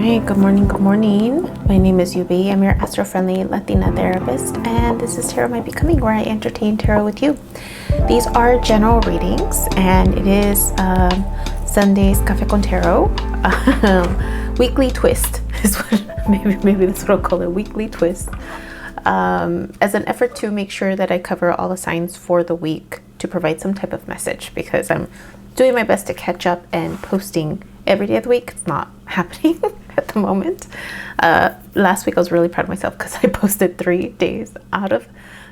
right, good morning, good morning. My name is Yubi. I'm your astro-friendly Latina therapist, and this is Tarot Might Be Coming, where I entertain tarot with you. These are general readings, and it is Sunday's Café con Tarot. Weekly twist is what, maybe that's what I'll call it, weekly twist. As an effort to make sure that I cover all the signs for the week to provide some type of message, because I'm doing my best to catch up and posting every day of the week. It's not happening at the moment. Last week I was really proud of myself because I posted 3 days out of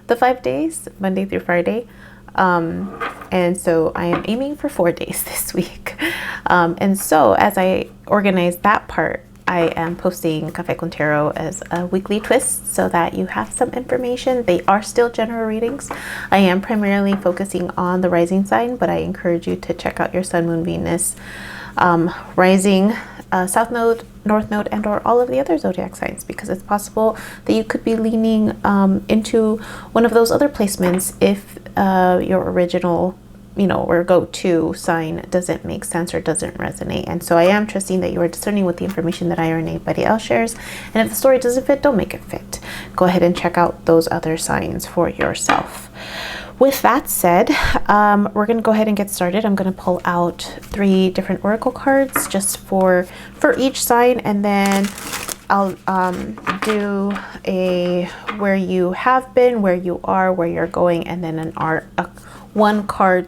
the 5 days, Monday through Friday. And so I am aiming for 4 days this week. And so as I organize that part, I am posting Café con Tarot as a weekly twist so that you have some information. They are still general readings. I am primarily focusing on the rising sign, but I encourage you to check out your Sun, Moon, Venus, rising, South Node, North Node, and or all of the other zodiac signs, because it's possible that you could be leaning into one of those other placements if your original or go-to sign doesn't make sense or doesn't resonate. And so I am trusting that you are discerning with the information that I or anybody else shares. And if the story doesn't fit, don't make it fit. Go ahead and check out those other signs for yourself. With that said, we're going to go ahead and get started. I'm going to pull out 3 different oracle cards just for each sign, and then I'll do a where you have been, where you are, where you're going, and then one card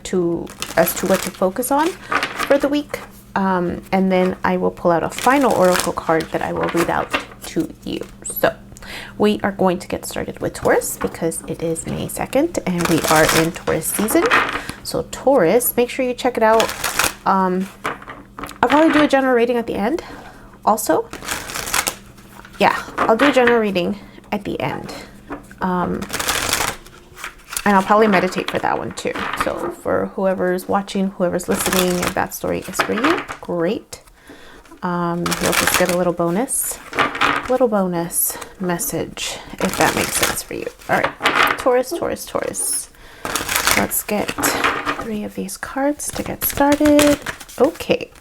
as to what to focus on for the week. And then I will pull out a final oracle card that I will read out to you. So we are going to get started with Taurus because it is May 2nd and we are in Taurus season. So Taurus, make sure you check it out. I'll probably do a general reading at the end also. Yeah, I'll do a general reading at the end. And I'll probably meditate for that one too. So for whoever's watching, whoever's listening, if that story is for you, great. You'll just get a little bonus message, if that makes sense for you. All right, Taurus. Let's get 3 of these cards to get started. Okay,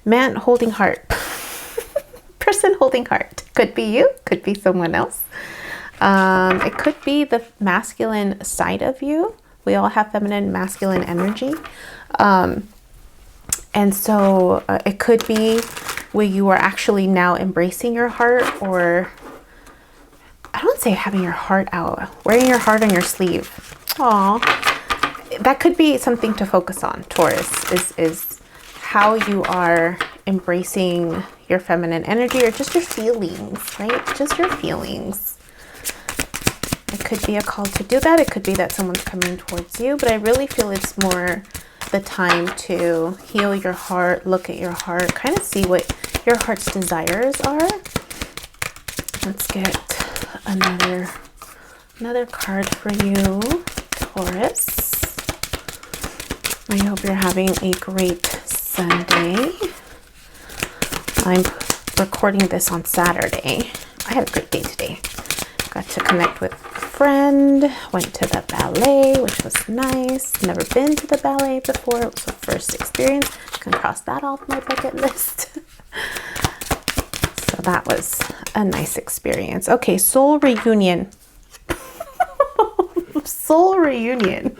man holding heart. Person holding heart. Could be you, could be someone else. It could be the masculine side of you. We all have feminine, masculine energy. And so it could be where you are actually now embracing your heart, or I don't say having your heart out, wearing your heart on your sleeve. Aw, that could be something to focus on. Taurus is how you are embracing your feminine energy, or just your feelings, right? Just your feelings. It could be a call to do that. It could be that someone's coming towards you, but I really feel it's more the time to heal your heart, look at your heart, kind of see what your heart's desires are. Let's get another card for you, Taurus. I hope you're having a great Sunday. I'm recording this on Saturday. I had a great day today. Got to connect with a friend, went to the ballet, which was nice. Never been to the ballet before. It was the first experience. Can cross that off my bucket list. So that was a nice experience. Okay, soul reunion. Soul reunion.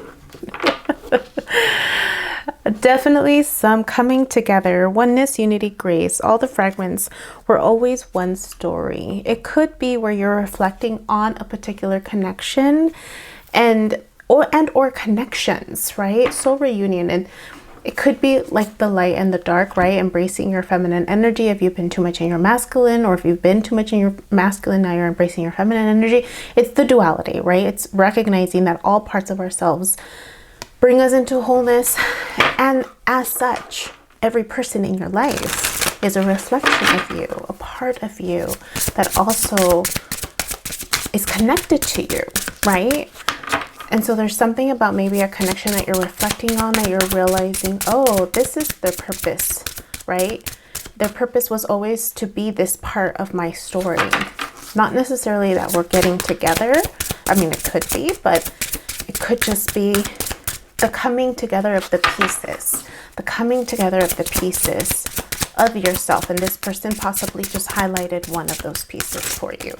Definitely some coming together, oneness, unity, grace. All the fragments were always one story. It could be where you're reflecting on a particular connection or connections, right? Soul reunion. And it could be like the light and the dark, right? Embracing your feminine energy. If you've been too much in your masculine, or if you've been too much in your masculine, now you're embracing your feminine energy. It's the duality, right? It's recognizing that all parts of ourselves bring us into wholeness, and as such, every person in your life is a reflection of you, a part of you that also is connected to you, right? And so there's something about maybe a connection that you're reflecting on, that you're realizing, oh, this is their purpose, right? Their purpose was always to be this part of my story. Not necessarily that we're getting together. I mean, it could be, but it could just be the coming together of the pieces of yourself. And this person possibly just highlighted one of those pieces for you.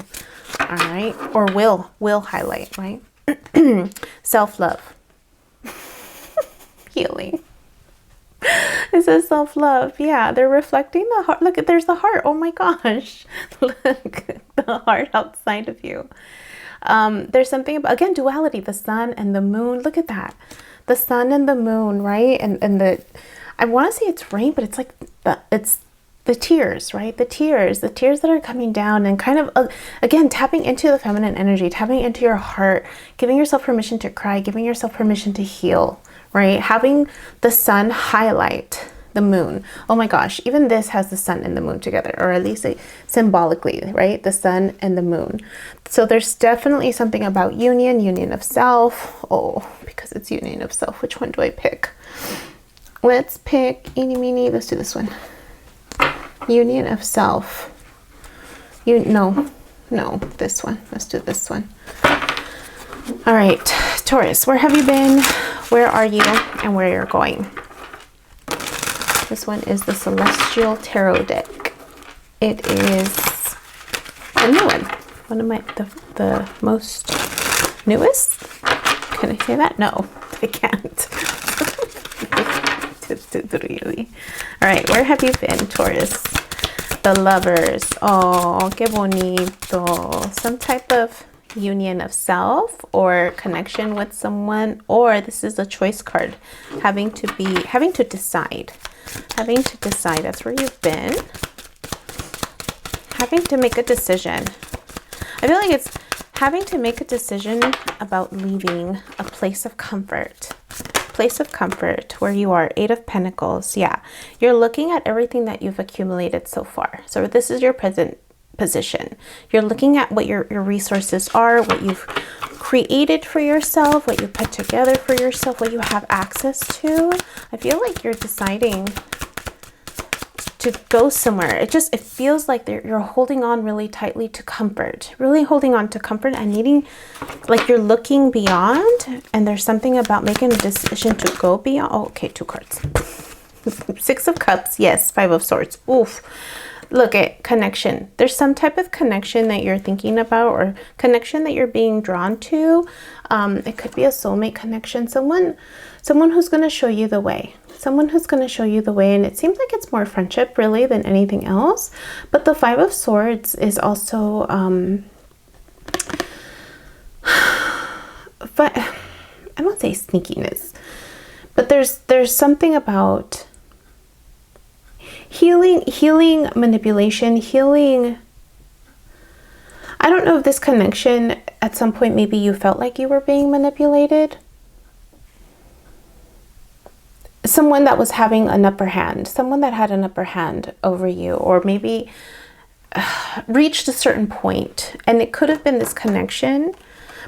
All right. Or will highlight, right? Self-love. Healing. It says self-love. Yeah, they're reflecting the heart. Look, there's the heart. Oh my gosh. Look, the heart outside of you. There's something about, again, duality, the sun and the moon. Look at that. The sun and the moon, right? And the, I want to say it's rain, but it's like, it's the tears, right? The tears that are coming down, and kind of, again, tapping into the feminine energy, tapping into your heart, giving yourself permission to cry, giving yourself permission to heal, right? Having the sun highlight the moon. Oh my gosh, even this has the sun and the moon together, or at least symbolically, right? The sun and the moon. So there's definitely something about union of self. Oh, because it's union of self. Which one do I pick? Let's pick eeny meeny. Let's do this one. Union of self. No, this one. Let's do this one. All right, Taurus, where have you been? Where are you? And where you're going? This one is the Celestial Tarot deck. It is a new one of my the most newest. Can I say that? No, I can't. Really. All right, where have you been, Taurus? The Lovers. Oh, qué bonito. Some type of union of self or connection with someone, or this is a choice card, having to decide. That's where you've been. Having to make a decision. I feel like it's having to make a decision about leaving a place of comfort. Where you are. 8 of Pentacles. Yeah, you're looking at everything that you've accumulated so far. So this is your present position. You're looking at what your resources are, what you've created for yourself, what you put together for yourself, what you have access to. I feel like you're deciding to go somewhere. It feels like you're holding on really tightly to comfort, really holding on to comfort and needing, like you're looking beyond, and there's something about making a decision to go beyond. Oh, okay, 2 cards. 6 of Cups. Yes, 5 of Swords. Oof. Look at connection. There's some type of connection that you're thinking about, or connection that you're being drawn to. It could be a soulmate connection. Someone who's going to show you the way. And it seems like it's more friendship really than anything else. But the 5 of Swords is also, but I won't say sneakiness, but there's something about healing, manipulation, healing. I don't know if this connection at some point, maybe you felt like you were being manipulated. Someone that was having an upper hand, someone that had an upper hand over you, or maybe reached a certain point, and it could have been this connection,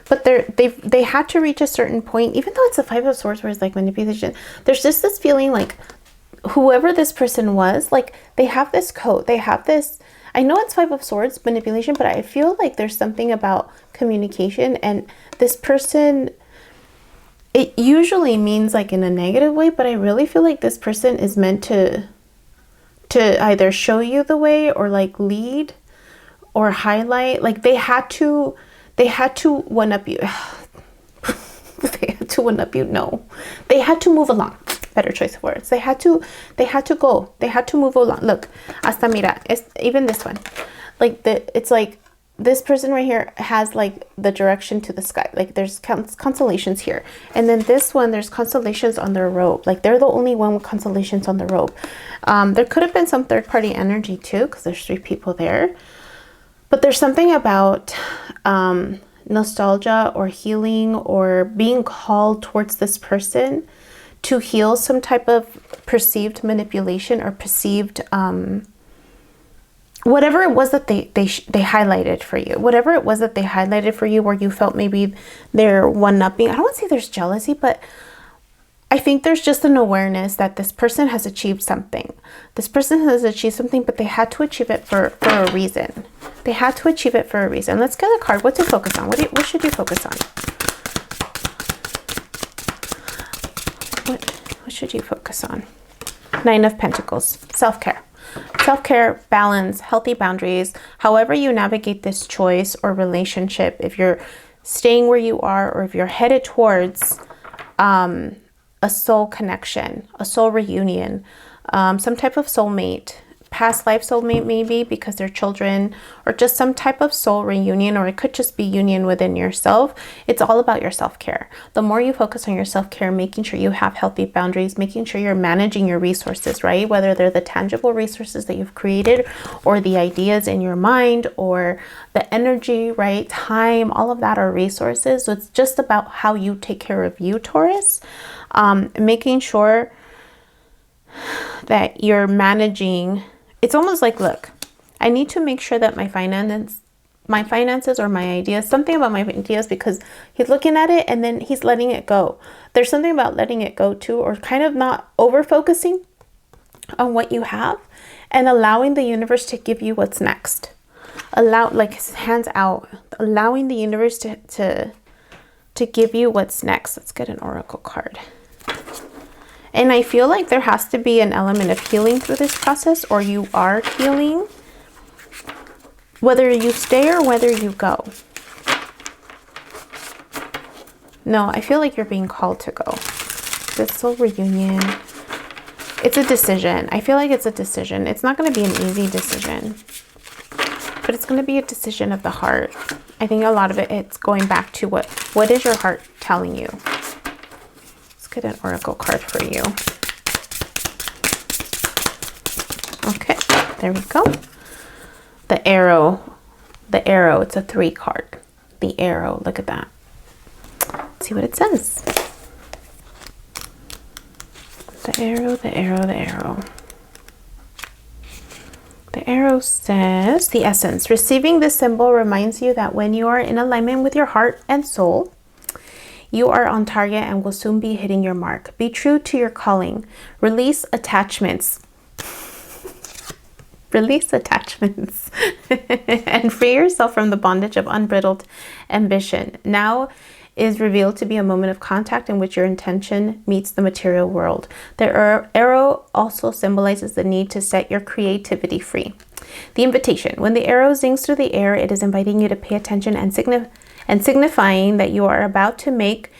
but they had to reach a certain point, even though it's a 5 of Swords where it's like manipulation. There's just this feeling like whoever this person was, like they have this code, they have this, I know it's 5 of Swords, manipulation, but I feel like there's something about communication, and this person, it usually means like in a negative way, but I really feel like this person is meant to either show you the way, or like lead, or highlight. Like they had to one up you. They had to one up you. No, they had to move along. Better choice of words. They had to go. They had to move along. Look, hasta mira. It's even this one. Like it's like this person right here has like the direction to the sky. Like there's constellations here, and then this one, there's constellations on their robe. Like they're the only one with constellations on the robe. There could have been some third-party energy too, because there's 3 people there. But there's something about nostalgia or healing, or being called towards this person to heal some type of perceived manipulation, or perceived whatever it was that they highlighted for you. Whatever it was that they highlighted for you, where you felt maybe they're one-upping. I don't want to say there's jealousy, but I think there's just an awareness that this person has achieved something. This person has achieved something, but they had to achieve it for a reason. They had to achieve it for a reason. Let's get a card. What to focus on? What should you focus on? What should you focus on? 9 of Pentacles. Self-care. Self-care, balance, healthy boundaries, however you navigate this choice or relationship, if you're staying where you are or if you're headed towards a soul connection, a soul reunion, some type of soulmate, past life soulmate maybe because they're children, or just some type of soul reunion, or it could just be union within yourself. It's all about your self-care. The more you focus on your self-care, making sure you have healthy boundaries, making sure you're managing your resources, right? Whether they're the tangible resources that you've created or the ideas in your mind or the energy, right? Time, all of that are resources. So it's just about how you take care of you, Taurus. Making sure that you're managing. It's almost like, look, I need to make sure that my finances or my ideas, something about my ideas, because he's looking at it and then he's letting it go. There's something about letting it go too, or kind of not over focusing on what you have and allowing the universe to give you what's next. Like his hands out, allowing the universe to give you what's next. Let's get an oracle card. And I feel like there has to be an element of healing through this process, or you are healing, whether you stay or whether you go. No, I feel like you're being called to go. This soul reunion, it's a decision. I feel like it's a decision. It's not going to be an easy decision, but it's going to be a decision of the heart. I think a lot of it's going back to what is your heart telling you? Get an oracle card for you. Okay, there we go. The arrow, it's a 3 card. The arrow, look at that. Let's see what it says. The arrow, the arrow, the arrow. The arrow says, the essence. Receiving this symbol reminds you that when you are in alignment with your heart and soul, you are on target and will soon be hitting your mark. Be true to your calling. Release attachments. Release attachments. And free yourself from the bondage of unbridled ambition. Now is revealed to be a moment of contact in which your intention meets the material world. The arrow also symbolizes the need to set your creativity free. The invitation. When the arrow zings through the air, it is inviting you to pay attention and signifying that you are about to make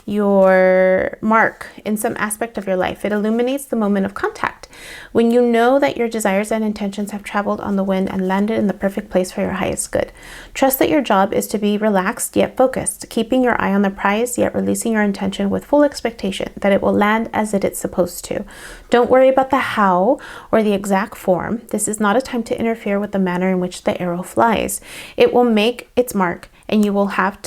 your mark in some aspect of your life. It illuminates the moment of contact when you know that your desires and intentions have traveled on the wind and landed in the perfect place for your highest good. Trust that your job is to be relaxed yet focused, keeping your eye on the prize yet releasing your intention with full expectation that it will land as it is supposed to. Don't worry about the how or the exact form. This is not a time to interfere with the manner in which the arrow flies. It will make its mark, and you will have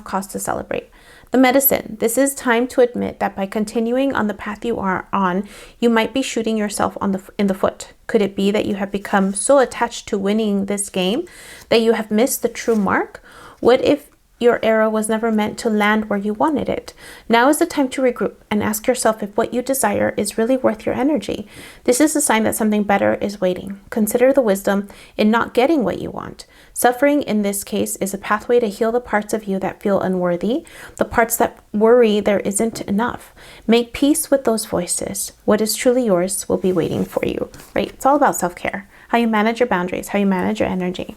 cause to celebrate. The medicine. This is time to admit that by continuing on the path you are on, you might be shooting yourself in the foot. Could it be that you have become so attached to winning this game that you have missed the true mark? What if your arrow was never meant to land where you wanted it? Now is the time to regroup and ask yourself if what you desire is really worth your energy. This is a sign that something better is waiting. Consider the wisdom in not getting what you want. Suffering in this case is a pathway to heal the parts of you that feel unworthy, the parts that worry there isn't enough. Make peace with those voices. What is truly yours will be waiting for you, right? It's all about self-care, how you manage your boundaries, how you manage your energy.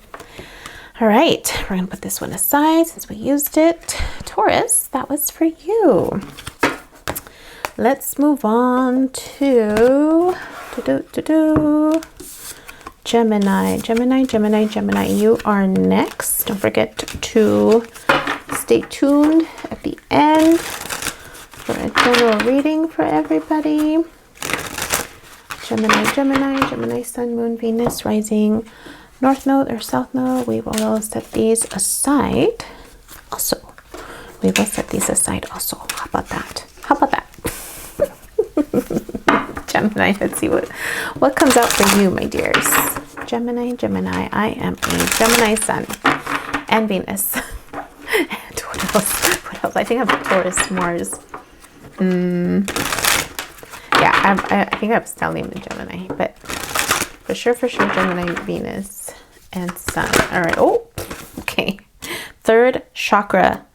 All right, we're gonna put this one aside since we used it. Taurus, that was for you. Let's move on to Gemini. Gemini, you are next. Don't forget to stay tuned at the end for a general reading for everybody. Gemini, Sun, Moon, Venus, Rising, North Node or South Node. We will set these aside also. How about that? Gemini, let's see what comes out for you, my dears. Gemini, I am a Gemini Sun and Venus. And what else? I think I have Taurus, Mars. Yeah, I think I have Stellium and Gemini, but for sure, Gemini, Venus, and Sun. All right. Oh, okay. Third chakra,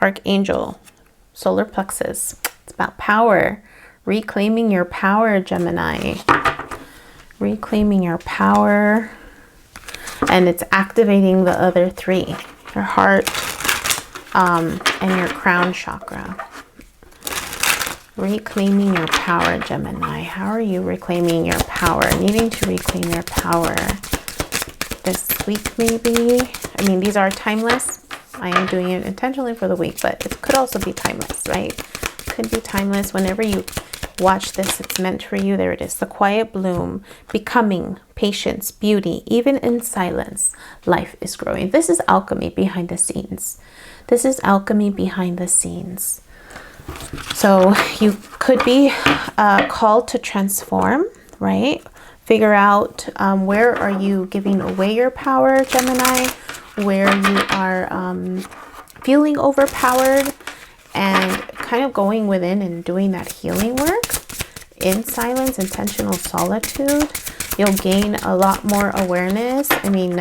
Archangel, solar plexus. It's about power, reclaiming your power, Gemini. reclaiming your power, and it's activating the other three, your heart, and your crown chakra. Reclaiming your power, Gemini. How are you reclaiming your power? Needing to reclaim your power this week, maybe. I mean, these are timeless. I am doing it intentionally for the week, but it could also be timeless, right? Could be timeless. Whenever you watch this, it's meant for you. There it is. The quiet bloom, becoming, patience, beauty, even in silence, life is growing. This is alchemy behind the scenes. This is alchemy behind the scenes. So you could be called to transform, right? Figure out where are you giving away your power, Gemini, where you are feeling overpowered, and kind of going within and doing that healing work in silence, intentional solitude. You'll gain a lot more awareness. I mean,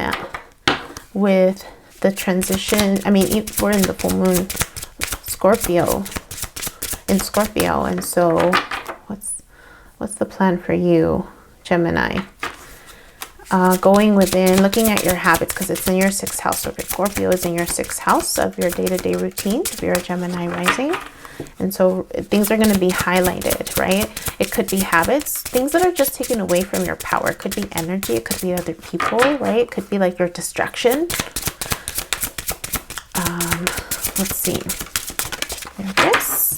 with the transition, I mean, we're in the full moon Scorpio, and so what's the plan for you, Gemini? Going within, looking at your habits, because it's in your 6th house. So if Scorpio is in your 6th house of your day-to-day routine, if you're a Gemini rising. And so things are going to be highlighted, right? It could be habits, things that are just taken away from your power. It could be energy. It could be other people, right? It could be like your distraction. Let's see. There it is.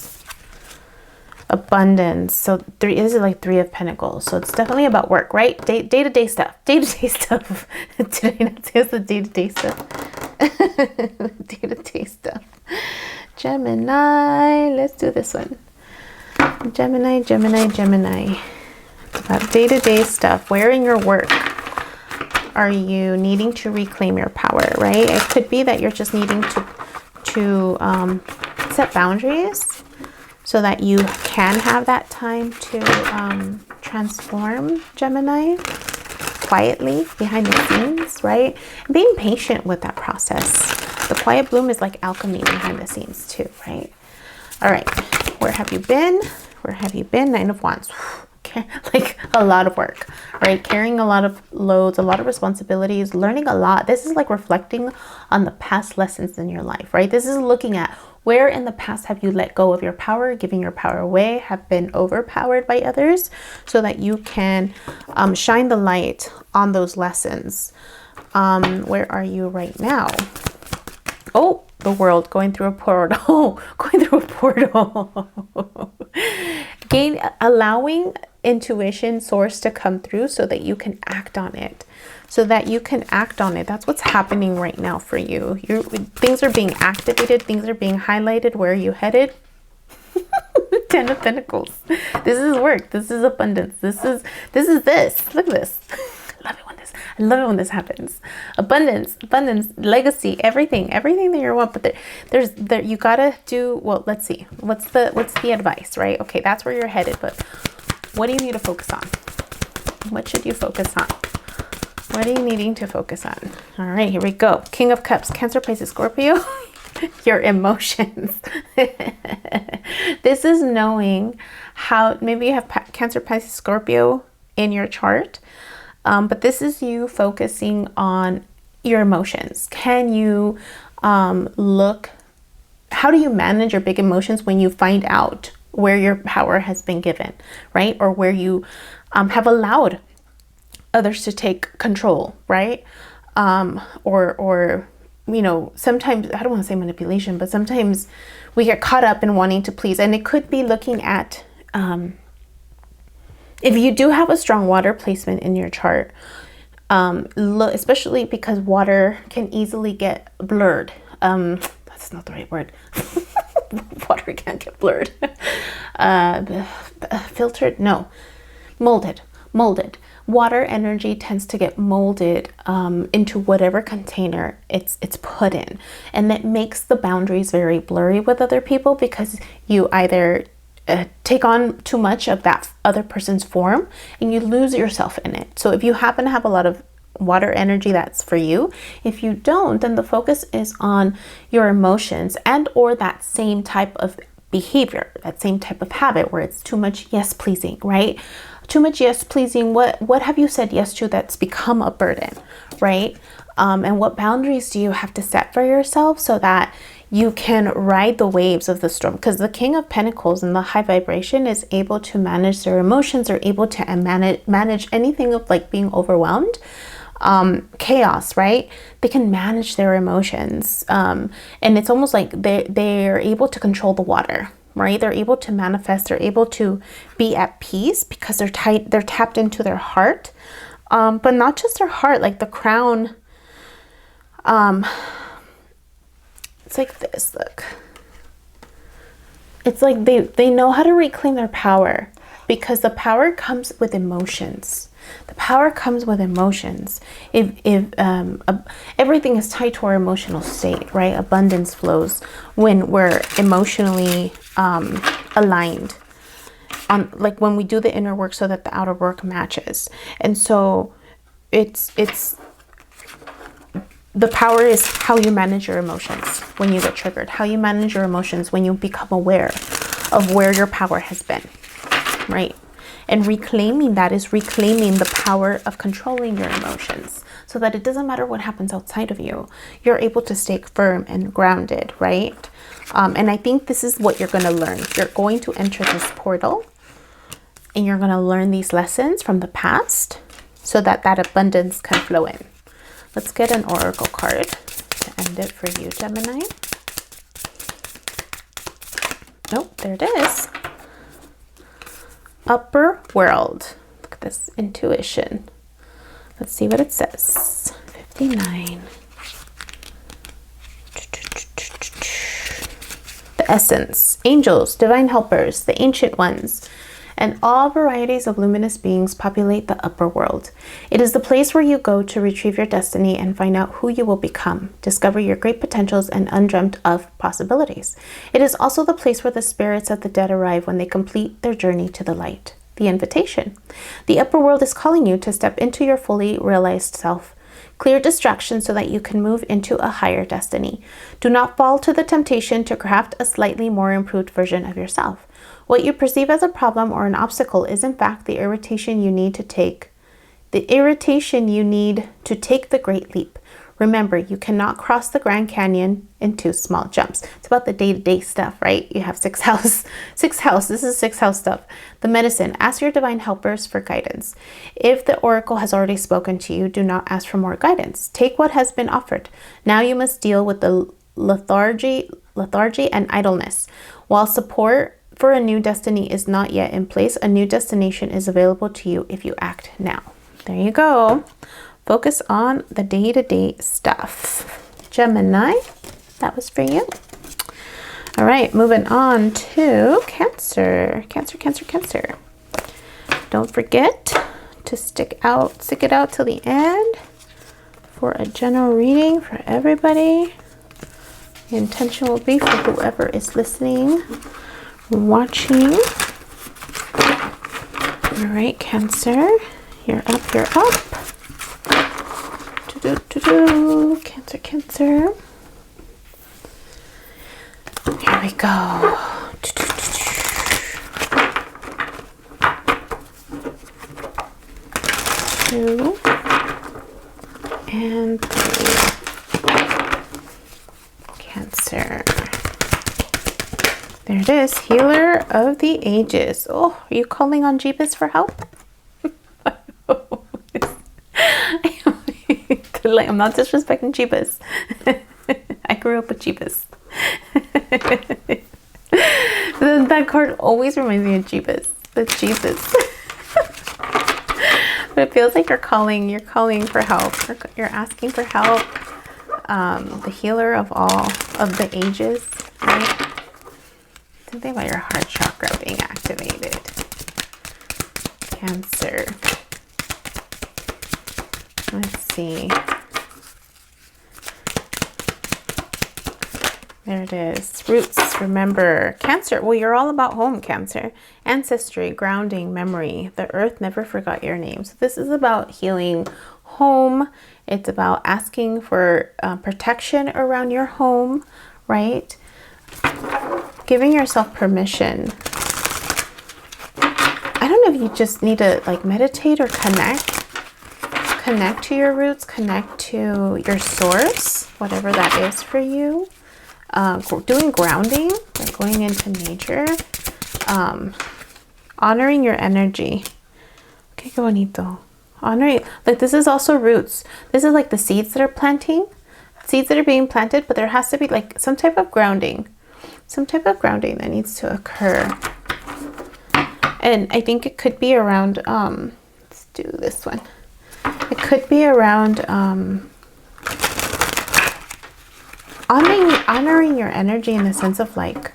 Abundance. So this is like 3 of Pentacles. So it's definitely about work, right? Day-to-day stuff. Day-to-day stuff. Today, that's the day-to-day stuff. Day-to-day stuff. Gemini. Let's do this one. Gemini. It's about day-to-day stuff. Where in your work are you needing to reclaim your power, right? It could be that you're just needing to set boundaries, so that you can have that time to transform, Gemini, quietly behind the scenes, right? And being patient with that process. The quiet bloom is like alchemy behind the scenes too, right? All right, where have you been? Where have you been? 9 of Wands. Like a lot of work, right? Carrying a lot of loads, a lot of responsibilities, learning a lot. This is like reflecting on the past lessons in your life, right? This is looking at where in the past have you let go of your power, giving your power away, have been overpowered by others, so that you can shine the light on those lessons. Where are you right now? Oh, the world, going through a portal. Going through a portal. Allowing intuition, source to come through, so that you can act on it. That's what's happening right now for you. Things are being activated. Things are being highlighted. Where are you headed? 10 of Pentacles. This is work. This is abundance. This is this. Look at this. I love it when this happens. Abundance, legacy, everything that you want. But there you gotta do. Well, let's see. What's the advice, right? Okay, that's where you're headed. But what do you need to focus on? What should you focus on? What are you needing to focus on? All right, here we go. King of Cups, Cancer, Pisces, Scorpio. Your emotions. This is knowing how, maybe you have Cancer, Pisces, Scorpio in your chart. But this is you focusing on your emotions. Can you how do you manage your big emotions when you find out where your power has been given, right? Or where you have allowed others to take control, right? Or you know, sometimes, I don't want to say manipulation, but sometimes we get caught up in wanting to please. And it could be looking at, if you do have a strong water placement in your chart, especially because water can easily get blurred. That's not the right word. Water can't get blurred. Filtered? No. Molded. Water energy tends to get molded into whatever container it's put in. And that makes the boundaries very blurry with other people, because you either take on too much of that other person's form and you lose yourself in it. So if you happen to have a lot of water energy, that's for you. If you don't, then the focus is on your emotions and or that same type of behavior, that same type of habit where it's too much yes pleasing, right? too much yes pleasing. What have you said yes to that's become a burden, right? And what boundaries do you have to set for yourself so that you can ride the waves of the storm? Because the King of Pentacles in the high vibration is able to manage their emotions, or able to manage anything of like being overwhelmed, chaos, right? They can manage their emotions. And it's almost like they're able to control the water, right? They're able to manifest, they're able to be at peace because they're tapped into their heart. But not just their heart, like the crown. It's like this, look. It's like they know how to reclaim their power, because the power comes with emotions. The power comes with emotions. If everything is tied to our emotional state, right? Abundance flows when we're emotionally aligned. Like when we do the inner work so that the outer work matches. And so it's the power is how you manage your emotions when you get triggered, how you manage your emotions when you become aware of where your power has been, right? And reclaiming that is reclaiming the power of controlling your emotions, so that it doesn't matter what happens outside of you. You're able to stay firm and grounded, right? And I think this is what you're going to learn. You're going to enter this portal, and you're going to learn these lessons from the past so that that abundance can flow in. Let's get an oracle card to end it for you, Gemini. Nope, there it is. Upper world. Look at this intuition. Let's see what it says. 59. The essence, angels, divine helpers, the ancient ones, and all varieties of luminous beings populate the upper world. It is the place where you go to retrieve your destiny and find out who you will become, discover your great potentials and undreamt of possibilities. It is also the place where the spirits of the dead arrive when they complete their journey to the light. The invitation. The upper world is calling you to step into your fully realized self. Clear distractions so that you can move into a higher destiny. Do not fall to the temptation to craft a slightly more improved version of yourself. What you perceive as a problem or an obstacle is in fact the irritation you need to take the great leap. Remember, you cannot cross the Grand Canyon in 2 small jumps. It's about the day-to-day stuff, right? You have sixth house. This is 6th house stuff. The medicine. Ask your divine helpers for guidance. If the oracle has already spoken to you, do not ask for more guidance. Take what has been offered. Now you must deal with the lethargy and idleness. While support for a new destiny is not yet in place, a new destination is available to you if you act now. There you go. Focus on the day-to-day stuff. Gemini, that was for you. All right, moving on to Cancer. Cancer. Don't forget to stick it out till the end for a general reading for everybody. The intention will be for whoever is listening, watching. All right, Cancer, you're up. Cancer. Here we go. 2 and 3. Cancer. There it is. Healer of the ages. Oh, are you calling on Jeebus for help? I'm not disrespecting Jeebus. I grew up with Jeebus. That card always reminds me of Jeebus. That's Jesus. But it feels like you're calling for help. You're asking for help. The healer of all of the ages, right? Something about your heart chakra being activated. Cancer. Let's see. There it is. Roots, remember. Cancer. Well, you're all about home, Cancer. Ancestry, grounding, memory. The earth never forgot your name. So this is about healing home. It's about asking for protection around your home, right? Giving yourself permission. I don't know if you just need to like meditate or connect to your roots, connect to your source, whatever that is for you. Doing grounding, like going into nature, honoring your energy. Okay, qué bonito. Honoring, like this is also roots. This is like the seeds that are being planted, but there has to be like some type of grounding that needs to occur. And I think it could be around, let's do this one. It could be around honoring your energy in the sense of like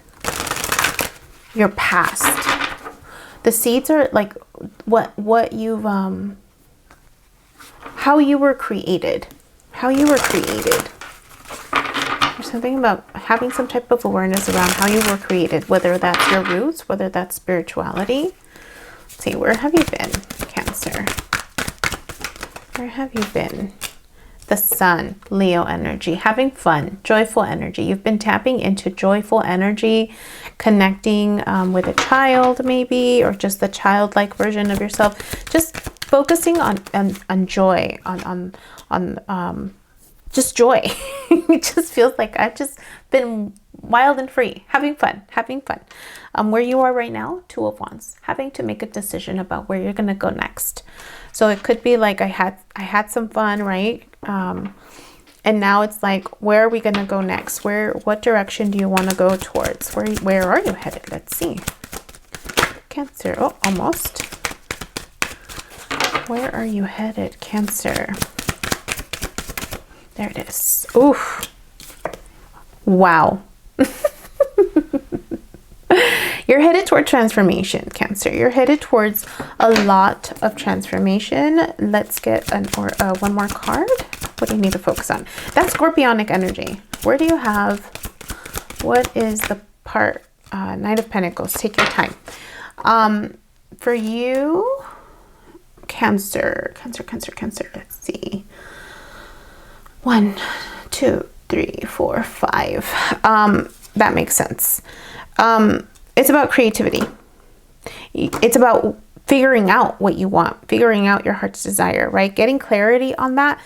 your past. The seeds are like what you've how you were created. There's something about having some type of awareness around how you were created, whether that's your roots, whether that's spirituality. Let's see, where have you been, Cancer? Where have you been? The Sun, Leo energy, having fun, joyful energy. You've been tapping into joyful energy, connecting with a child maybe, or just the childlike version of yourself. Just focusing on joy, on just joy. It just feels like I've just been wild and free, having fun. Where you are right now, Two of Wands, having to make a decision about where you're gonna go next. So it could be like I had some fun, right? And now it's like, where are we gonna go next? What direction do you want to go towards? Where are you headed? Let's see. Cancer. Oh, almost. Where are you headed, Cancer? There it is. Oof. Wow. You're headed toward transformation, Cancer. You're headed towards a lot of transformation. Let's get one more card. What do you need to focus on? That's Scorpionic energy. Where do you have, what is the part, Knight of Pentacles? Take your time. For you, Cancer. Let's see. 1, 2, 3, 4, 5. That makes sense. It's about creativity. It's about figuring out what you want, figuring out your heart's desire, right? Getting clarity on that.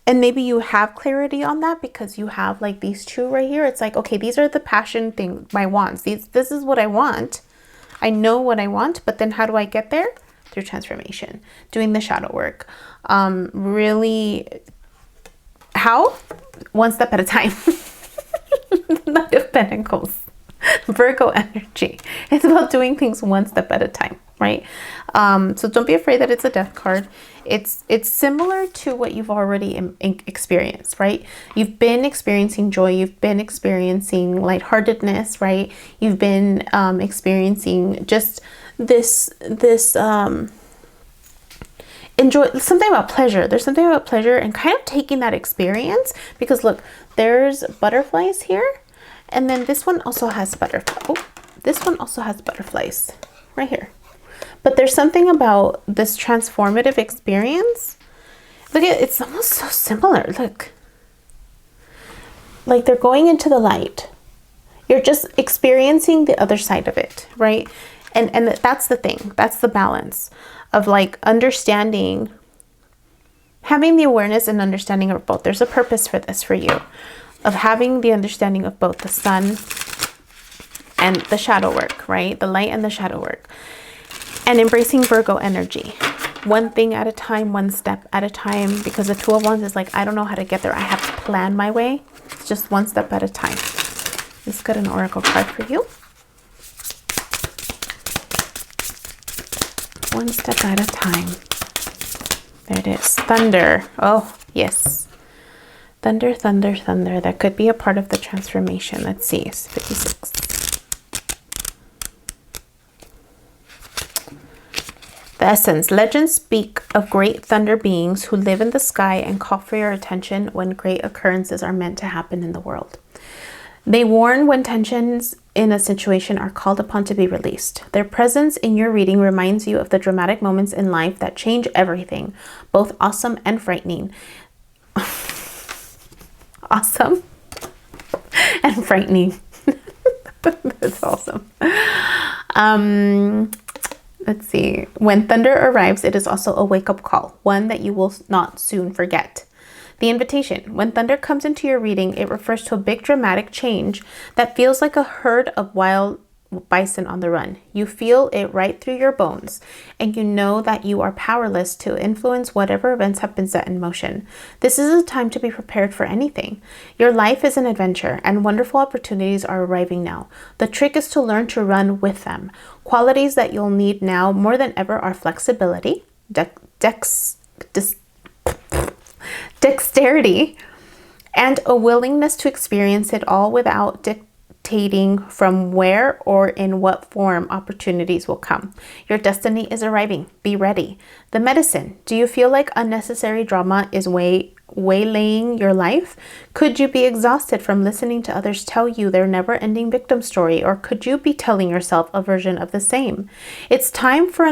And maybe you have clarity on that because you have like these two right here. It's like, okay, these are the passion things, my wants. This is what I want. I know what I want, but then how do I get there? Through transformation, doing the shadow work. Really, how? One step at a time. Knight of Pentacles. Virgo energy. It's about doing things one step at a time, right? So don't be afraid that it's a death card. It's similar to what you've already experienced, right? You've been experiencing joy. You've been experiencing lightheartedness, right? You've been experiencing just this enjoy, something about pleasure. There's something about pleasure and kind of taking that experience, because look, there's butterflies here. And then this one also has this one also has butterflies right here. But there's something about this transformative experience. Look at, it's almost so similar. Look, like they're going into the light. You're just experiencing the other side of it, right? And that's the thing. That's the balance of like understanding, having the awareness and understanding of both. There's a purpose for this for you, of having the understanding of both the sun and the shadow work, right? The light and the shadow work. And embracing Virgo energy. One thing at a time, one step at a time, because the Two of Wands is like, I don't know how to get there. I have to plan my way. It's just one step at a time. Let's get an oracle card for you. One step at a time. There it is. Thunder. Oh, yes. Thunder, thunder, thunder. That could be a part of the transformation. Let's see. It's 56. The essence. Legends speak of great thunder beings who live in the sky and call for your attention when great occurrences are meant to happen in the world. They warn when tensions in a situation are called upon to be released. Their presence in your reading reminds you of the dramatic moments in life that change everything, both awesome and frightening. Awesome and frightening. That's awesome. Let's see. When thunder arrives, it is also a wake-up call, one that you will not soon forget. The invitation. When thunder comes into your reading, it refers to a big dramatic change that feels like a herd of wild bison on the run. You feel it right through your bones, and you know that you are powerless to influence whatever events have been set in motion. This is a time to be prepared for anything. Your life is an adventure, and wonderful opportunities are arriving now. The trick is to learn to run with them. Qualities that you'll need now more than ever are flexibility, dexterity, and a willingness to experience it all without dictating from where or in what form opportunities will come. Your destiny is arriving. Be ready. The medicine. Do you feel like unnecessary drama is waylaying your life? Could you be exhausted from listening to others tell you their never-ending victim story, or could you be telling yourself a version of the same? It's time for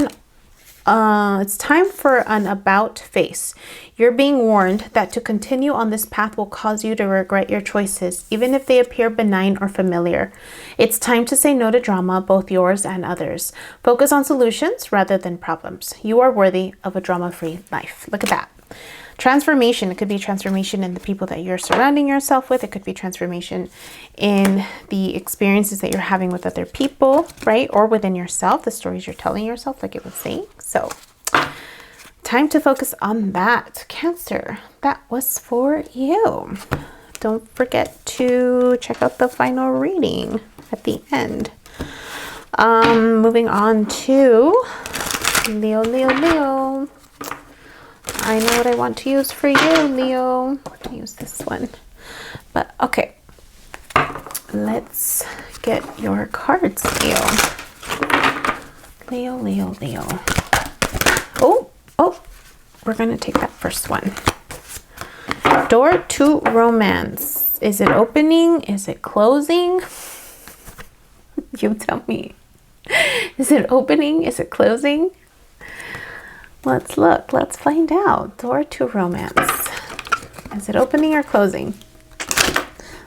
an about face. You're being warned that to continue on this path will cause you to regret your choices, even if they appear benign or familiar. It's time to say no to drama, both yours and others. Focus on solutions rather than problems. You are worthy of a drama-free life. Look at that. Transformation. It could be transformation in the people that you're surrounding yourself with. It could be transformation in the experiences that you're having with other people, right? Or within yourself, the stories you're telling yourself, like it was saying. So time to focus on that. Cancer, that was for you. Don't forget to check out the final reading at the end. Moving on to Leo. I know what I want to use for you, Leo. I'll use this one. But okay, let's get your cards, Leo. Leo. Oh, we're going to take that first one. Door to romance. Is it opening? Is it closing? You tell me. Is it opening? Is it closing? Let's look. Let's find out. Door to romance. Is it opening or closing?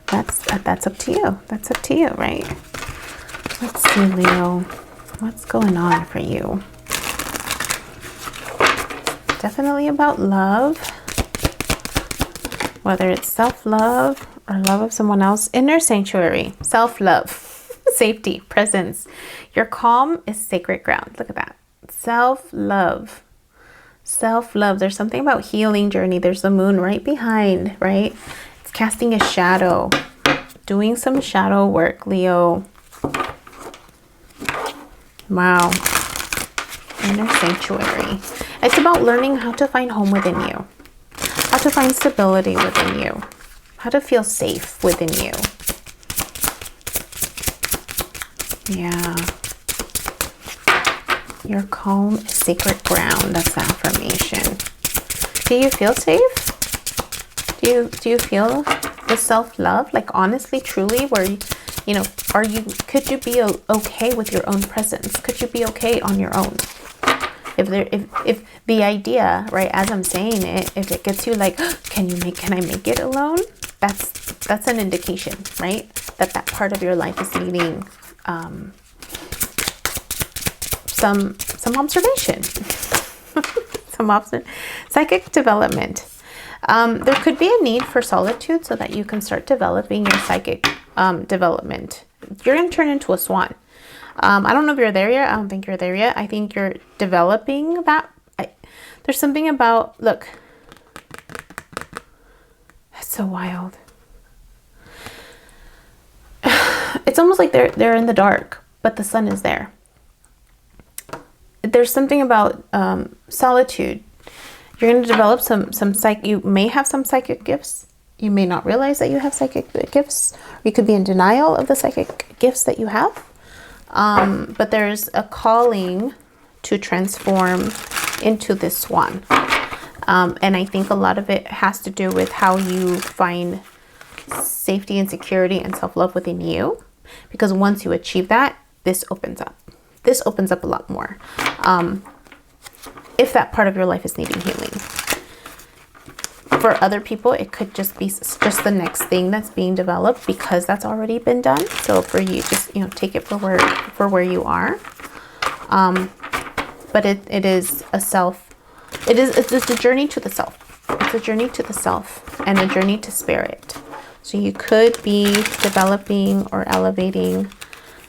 That's up to you. That's up to you, right? Let's see, Leo. What's going on for you? Definitely about love. Whether it's self-love or love of someone else. Inner sanctuary. Self-love. Safety. Presence. Your calm is sacred ground. Look at that. Self-love. Self-love. There's something about healing journey. There's the moon right behind, right? It's casting a shadow. Doing some shadow work, Leo. Wow. Inner sanctuary. It's about learning how to find home within you. How to find stability within you. How to feel safe within you. Yeah. Your calm is sacred ground. That's the affirmation. Do you feel safe? Do you feel the self-love? Like honestly, truly, where you know, could you be okay with your own presence? Could you be okay on your own? If the idea, right, as I'm saying it, if it gets you like, can I make it alone? That's an indication, right? That part of your life is needing some observation, psychic development. There could be a need for solitude so that you can start developing your psychic development. You're going to turn into a swan. I don't know if you're there yet. I don't think you're there yet. I think you're developing that. There's something about, look, that's so wild. It's almost like they're in the dark, but the sun is there. There's something about solitude. You're going to develop you may have some psychic gifts. You may not realize that you have psychic gifts. You could be in denial of the psychic gifts that you have. But there's a calling to transform into this swan. And I think a lot of it has to do with how you find safety and security and self-love within you. Because once you achieve that, this opens up. This opens up a lot more. If that part of your life is needing healing. For other people, it could just be just the next thing that's being developed because that's already been done. So for you, just take it for where you are. but it is a self. It's a journey to the self. It's a journey to the self and a journey to spirit. So you could be developing or elevating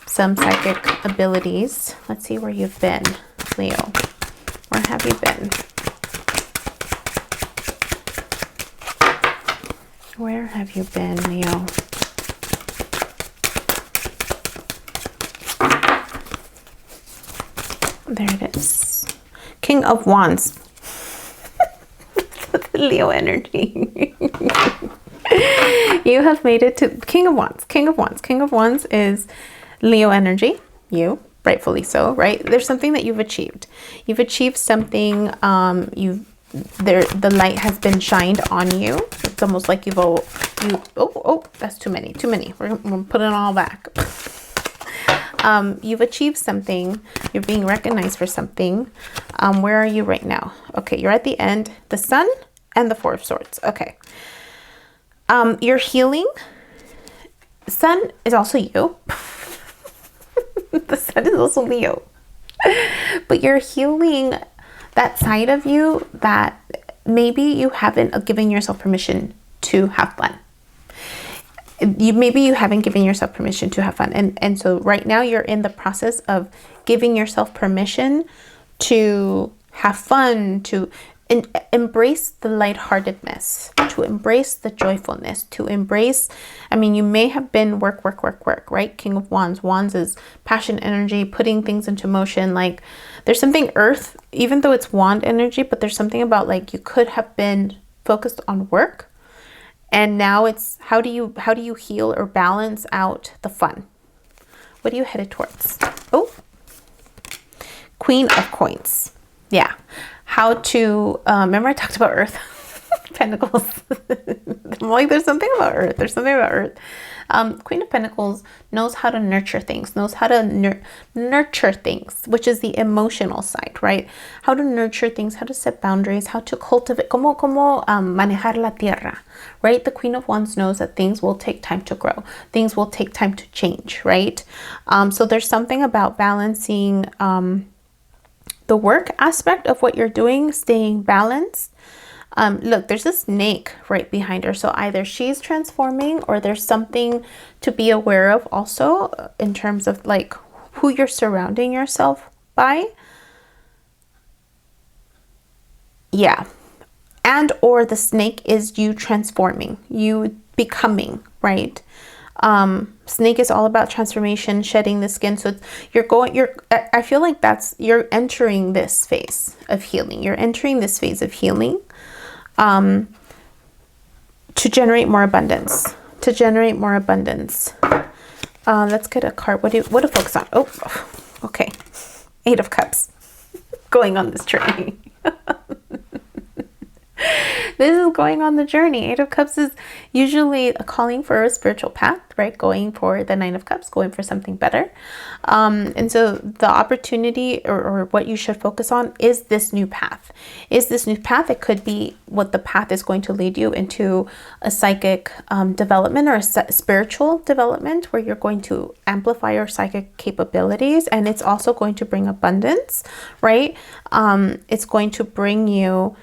some psychic abilities. Let's see where you've been, Leo. Where have you been? Where have you been, Leo? There it is. King of Wands. Leo energy. You have made it to King of Wands. King of Wands. King of Wands is Leo energy. You, rightfully so, right? There's something that you've achieved. You've achieved something. The light has been shined on you. It's almost like oh, that's too many. We're putting it all back. You've achieved something. You're being recognized for something. Where are you right now? Okay, you're at the end. The Sun and the Four of Swords. Okay. You're healing. Sun is also you. The Sun is also Leo. But you're healing that side of you that maybe you haven't given yourself permission to have fun. Maybe you haven't given yourself permission to have fun. And so right now you're in the process of giving yourself permission to have fun, to embrace the lightheartedness, to embrace the joyfulness, to embrace, I mean, you may have been work, right? King of Wands. Wands is passion, energy, putting things into motion. Like there's something earth, even though it's wand energy, but there's something about like you could have been focused on work. And now it's how do you heal or balance out the fun? What are you headed towards? Oh, Queen of Coins. Yeah. How to, remember I talked about Earth, Pentacles. I'm like, there's something about Earth. There's something about Earth. Queen of Pentacles knows how to nurture things, knows how to nurture things, which is the emotional side, right? How to nurture things, how to set boundaries, how to cultivate, como manejar la tierra, right? The Queen of Wands knows that things will take time to grow. Things will take time to change, right? So there's something about balancing, the work aspect of what you're doing, staying balanced. Look, there's a snake right behind her. So either she's transforming or there's something to be aware of also in terms of like who you're surrounding yourself by. Yeah. And or the snake is you transforming, you becoming, right? Snake is all about transformation, shedding the skin. So I feel like you're entering this phase of healing. You're entering this phase of healing, to generate more abundance, let's get a card. What to focus on? Oh, okay. 8 of Cups, going on this journey. This is going on the journey. 8 of Cups is usually a calling for a spiritual path, right? Going for the 9 of Cups, going for something better. And so the opportunity or what you should focus on is this new path. It could be what the path is going to lead you into a psychic development or a spiritual development where you're going to amplify your psychic capabilities. And it's also going to bring abundance, right? It's going to bring you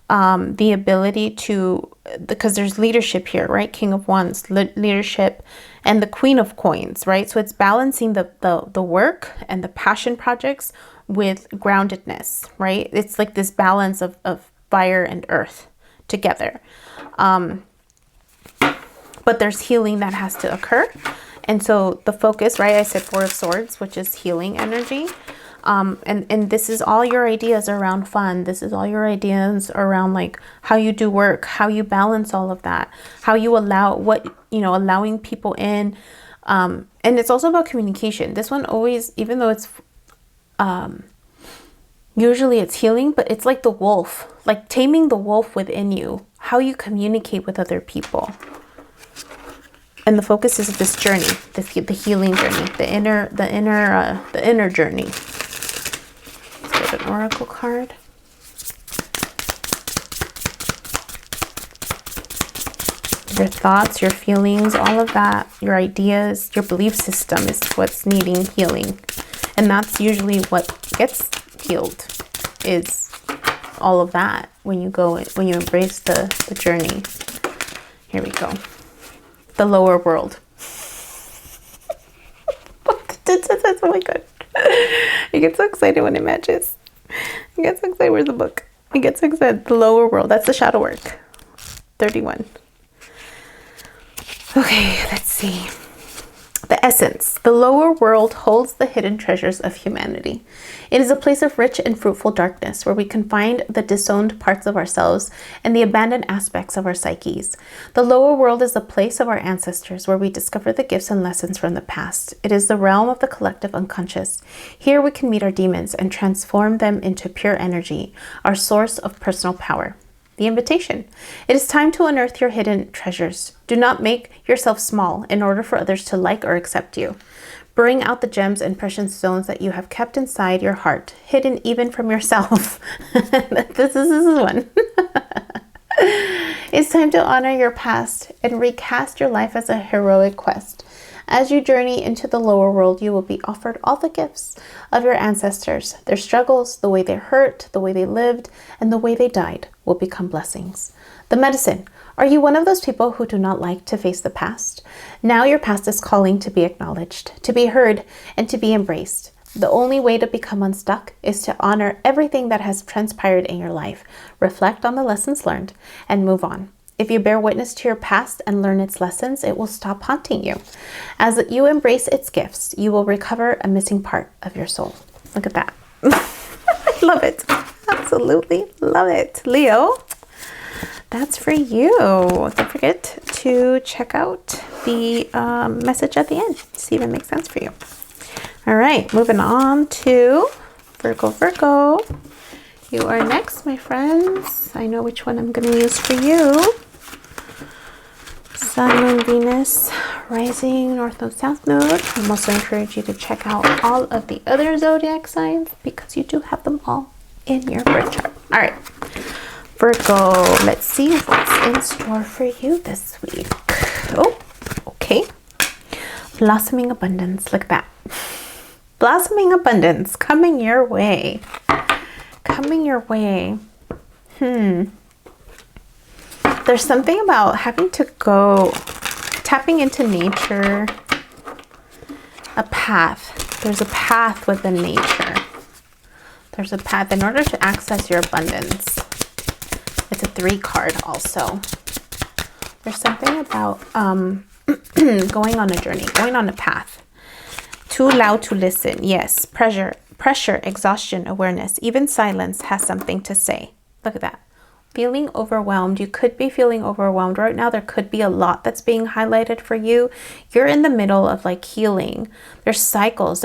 the ability to, because there's leadership here, right? King of Wands, leadership, and the Queen of Coins, right? So it's balancing the work and the passion projects with groundedness, right? It's like this balance of fire and earth together. But there's healing that has to occur. And so the focus, right? I said 4 of Swords, which is healing energy. And this is all your ideas around fun. This is all your ideas around like how you do work, how you balance all of that, how you allow allowing people in. And it's also about communication. This one always, even though it's, usually it's healing, but it's like the wolf, like taming the wolf within you, how you communicate with other people. And the focus is this journey, the healing journey, the inner journey. Let's get an oracle card. Your thoughts, your feelings, all of that, your ideas, your belief system is what's needing healing. And that's usually what gets healed is all of that when you embrace the journey. Here we go. The lower world. That's really good. I get so excited when it matches. I get so excited. Where's the book? I get so excited. The lower world. That's the shadow work. 31. Okay, let's see. The essence. The lower world holds the hidden treasures of humanity. It is a place of rich and fruitful darkness where we can find the disowned parts of ourselves and the abandoned aspects of our psyches. The lower world is the place of our ancestors where we discover the gifts and lessons from the past. It is the realm of the collective unconscious. Here we can meet our demons and transform them into pure energy, our source of personal power. The invitation. It is time to unearth your hidden treasures. Do not make yourself small in order for others to like or accept you. Bring out the gems and precious stones that you have kept inside your heart, hidden even from yourself. This is one. It's time to honor your past and recast your life as a heroic quest. As you journey into the lower world, you will be offered all the gifts of your ancestors. Their struggles, the way they hurt, the way they lived, and the way they died will become blessings. The medicine. Are you one of those people who do not like to face the past? Now your past is calling to be acknowledged, to be heard, and to be embraced. The only way to become unstuck is to honor everything that has transpired in your life, reflect on the lessons learned, and move on. If you bear witness to your past and learn its lessons, it will stop haunting you. As you embrace its gifts, you will recover a missing part of your soul. Look at that. I love it. Absolutely love it. Leo, that's for you. Don't forget to check out the message at the end. See if it makes sense for you. All right, moving on to Virgo. You are next, my friends. I know which one I'm going to use for you. Sun, Moon, Venus, Rising, North Node, South Node. I also encourage you to check out all of the other zodiac signs because you do have them all in your birth chart. All right, Virgo, let's see what's in store for you this week. Oh, okay. Blossoming abundance. Look at that. Blossoming abundance coming your way. Coming your way. There's something about having to go tapping into nature. A path. There's a path within nature. There's a path in order to access your abundance. It's a 3 card also. There's something about going on a journey, going on a path. Too loud to listen. Yes. Pressure, exhaustion, awareness, even silence has something to say. Look at that. Feeling overwhelmed. You could be feeling overwhelmed right now. There could be a lot that's being highlighted for you. You're in the middle of like healing. There's cycles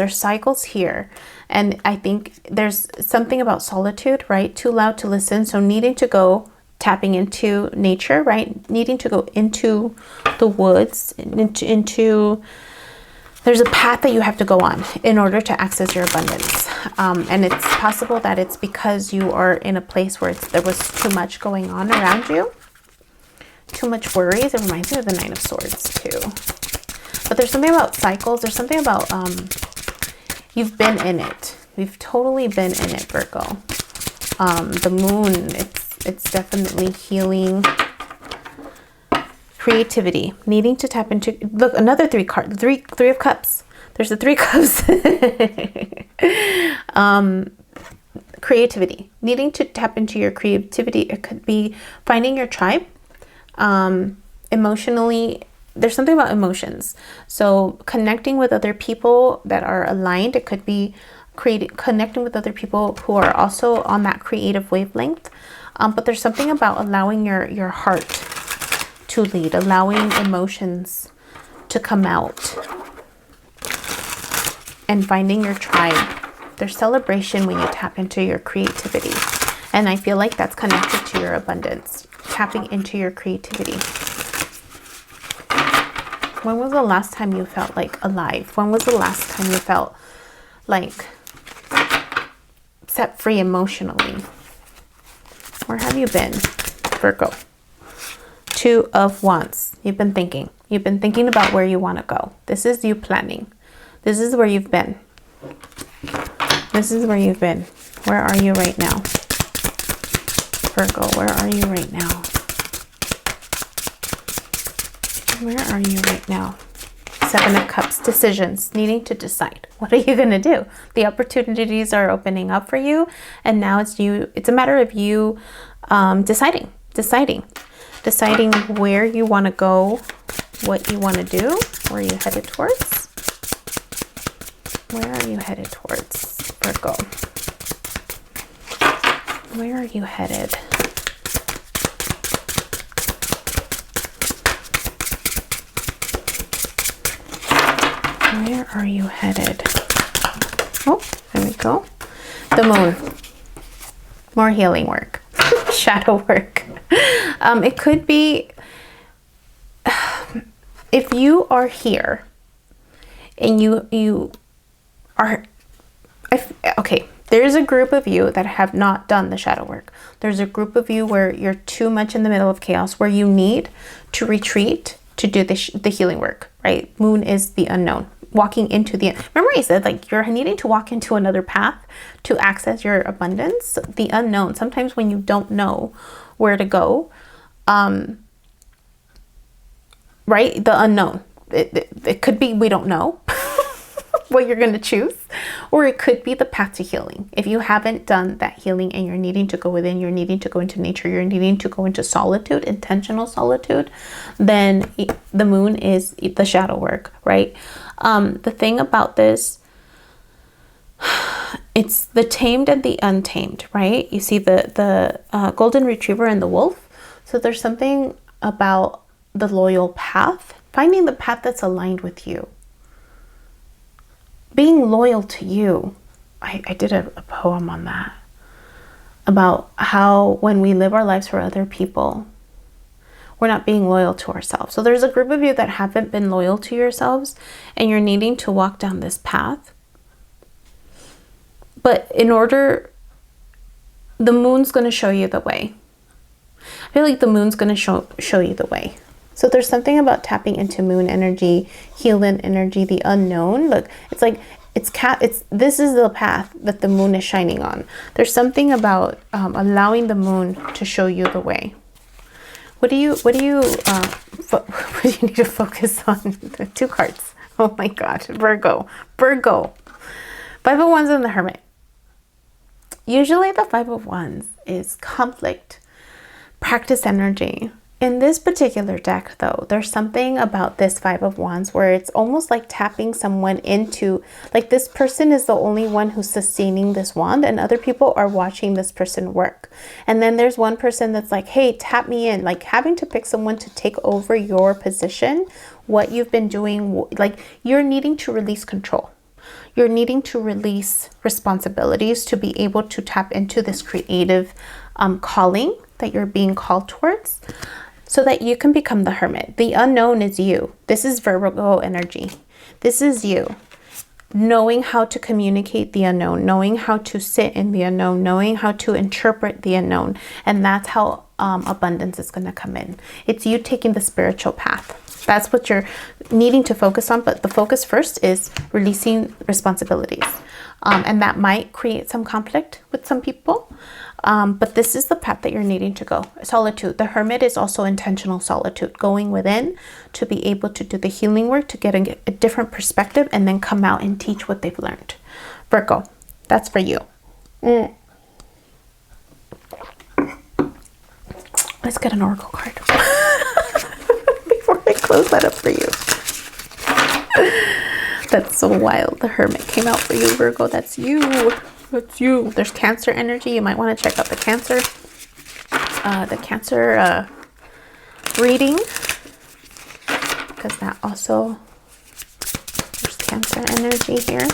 here. And I think there's something about solitude, right? Too loud to listen. So needing to go tapping into nature, right? Needing to go into the woods, into there's a path that you have to go on in order to access your abundance. And it's possible that it's because you are in a place where there was too much going on around you. Too much worries. It reminds me of the Nine of Swords too. But there's something about cycles. There's something about you've been in it. We've totally been in it, Virgo. The moon, it's definitely healing. Creativity, needing to tap into, look, another 3 card, three of cups. There's the 3 cups. Creativity, needing to tap into your creativity. It could be finding your tribe. Emotionally, there's something about emotions. So connecting with other people that are aligned. It could be connecting with other people who are also on that creative wavelength. But there's something about allowing your heart to lead, allowing emotions to come out and finding your tribe. There's celebration when you tap into your creativity. And I feel like that's connected to your abundance, tapping into your creativity. When was the last time you felt like alive? When was the last time you felt like set free emotionally? Where have you been, Virgo? 2 of Wands. You've been thinking. You've been thinking about where you want to go. This is you planning. This is where you've been. This is where you've been. Where are you right now? Virgo, where are you right now? Where are you right now? Seven of Cups, decisions, needing to decide. What are you going to do? The opportunities are opening up for you. And now it's you. It's a matter of you deciding where you want to go, what you want to do, where you headed towards. Where are you headed towards, Virgo? Where are you headed? Where are you headed? Oh, there we go. The moon. More healing work. Shadow work. It could be if you are here and you are okay, there's a group of you that have not done the shadow work. There's a group of you where you're too much in the middle of chaos, where you need to retreat to do the healing work, right? Moon is the unknown. Walking into the, remember I said like you're needing to walk into another path to access your abundance, the unknown. Sometimes when you don't know where to go, right? The unknown. It could be we don't know what you're going to choose, or it could be the path to healing. If you haven't done that healing and you're needing to go within, you're needing to go into nature, you're needing to go into solitude, intentional solitude, then the moon is the shadow work, right? The thing about this, it's the tamed and the untamed, right? You see the golden retriever and the wolf. So there's something about the loyal path, finding the path that's aligned with you, being loyal to you. I did a poem on that, about how when we live our lives for other people, we're not being loyal to ourselves. So there's a group of you that haven't been loyal to yourselves and you're needing to walk down this path. But in order, the moon's going to show you the way. I feel like the moon's going to show you the way. So there's something about tapping into moon energy, healing energy, the unknown. Look, it's like this is the path that the moon is shining on. There's something about allowing the moon to show you the way. What do you need to focus on? 2 cards. Oh my God, Virgo. 5 of Wands and the Hermit. Usually the 5 of Wands is conflict, practice energy. In this particular deck though, there's something about this 5 of Wands where it's almost like tapping someone into, like this person is the only one who's sustaining this wand and other people are watching this person work. And then there's one person that's like, hey, tap me in, like having to pick someone to take over your position, what you've been doing, like you're needing to release control. You're needing to release responsibilities to be able to tap into this creative calling that you're being called towards, so that you can become the hermit. The unknown is you. This is Virgo energy. This is you. Knowing how to communicate the unknown, knowing how to sit in the unknown, knowing how to interpret the unknown. And that's how abundance is going to come in. It's you taking the spiritual path. That's what you're needing to focus on. But the focus first is releasing responsibilities. And that might create some conflict with some people. But this is the path that you're needing to go. Solitude. The hermit is also intentional solitude, going within to be able to do the healing work, to get a different perspective, and then come out and teach what they've learned. Virgo, that's for you. Let's get an oracle card before I close that up for you. That's so wild. The hermit came out for you, Virgo. That's you. That's you. There's Cancer energy. You might want to check out the Cancer reading, because that also, there's Cancer energy here.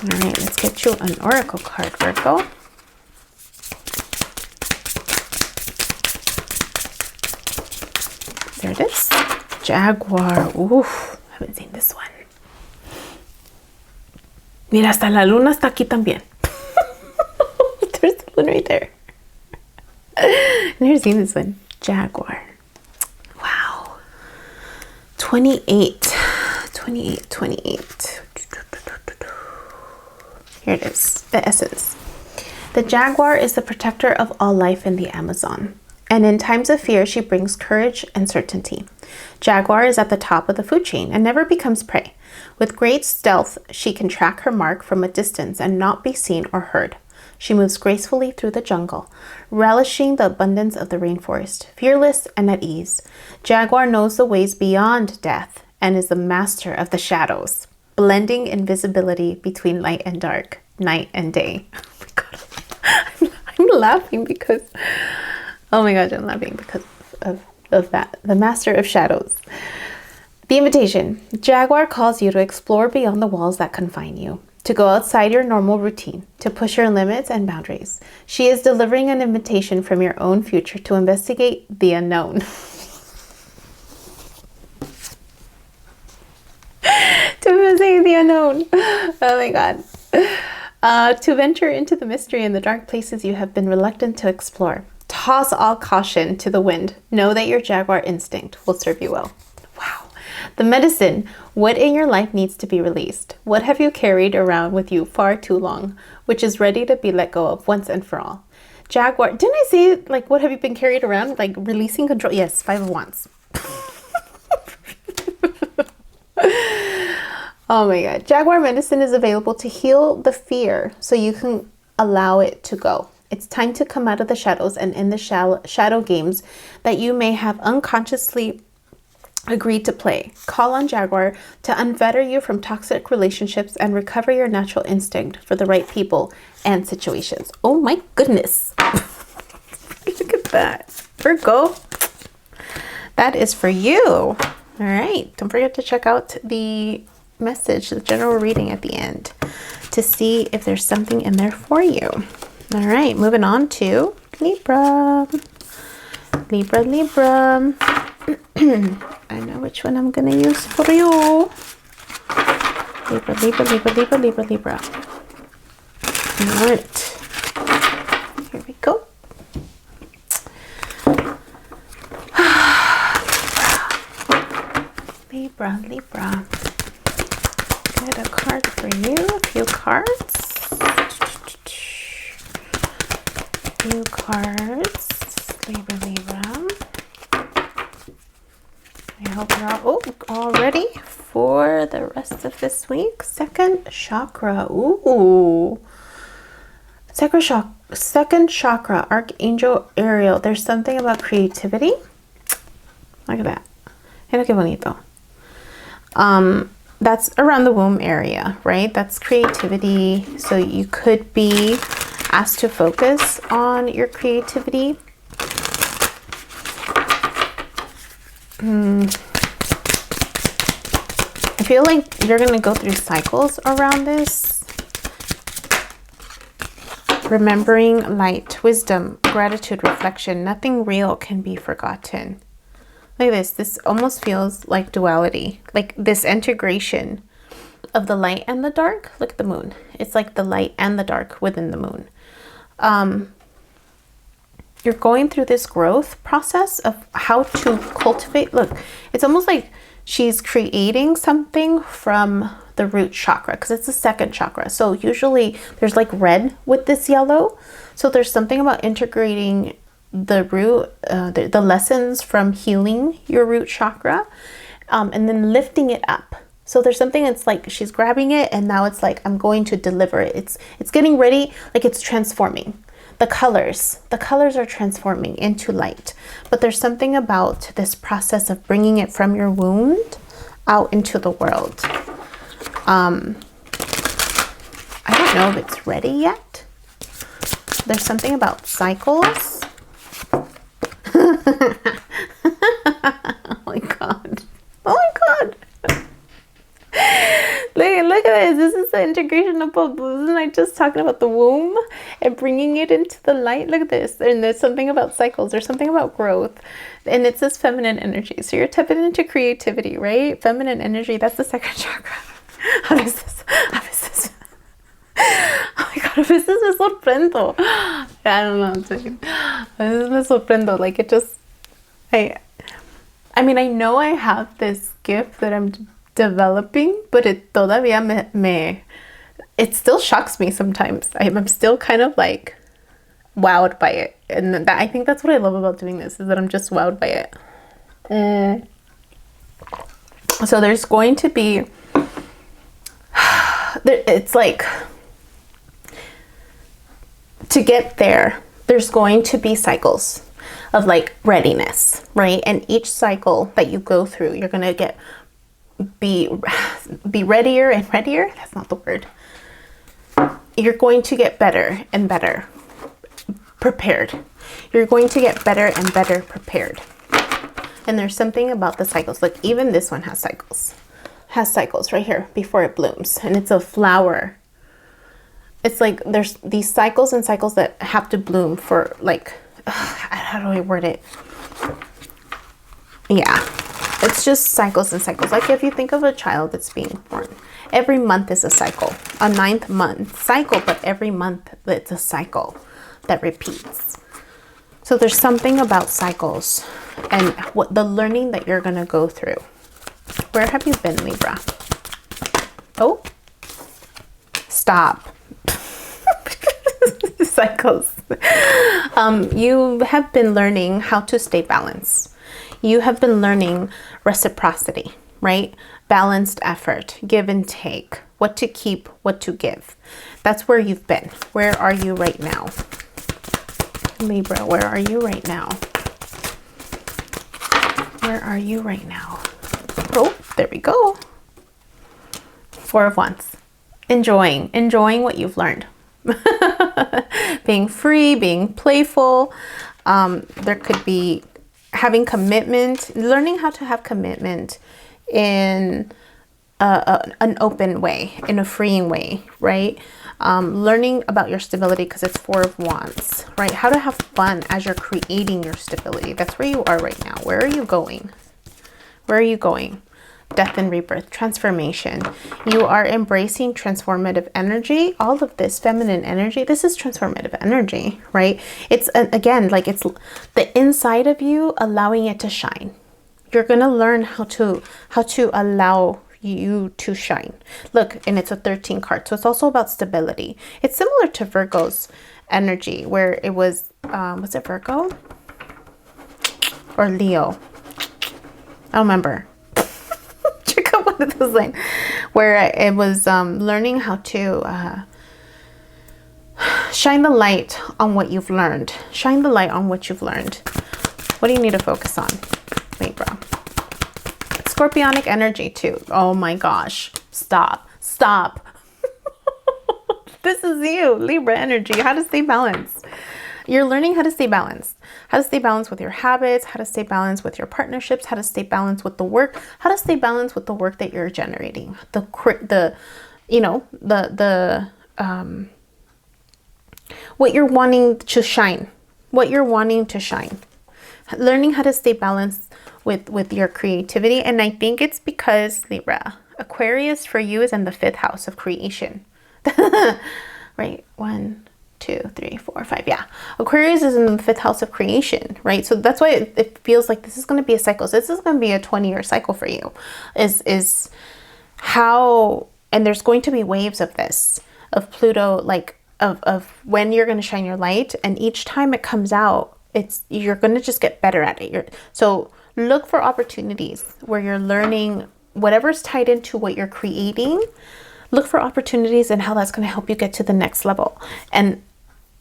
All right, let's get you an oracle card, Virgo. There it is. Jaguar. Oof, haven't seen this one. Mira, hasta la luna está aquí también. There's the one right there. I've never seen this one. Jaguar. Wow. 28. Here it is, the essence. The jaguar is the protector of all life in the Amazon. And in times of fear, she brings courage and certainty. Jaguar is at the top of the food chain and never becomes prey. With great stealth, she can track her mark from a distance and not be seen or heard. She moves gracefully through the jungle, relishing the abundance of the rainforest, fearless and at ease. Jaguar knows the ways beyond death and is the master of the shadows, blending invisibility between light and dark, night and day. Oh my God. I'm laughing because... Oh my gosh, I'm laughing because of that. The master of shadows. The invitation. Jaguar calls you to explore beyond the walls that confine you, to go outside your normal routine, to push your limits and boundaries. She is delivering an invitation from your own future to investigate the unknown. To investigate the unknown. Oh my God. To venture into the mystery and the dark places you have been reluctant to explore. Toss all caution to the wind. Know that your jaguar instinct will serve you well. Wow. The medicine. What in your life needs to be released? What have you carried around with you far too long, which is ready to be let go of once and for all? Jaguar. Didn't I say, like, what have you been carried around? Like, releasing control? Yes, 5 of Wands. Oh my God. Jaguar medicine is available to heal the fear so you can allow it to go. It's time to come out of the shadows and in the shadow games that you may have unconsciously agreed to play. Call on Jaguar to unfetter you from toxic relationships and recover your natural instinct for the right people and situations. Oh my goodness. Look at that. Virgo. That is for you. All right. Don't forget to check out the message, the general reading at the end, to see if there's something in there for you. All right, moving on to Libra. Libra. I know which one I'm going to use for you. Libra. All right. Here we go. Libra. Get a card for you. A few cards. Libra. I hope you're all ready for the rest of this week. Second chakra. Ooh. Second chakra, Archangel Ariel. There's something about creativity. Look at that. Mira qué bonito. That's around the womb area, right? That's creativity. So you could be asked to focus on your creativity. I feel like you're going to go through cycles around this. Remembering light, wisdom, gratitude, reflection. Nothing real can be forgotten. Look at this. This almost feels like duality. Like this integration of the light and the dark. Look at the moon. It's like the light and the dark within the moon. You're going through this growth process of how to cultivate. Look, it's almost like she's creating something from the root chakra because it's the second chakra. So usually there's like red with this yellow. So there's something about integrating the root, the lessons from healing your root chakra, and then lifting it up. So there's something that's like she's grabbing it and now it's like I'm going to deliver it. It's getting ready, like it's transforming. The colors are transforming into light. But there's something about this process of bringing it from your wound out into the world. I don't know if it's ready yet. There's something about cycles. Oh my God. Look at this. This is the integration of both. Wasn't I just talking about the womb and bringing it into the light? Look at this. And there's something about cycles. There's something about growth. And it's this feminine energy. So you're tapping into creativity, right? Feminine energy. That's the second chakra. How is this? Oh my God, a veces me sorprendo. I don't know. A veces me sorprendo. Like it just, I mean, I know I have this gift that I'm developing, but it todavía me it still shocks me sometimes. I'm still kind of like wowed by it. And that, I think that's what I love about doing this, is that I'm just wowed by it. So there's going to be, it's like, to get there, there's going to be cycles of like readiness, right? And each cycle that you go through, you're going to be readier and readier. That's not the word. You're going to get better and better prepared. You're going to get better and better prepared. And there's something about the cycles. Like even this one has cycles. Has cycles right here before it blooms. And it's a flower. It's like there's these cycles and cycles that have to bloom for like, how do I word it? Yeah, it's just cycles and cycles. Like if you think of a child that's being born, every month is a cycle, a 9th month cycle, but every month it's a cycle that repeats. So there's something about cycles and what the learning that you're going to go through. Where have you been, Libra? Oh, stop. Cycles. You have been learning how to stay balanced. You have been learning reciprocity, right? Balanced effort, give and take, what to keep, what to give. That's where you've been. Where are you right now? Libra, where are you right now? Where are you right now? Oh, there we go. 4 of Wands. Enjoying what you've learned. Being free, being playful. There could be having commitment, learning how to have commitment in an open way, in a freeing way, right? Learning about your stability because it's 4 of Wands, right? How to have fun as you're creating your stability. That's where you are right now. Where are you going? Where are you going? Death and rebirth, transformation. You are embracing transformative energy. All of this feminine energy, this is transformative energy, right? It's again, like it's the inside of you allowing it to shine. You're going to learn how to allow you to shine. Look, and it's a 13 card. So it's also about stability. It's similar to Virgo's energy where it was it Virgo or Leo? I don't remember. One of those lines where it was learning how to shine the light on what you've learned. Shine the light on what you've learned. What do you need to focus on, Libra? Scorpionic energy too. Oh my gosh. Stop. This is you, Libra energy. How to stay balanced. You're learning how to stay balanced. How to stay balanced with your habits, how to stay balanced with your partnerships, how to stay balanced with the work, how to stay balanced with the work that you're generating. What you're wanting to shine. What you're wanting to shine. Learning how to stay balanced with your creativity. And I think it's because, Libra, Aquarius for you is in the 5th house of creation. Right? 1, 2, 3, 4, 5. Yeah. Aquarius is in the 5th house of creation, right? So that's why it feels like this is going to be a cycle. So this is going to be a 20-year cycle for you. Is how, and there's going to be waves of this, of Pluto, like of when you're going to shine your light. And each time it comes out, you're going to just get better at it. So look for opportunities where you're learning whatever's tied into what you're creating. Look for opportunities and how that's going to help you get to the next level. And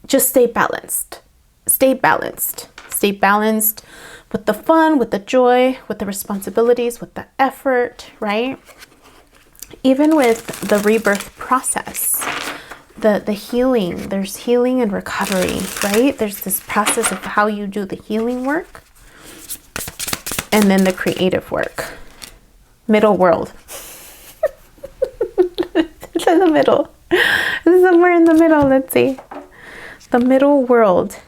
just stay balanced. Stay balanced. Stay balanced with the fun, with the joy, with the responsibilities, with the effort, right? Even with the rebirth process, the healing, there's healing and recovery, right? There's this process of how you do the healing work and then the creative work. Middle world. It's in the middle. It's somewhere in the middle. Let's see. The middle world.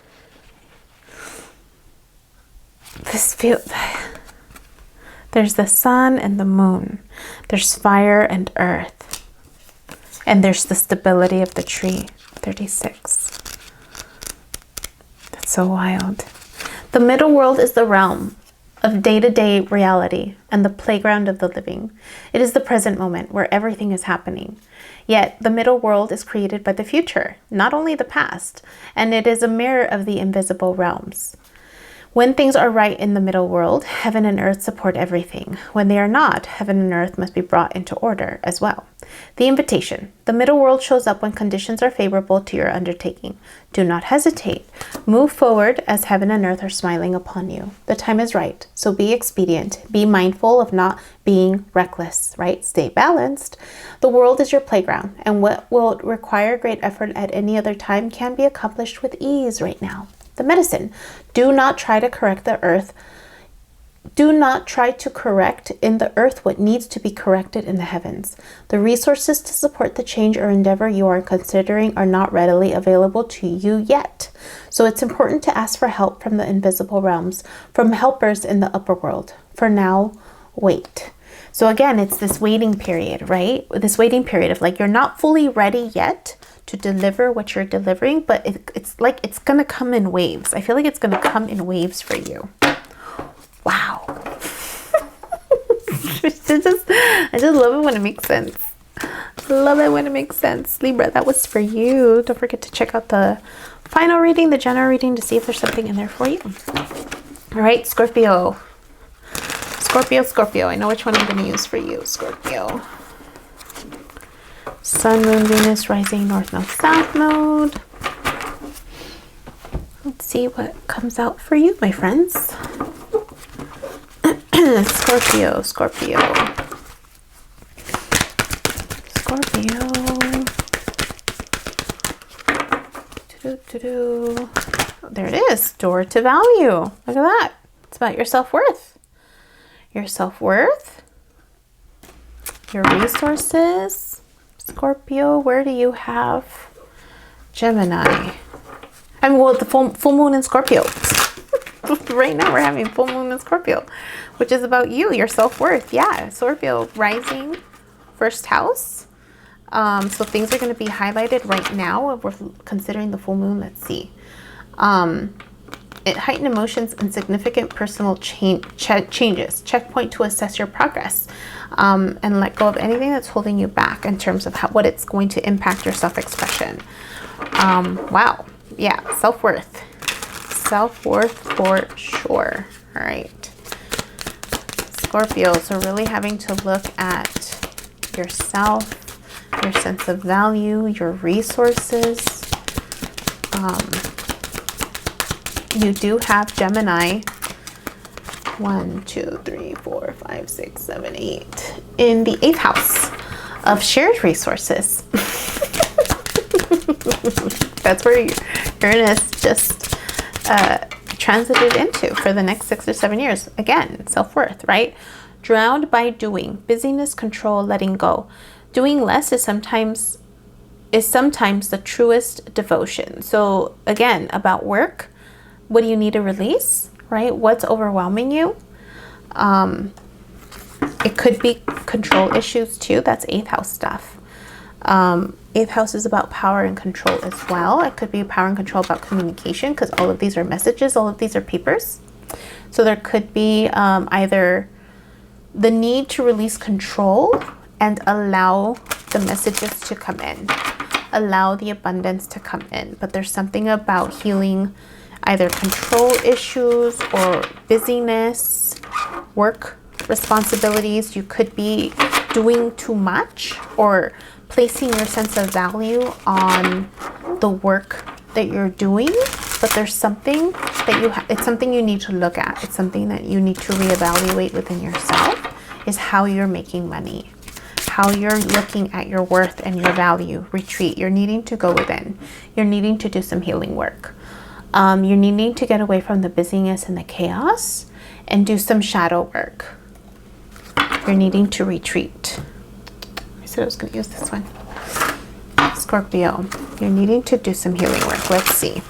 There's the sun and the moon. There's fire and earth. And there's the stability of the tree. 36. That's so wild. The middle world is the realm of day-to-day reality and the playground of the living. It is the present moment where everything is happening. Yet the middle world is created by the future, not only the past, and it is a mirror of the invisible realms. When things are right in the middle world, heaven and earth support everything. When they are not, heaven and earth must be brought into order as well. The invitation. The middle world shows up when conditions are favorable to your undertaking. Do not hesitate. Move forward as heaven and earth are smiling upon you. The time is right, so be expedient. Be mindful of not being reckless, right? Stay balanced. The world is your playground, and what will require great effort at any other time can be accomplished with ease right now. The medicine. Do not try to correct the earth. Do not try to correct in the earth what needs to be corrected in the heavens. The resources to support the change or endeavor you are considering are not readily available to you yet. So it's important to ask for help from the invisible realms, from helpers in the upper world. For now, wait. So again, it's this waiting period, right? This waiting period of like, you're not fully ready yet to deliver what you're delivering, but it's like it's gonna come in waves. I feel like it's gonna come in waves for you. Wow. I just love it when it makes sense. Love it when it makes sense. Libra, that was for you. Don't forget to check out the final reading, the general reading, to see if there's something in there for you. All right, Scorpio. Scorpio. I know which one I'm going to use for you, Scorpio. Sun, Moon, Venus, rising, North, South node. Let's see what comes out for you, my friends. Scorpio. There it is. Door to value. Look at that. It's about your self-worth. Your self-worth. Your resources. Scorpio, where do you have Gemini? I mean, well, the full moon in Scorpio. Right now we're having full moon in Scorpio, which is about you, your self-worth. Yeah, Scorpio rising, first house. So things are going to be highlighted right now. We're considering the full moon. Let's see. It heightened emotions and significant personal changes. Checkpoint to assess your progress. And let go of anything that's holding you back in terms of what it's going to impact your self-expression. Wow. Yeah, self-worth. Self-worth for sure. All right. Scorpio, so really having to look at yourself, your sense of value, your resources. You do have Gemini 1, 2, 3, 4, 5, 6, 7, 8 in the 8th house of shared resources. That's where Uranus just transited into for the next 6 or 7 years. Again, self-worth, right? Drowned by doing. Busyness, control, letting go. Doing less is sometimes the truest devotion. So again, about work, what do you need to release, right? What's overwhelming you? It could be control issues too. That's 8th house stuff. 8th house is about power and control as well. It could be power and control about communication, because all of these are messages, all of these are papers. So there could be either the need to release control and allow the messages to come in, allow the abundance to come in. But there's something about healing either control issues or busyness, work responsibilities. You could be doing too much or placing your sense of value on the work that you're doing, but there's something that it's something you need to look at. It's something that you need to reevaluate within yourself, is how you're making money, how you're looking at your worth and your value. Retreat. You're needing to go within. You're needing to do some healing work. You're needing to get away from the busyness and the chaos and do some shadow work. You're needing to retreat. I said I was going to use this one. Scorpio, you're needing to do some healing work. Let's see.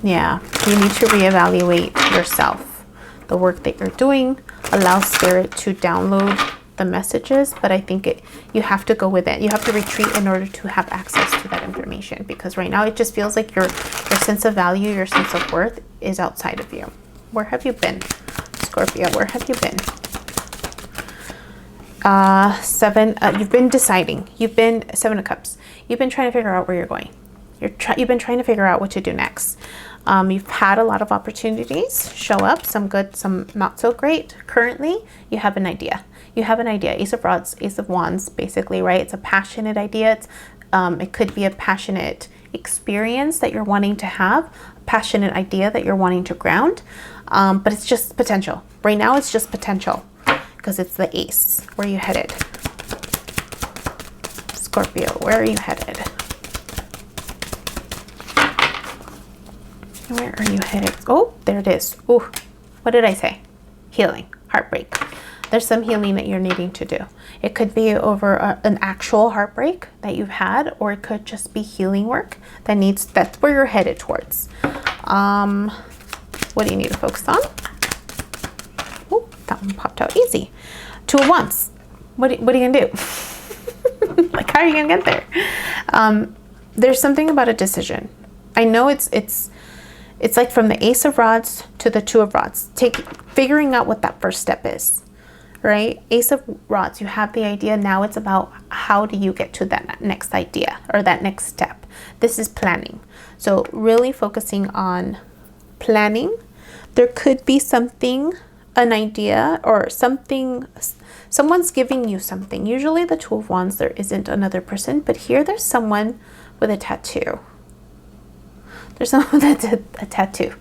Yeah, you need to reevaluate yourself. The work that you're doing, allow spirit to download the messages, but I think you have to go with it. You have to retreat in order to have access to that information, because right now it just feels like your sense of value, your sense of worth is outside of you. Where have you been? Scorpio, where have you been? You've been deciding. You've been 7 of Cups. You've been trying to figure out where you're going. You've been trying to figure out what to do next. You've had a lot of opportunities show up, some good, some not so great. Currently, you have an idea. You have an idea. Ace of Rods, Ace of Wands, basically, right? It's a passionate idea. It could be a passionate experience that you're wanting to have, a passionate idea that you're wanting to ground. But it's just potential. Right now, it's just potential because it's the Ace. Where are you headed? Scorpio, where are you headed? Where are you headed? Oh, there it is. Oh, what did I say? Healing, heartbreak. There's some healing that you're needing to do. It could be over an actual heartbreak that you've had, or it could just be healing work that's where you're headed towards. What do you need to focus on? Oh, that one popped out easy. 2 of Wands. What are you gonna do? Like, how are you gonna get there? There's something about a decision. I know it's like from the Ace of Rods to the 2 of Rods. Figuring out what that first step is, right? Ace of Rods, you have the idea. Now it's about how do you get to that next idea or that next step. This is planning. So really focusing on planning. There could be something, an idea or something, someone's giving you something. Usually the 2 of Wands, there isn't another person, but here there's someone with a tattoo. There's someone that's a tattoo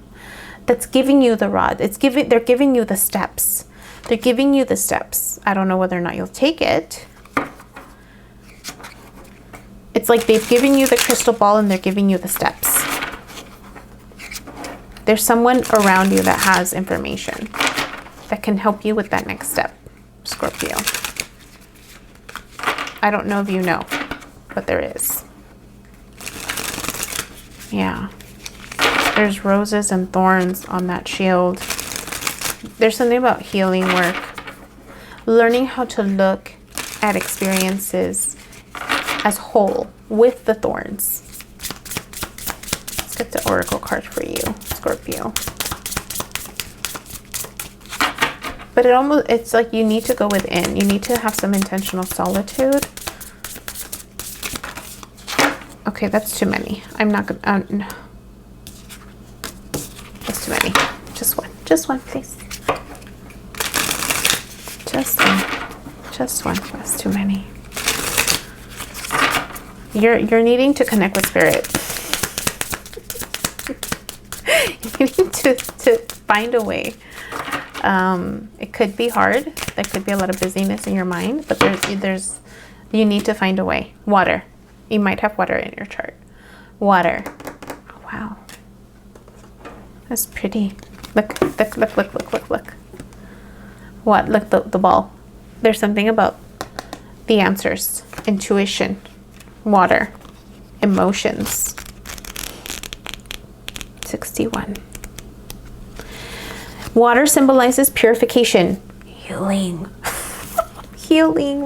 that's giving you the rod. They're giving you the steps. They're giving you the steps. I don't know whether or not you'll take it. It's like they've given you the crystal ball and they're giving you the steps. There's someone around you that has information that can help you with that next step, Scorpio. I don't know if you know, but there is. Yeah. There's roses and thorns on that shield. There's something about healing work. Learning how to look at experiences as whole with the thorns. Let's get the oracle card for you, Scorpio. But it's like you need to go within. You need to have some intentional solitude. Okay, that's too many. I'm not gonna, no. That's too many. Just one, please. Just one. That's too many. You're needing to connect with spirit. You need to find a way. It could be hard. There could be a lot of busyness in your mind, but you need to find a way. Water. You might have water in your chart. Water. Oh, wow. That's pretty. Look. What? Look, the ball. There's something about the answers. Intuition. Water. Emotions. 61. Water symbolizes purification. Healing. Healing.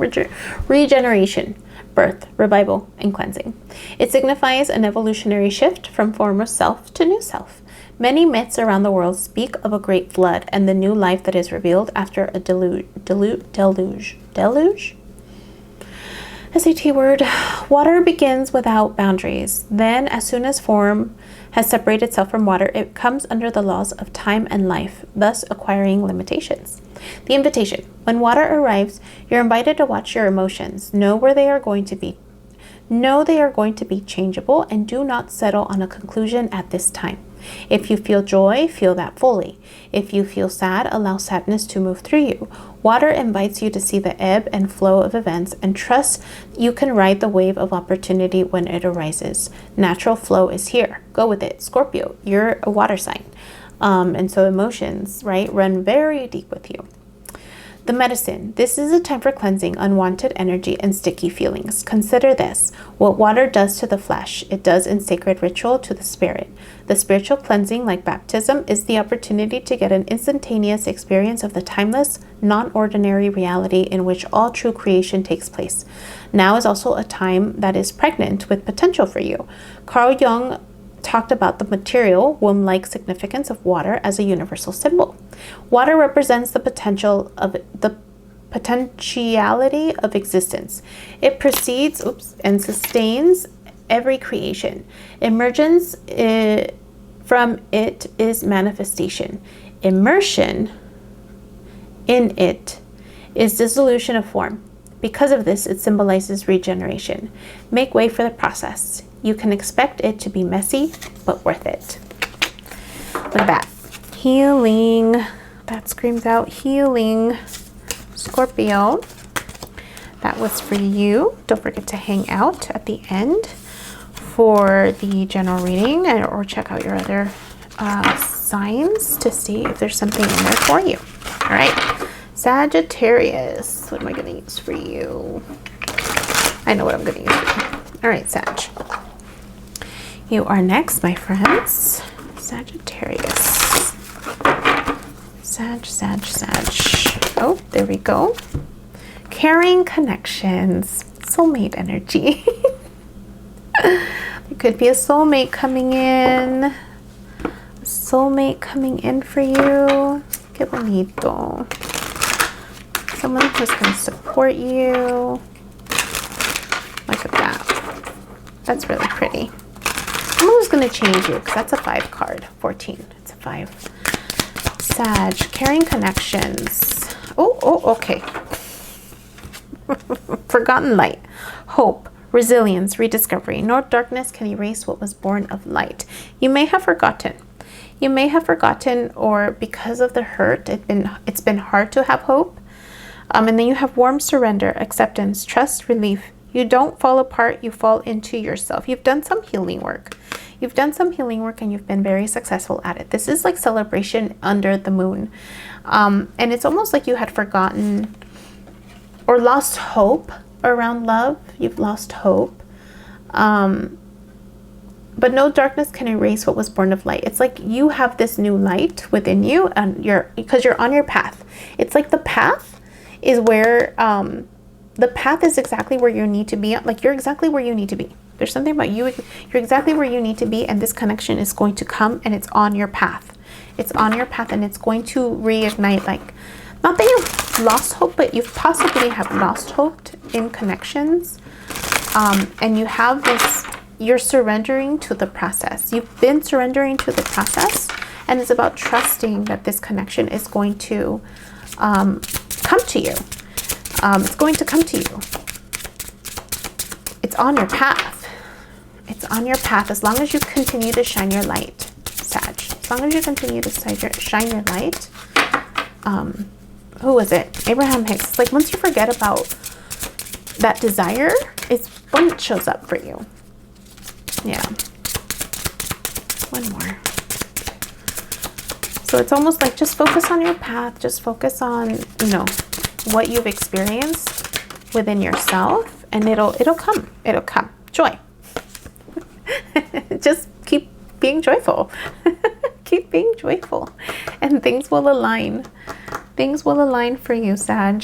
Regeneration. Birth, revival, and cleansing. It signifies an evolutionary shift from former self to new self. Many myths around the world speak of a great flood and the new life that is revealed after a deluge? SAT word. Water begins without boundaries. Then, as soon as form has separated itself from water, it comes under the laws of time and life, thus acquiring limitations. The invitation. When water arrives, you're invited to watch your emotions. Know they are going to be changeable, and do not settle on a conclusion at this time. If you feel joy, feel that fully. If you feel sad, allow sadness to move through you. Water invites you to see the ebb and flow of events and trust you can ride the wave of opportunity when it arises. Natural flow is here. Go with it. Scorpio, you're a water sign. And so emotions, right, run very deep with you. The medicine. This is a time for cleansing unwanted energy and sticky feelings. Consider this. What water does to the flesh, it does in sacred ritual to the spirit. The spiritual cleansing, like baptism, is the opportunity to get an instantaneous experience of the timeless, non-ordinary reality in which all true creation takes place. Now is also a time that is pregnant with potential for you. Carl Jung talked about the material womb-like significance of water as a universal symbol. Water represents the potentiality of existence. It precedes and sustains every creation. Emergence from it is manifestation. Immersion in it is dissolution of form. Because of this, it symbolizes regeneration. Make way for the process. You can expect it to be messy, but worth it. Look at that. Healing. That screams out healing. Scorpio. That was for you. Don't forget to hang out at the end for the general reading, or check out your other signs to see if there's something in there for you. All right. Sagittarius, what am I going to use for you? I know what I'm going to use for you. All right, Sag. You are next, my friends. Sagittarius. Sag. Oh, there we go. Carrying connections. Soulmate energy. There could be a soulmate coming in. Soulmate coming in for you. Qué bonito. Someone who's going to support you. Look at that. That's really pretty. Someone who's going to change you, because that's a 5 card. 14. It's a 5. Sag. Carrying connections. Oh, okay. Forgotten light. Hope. Resilience. Rediscovery. No darkness can erase what was born of light. You may have forgotten. You may have forgotten, or because of the hurt, it's been hard to have hope. And then you have warm surrender, acceptance, trust, relief. You don't fall apart, you fall into yourself. You've done some healing work. You've done some healing work and you've been very successful at it. This is like celebration under the moon. And it's almost like you had forgotten or lost hope around love. You've lost hope. But no darkness can erase what was born of light. It's like you have this new light within you, and because you're on your path. It's like the path is where the path is exactly where you need to be. Like you're exactly where you need to be. There's something about you. You're exactly where you need to be, and this connection is going to come, and it's on your path. It's on your path, and it's going to reignite. Like, not that you've lost hope, but you've possibly have lost hope in connections, and you have this. You're surrendering to the process. You've been surrendering to the process, and it's about trusting that this connection is going to come to you. It's going to come to you. It's on your path. It's on your path as long as you continue to shine your light, Sag. As long as you continue to shine your light. Who was it? Abraham Hicks. Like once you forget about that desire, it's when it shows up for you. Yeah. One more. So it's almost like just focus on your path. Just focus on, what you've experienced within yourself, and it'll come. It'll come. Joy. Just keep being joyful. Keep being joyful, and things will align. Things will align for you, Sag.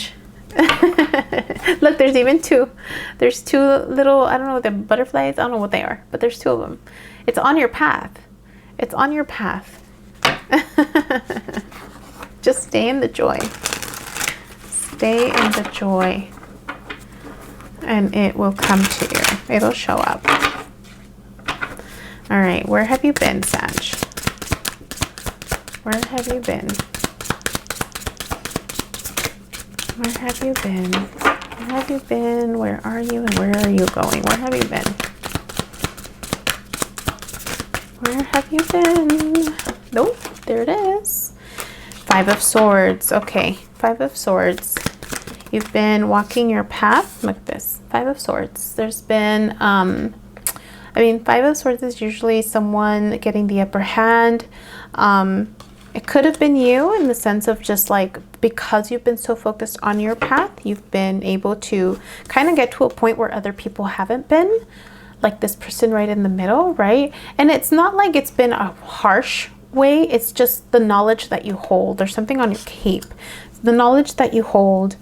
Look, there's even 2. There's 2 little, I don't know, the butterflies. I don't know what they are, but there's 2 of them. It's on your path. It's on your path. Just stay in the joy. Stay in the joy. And it will come to you. It'll show up. All right, where have you been, Sag? Where have you been? Where have you been? Where have you been? Where are you and where are you going? Where have you been? Where have you been? Nope, there it is. 5 of Swords. Okay, 5 of Swords. You've been walking your path. Look at this. 5 of Swords. There's been, 5 of Swords is usually someone getting the upper hand. It could have been you in the sense of just like, because you've been so focused on your path, you've been able to kind of get to a point where other people haven't been, like this person right in the middle, right? And it's not like it's been a harsh way. It's just the knowledge that you hold. There's something on your cape. The knowledge that you hold.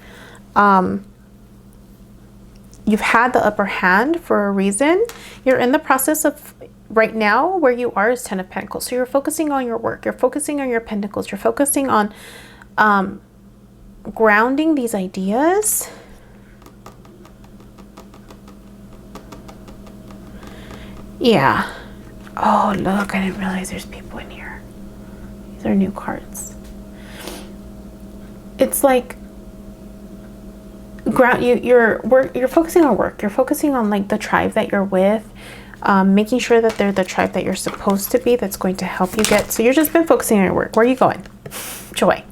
You've had the upper hand for a reason. You're in the process of right now where you are is 10 of Pentacles. So you're focusing on your work. You're focusing on your pentacles. You're focusing on grounding these ideas. Yeah. Oh, look, I didn't realize there's people in here. These are new cards. It's like you're focusing on work. You're focusing on like the tribe that you're with, making sure that they're the tribe that you're supposed to be, that's going to help you get. So you've just been focusing on your work. Where are you going? Joy.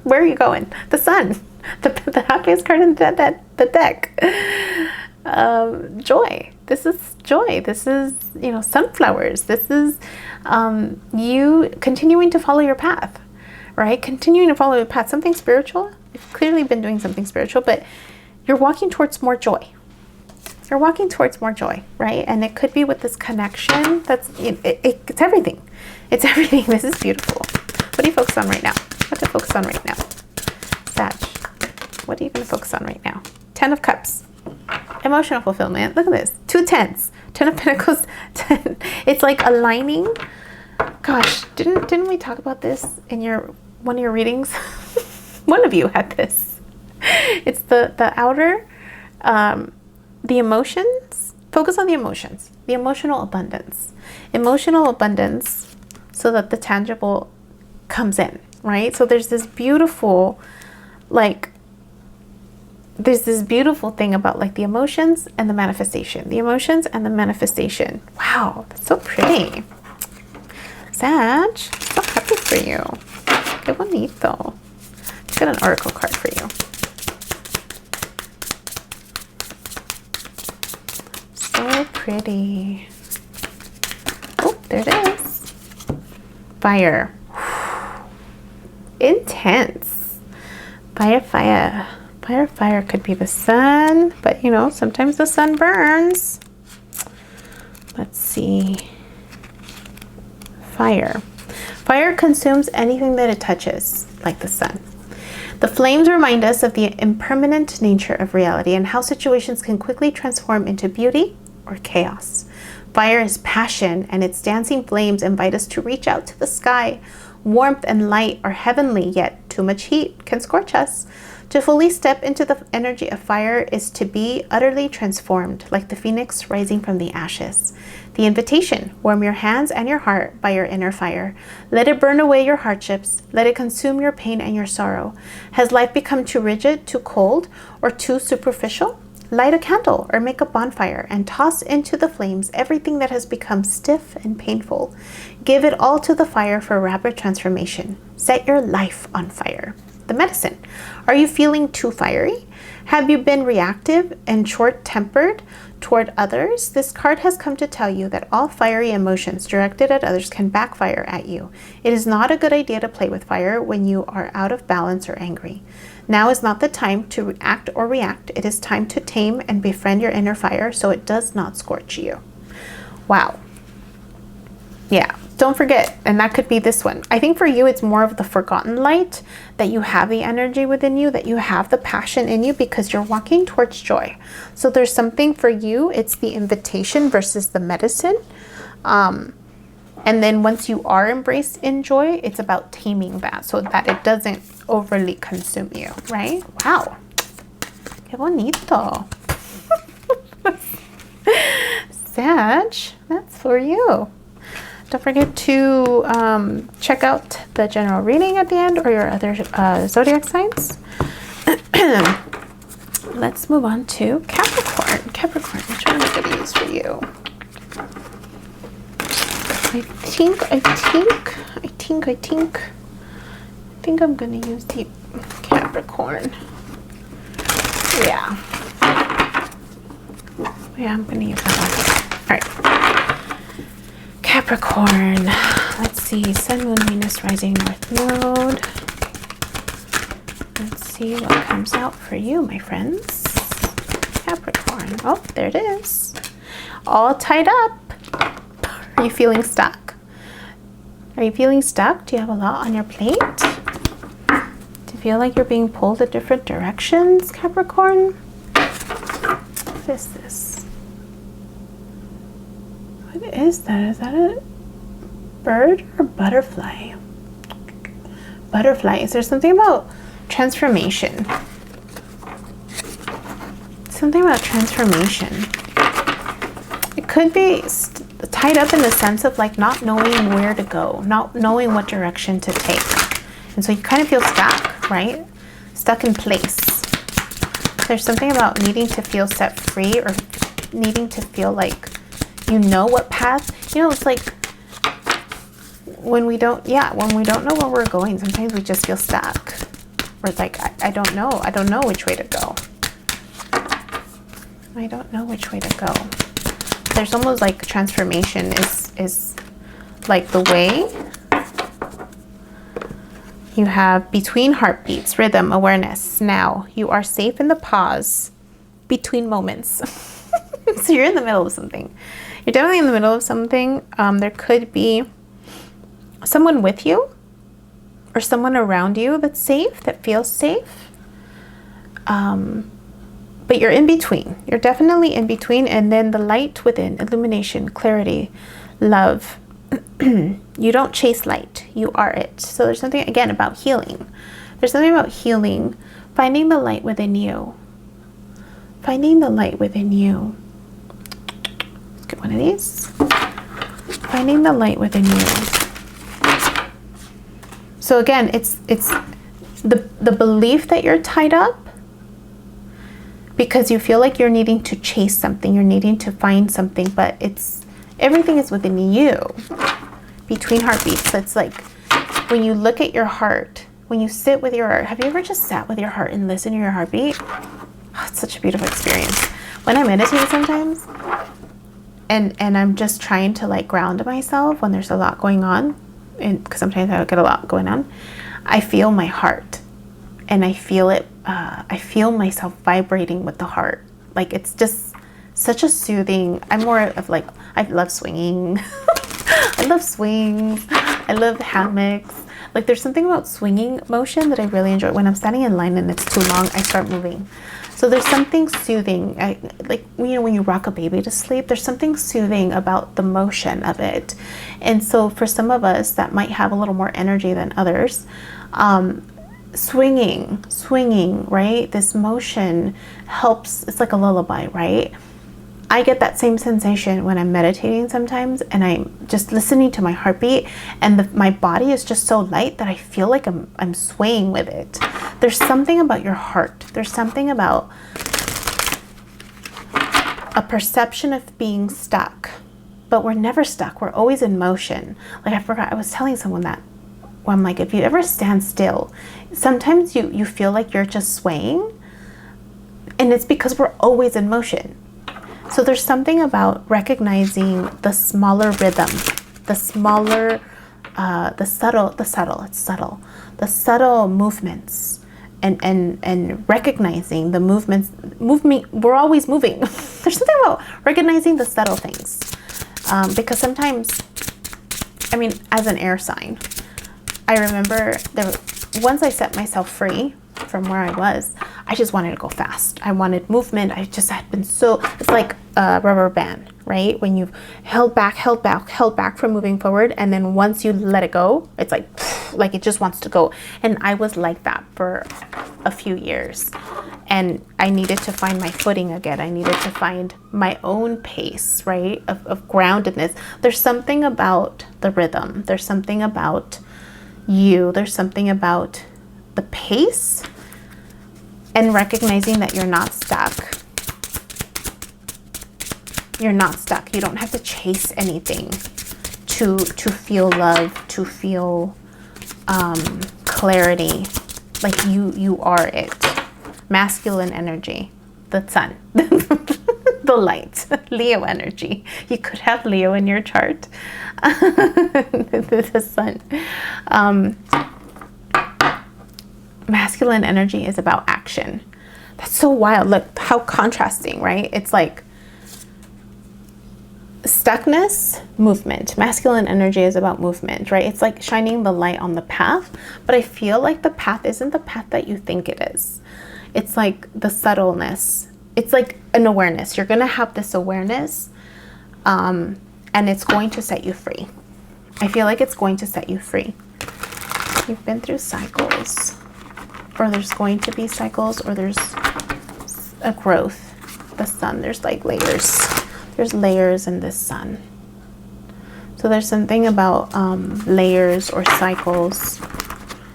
Where are you going? The sun. The happiest card in the deck. Joy. This is joy. This is, you know, sunflowers. This is you continuing to follow your path, right? Continuing to follow your path. Something spiritual. You've clearly been doing something spiritual, but you're walking towards more joy. You're walking towards more joy, right? And it could be with this connection. That's it's everything. It's everything. This is beautiful. What do you focus on right now? What to focus on right now? Sag. What are you going to focus on right now? 10 of Cups. Emotional fulfillment. Look at this. 2 10s. 10 of Pentacles. 10. It's like aligning. Gosh, didn't we talk about this in one of your readings? One of you had this. It's the outer, the emotions. Focus on the emotions. The emotional abundance. Emotional abundance so that the tangible comes in, right? So there's this beautiful, like, there's this beautiful thing about like the emotions and the manifestation. The emotions and the manifestation. Wow, that's so pretty. Sag, so happy for you. Qué bonito. Let's get an oracle card for you. So pretty. Oh, there it is. Fire. Intense. Fire, fire. Fire, fire could be the sun, but you know, sometimes the sun burns. Let's see. Fire. Fire consumes anything that it touches, like the sun. The flames remind us of the impermanent nature of reality and how situations can quickly transform into beauty or chaos. Fire is passion, and its dancing flames invite us to reach out to the sky. Warmth and light are heavenly, yet too much heat can scorch us. To fully step into the energy of fire is to be utterly transformed, like the phoenix rising from the ashes. The invitation: warm your hands and your heart by your inner fire. Let it burn away your hardships. Let it consume your pain and your sorrow. Has life become too rigid, too cold, or too superficial? Light a candle or make a bonfire and toss into the flames everything that has become stiff and painful. Give it all to the fire for rapid transformation. Set your life on fire. The medicine. Are you feeling too fiery? Have you been reactive and short-tempered toward others? This card has come to tell you that all fiery emotions directed at others can backfire at you. It is not a good idea to play with fire when you are out of balance or angry. Now is not the time to act or react. It is time to tame and befriend your inner fire so it does not scorch you. Wow. Yeah, don't forget, and that could be this one. I think for you, it's more of the forgotten light, that you have the energy within you, that you have the passion in you because you're walking towards joy. So there's something for you, it's the invitation versus the medicine. And then once you are embraced in joy, it's about taming that so that it doesn't overly consume you, right? Wow. Qué bonito. Sag, that's for you. Don't forget to check out the general reading at the end or your other zodiac signs. Let's move on to Capricorn. Capricorn, which one am I going to use for you? I think I'm going to use the Capricorn. Yeah, I'm going to use that one. All right. Capricorn. Let's see. Sun, Moon, Venus, Rising, North Node. Let's see what comes out for you, my friends. Capricorn. Oh, there it is. All tied up. Are you feeling stuck? Are you feeling stuck? Do you have a lot on your plate? Do you feel like you're being pulled in different directions, Capricorn? What is this? What is that? Is that a bird or butterfly? Butterfly. Is there something about transformation? Something about transformation. It could be tied up in the sense of like not knowing where to go, not knowing what direction to take. And so you kind of feel stuck, right? Stuck in place. There's something about needing to feel set free or needing to feel like you know what path. You know, it's like when we don't know where we're going, sometimes we just feel stuck. Or it's like, I don't know which way to go. I don't know which way to go. There's almost like transformation is like the way. You have between heartbeats, rhythm, awareness. Now you are safe in the pause between moments. So you're in the middle of something. You're definitely in the middle of something. There could be someone with you or someone around you that's safe, that feels safe. But you're in between. You're definitely in between. And then the light within, illumination, clarity, love. You don't chase light. You are it. So there's something, again, about healing. There's something about healing. Finding the light within you. Finding the light within you. Let's get one of these. Finding the light within you. So again, it's the belief that you're tied up because you feel like you're needing to chase something, you're needing to find something, but everything is within you. Between heartbeats. It's like when you look at your heart, when you sit with your heart. Have you ever just sat with your heart and listened to your heartbeat? Oh, it's such a beautiful experience. When I meditate sometimes, and I'm just trying to like ground myself when there's a lot going on, and because sometimes I get a lot going on, I feel my heart, and I feel it. I feel myself vibrating with the heart. Like it's just such a soothing. I'm more of like, I love swinging. I love swings. I love hammocks. Like there's something about swinging motion that I really enjoy. When I'm standing in line and it's too long, I start moving. So there's something soothing. Like, you know, when you rock a baby to sleep, there's something soothing about the motion of it. And so for some of us that might have a little more energy than others, swinging, right? This motion helps. It's like a lullaby, right? I get that same sensation when I'm meditating sometimes, and I'm just listening to my heartbeat, and my body is just so light that I feel like I'm swaying with it. There's something about your heart. There's something about a perception of being stuck, but we're never stuck. We're always in motion. Like I was telling someone that, where I'm like, if you ever stand still, sometimes you feel like you're just swaying, and it's because we're always in motion. So there's something about recognizing the smaller rhythm, the smaller, the subtle movements, and recognizing the movements. We're always moving. There's something about recognizing the subtle things, because sometimes, I mean, as an air sign, I remember once I set myself free from where I was, I just wanted to go fast. I wanted movement. I just had been it's like a rubber band, right? When you've held back from moving forward, and then once you let it go, it's like it just wants to go. And I was like that for a few years, and I needed to find my footing again. I needed to find my own pace, right? Of groundedness. There's something about the rhythm. There's something about you. There's something about the pace, and recognizing that you're not stuck. You're not stuck. You don't have to chase anything to feel love, to feel clarity. Like you are it. Masculine energy, the sun, the light, Leo energy. You could have Leo in your chart. The sun. Masculine energy is about action. That's so wild. Look how contrasting, right? It's like stuckness, movement. Masculine energy is about movement, right? It's like shining the light on the path, but I feel like the path isn't the path that you think it is. It's like the subtleness. It's like an awareness. You're going to have this awareness, and and it's going to set you free. I feel like it's going to set you free. You've been through cycles, or there's going to be cycles, or there's a growth. The sun, there's like layers. There's layers in this sun. So there's something about layers or cycles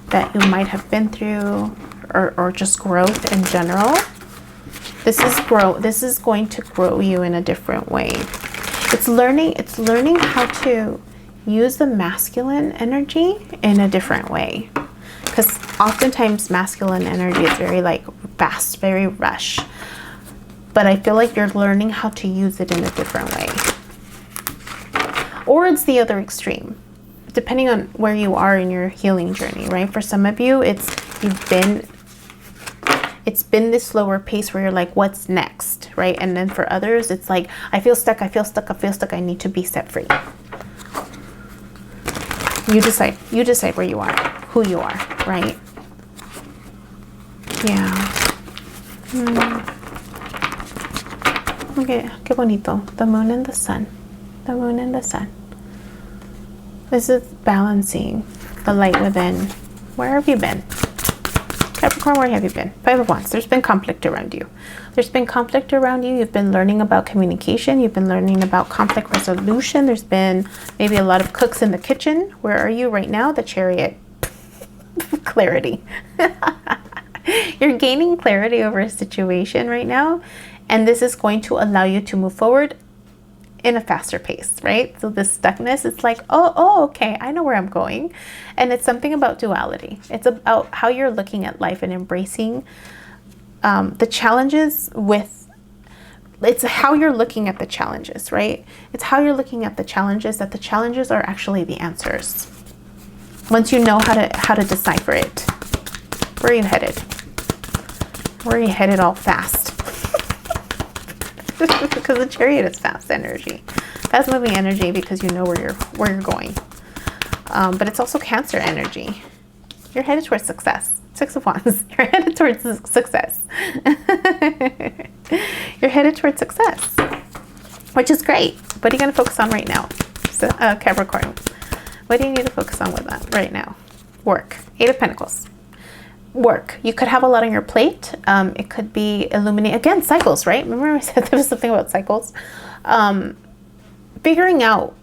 that you might have been through, or just growth in general. This is going to grow you in a different way. It's learning how to use the masculine energy in a different way. Because oftentimes masculine energy is very like fast, very rush. But I feel like you're learning how to use it in a different way. Or it's the other extreme, depending on where you are in your healing journey, right? For some of you, it's been this slower pace where you're like, what's next, right? And then for others, it's like, I feel stuck, I feel stuck, I feel stuck, I need to be set free. You decide where you are, who you are, right? Yeah. Okay, qué bonito. The moon and the sun. The moon and the sun. This is balancing the light within. Where have you been? Capricorn, where have you been? 5 of Wands. There's been conflict around you. There's been conflict around you. You've been learning about communication. You've been learning about conflict resolution. There's been maybe a lot of cooks in the kitchen. Where are you right now? The Chariot. Clarity. You're gaining clarity over a situation right now. And this is going to allow you to move forward in a faster pace, right? So this stuckness, it's like, oh, okay, I know where I'm going. And it's something about duality. It's about how you're looking at life and embracing the challenges it's how you're looking at the challenges, right? It's how you're looking at the challenges, that the challenges are actually the answers. Once you know how to decipher it. Where are you headed? Where are you headed all fast? Because the Chariot is fast energy, fast moving energy, because you know where you're going. But it's also Cancer energy. You're headed towards success. 6 of Wands. You're headed towards success. You're headed towards success, which is great. What are you going to focus on right now? So, Capricorn, what do you need to focus on with that right now? Work. 8 of Pentacles. Work. You could have a lot on your plate. It could be illuminate, again, cycles, right? Remember I said there was something about cycles? Figuring out,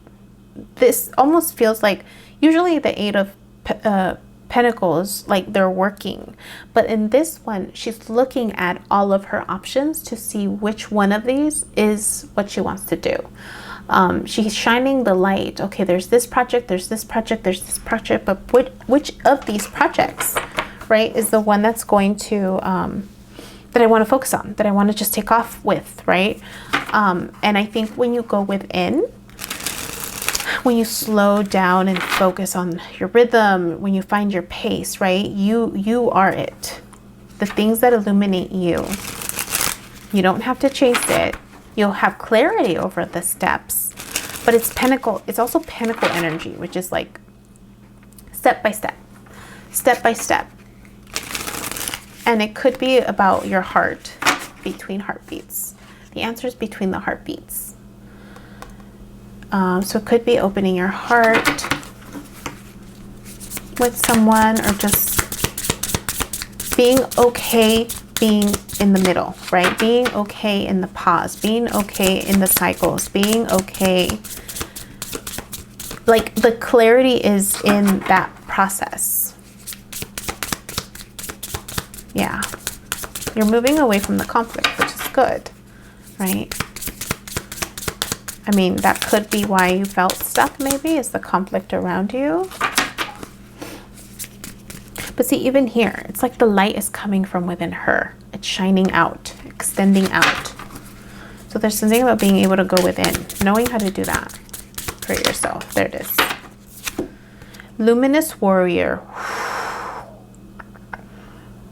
this almost feels like, usually the 8 of Pentacles, like they're working. But in this one, she's looking at all of her options to see which one of these is what she wants to do. She's shining the light. Okay, there's this project, there's this project, there's this project, but which of these projects, right, is the one that's going to, that I want to focus on, that I want to just take off with, right? And I think when you go within, when you slow down and focus on your rhythm, when you find your pace, right, you are it. The things that illuminate you. You don't have to chase it. You'll have clarity over the steps. But it's Pentacle, it's also Pentacle energy, which is like step by step, step by step. And it could be about your heart, between heartbeats. The answer is between the heartbeats. So it could be opening your heart with someone, or just being okay being in the middle, right? Being okay in the pause, being okay in the cycles, being okay. Like the clarity is in that process. Yeah. You're moving away from the conflict, which is good, right? I mean, that could be why you felt stuck, maybe, is the conflict around you. But see, even here, it's like the light is coming from within her. It's shining out, extending out. So there's something about being able to go within, knowing how to do that for yourself. There it is. Luminous Warrior.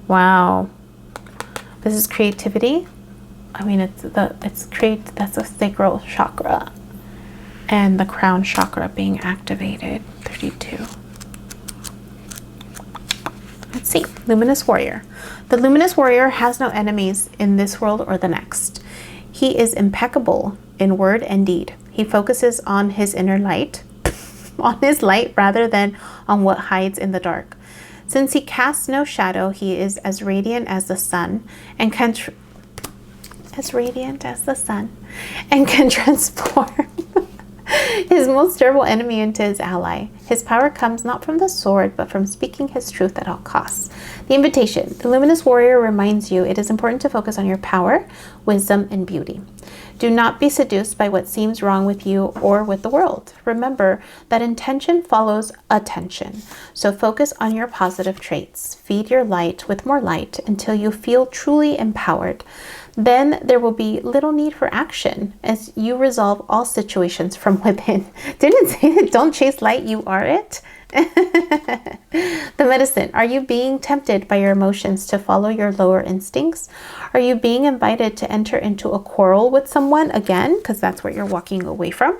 Wow. This is creativity. I mean, that's a sacral chakra, and the crown chakra being activated. 32. Let's see. Luminous Warrior. The Luminous Warrior has no enemies in this world or the next. He is impeccable in word and deed. He focuses on his inner light, on his light rather than on what hides in the dark. Since he casts no shadow, he is as radiant as the sun and can transform his most terrible enemy into his ally. His power comes not from the sword, but from speaking his truth at all costs. The invitation. The luminous warrior reminds you it is important to focus on your power, wisdom, and beauty. Do not be seduced by what seems wrong with you or with the world. Remember that intention follows attention. So focus on your positive traits. Feed your light with more light until you feel truly empowered. Then there will be little need for action as you resolve all situations from within. Didn't it say that don't chase light, you are it? The medicine. Are you being tempted by your emotions to follow your lower instincts? Are you being invited to enter into a quarrel with someone again? Because that's what you're walking away from.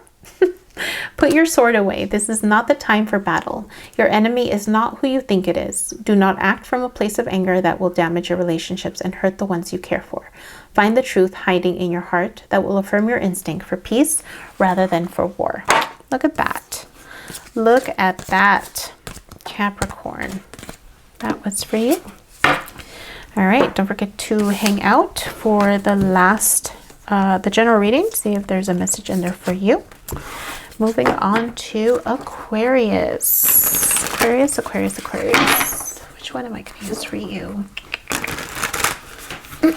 Put your sword away. This is not the time for battle. Your enemy is not who you think it is. Do not act from a place of anger that will damage your relationships and hurt the ones you care for. Find the truth hiding in your heart that will affirm your instinct for peace rather than for war. Look at that. Look at that, Capricorn. That was for you. All right, don't forget to hang out for the last, the general reading. See if there's a message in there for you. Moving on to Aquarius. Aquarius, Aquarius, Aquarius. Which one am I going to use for you? I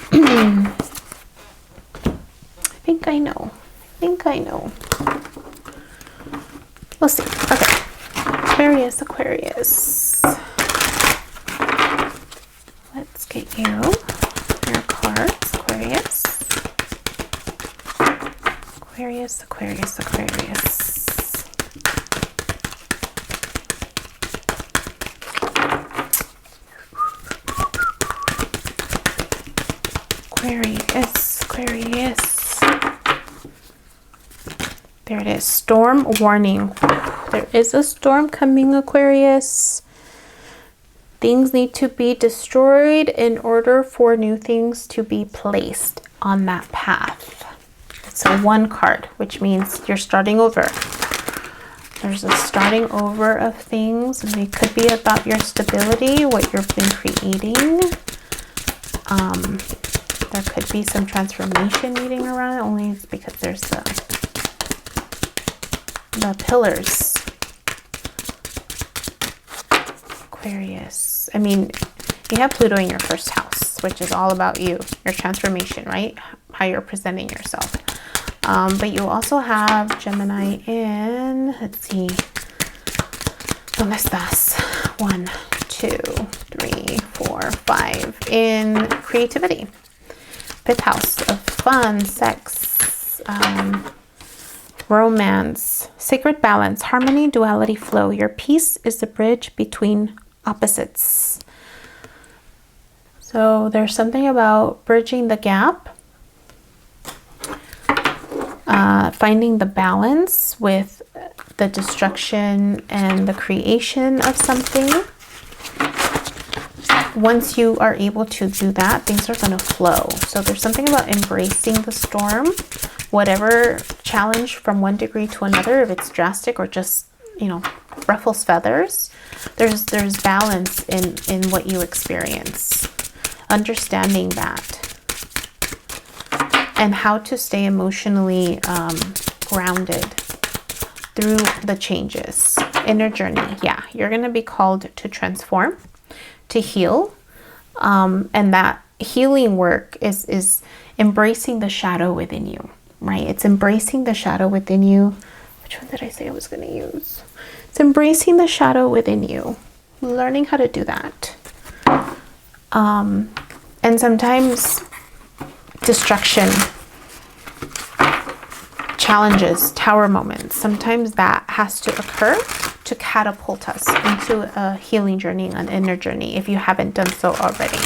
think I know. I think I know. We'll see. Okay. Aquarius, Aquarius. Let's get you your cards, Aquarius. Aquarius, Aquarius, Aquarius. Aquarius, Aquarius. There it is. Storm warning. There is a storm coming, Aquarius. Things need to be destroyed in order for new things to be placed on that path. It's a 1 card, which means you're starting over. There's a starting over of things, and it could be about your stability, what you've been creating. There could be some transformation needing around it, only because there's the pillars. Aquarius. I mean, you have Pluto in your first house, which is all about you, your transformation, right? How you're presenting yourself. But you also have Gemini in, let's see, ¿dónde estás? 1, 2, 3, 4, 5 in creativity. 5th house of fun, sex, romance, sacred balance, harmony, duality, flow. Your peace is the bridge between opposites. So there's something about bridging the gap, finding the balance with the destruction and the creation of something. Once you are able to do that, things are going to flow. So there's something about embracing the storm, whatever challenge from one degree to another, if it's drastic or just, you know, ruffles feathers. There's balance in what you experience. Understanding that. And how to stay emotionally grounded through the changes. Inner journey. Yeah, you're going to be called to transform, to heal. And that healing work is embracing the shadow within you, right? It's embracing the shadow within you. Which one did I say I was going to use? It's embracing the shadow within you. Learning how to do that. And sometimes destruction, challenges, tower moments, sometimes that has to occur to catapult us into a healing journey, an inner journey, if you haven't done so already.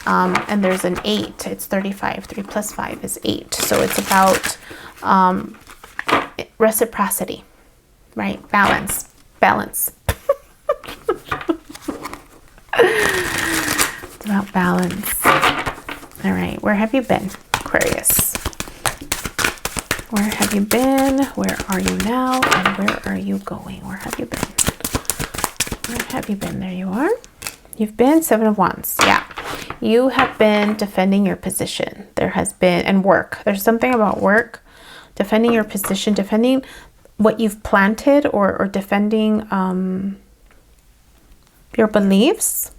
And there's an 8, it's 35, 3 plus 5 is 8. So it's about reciprocity, right? Balance. It's about balance. All right, where have you been, Aquarius? Where have you been? Where are you now? And where are you going? Where have you been? Where have you been? There you are. You've been 7 of Wands. Yeah. You have been defending your position. There has been, and work. There's something about work, defending your position, defending what you've planted, or defending your beliefs.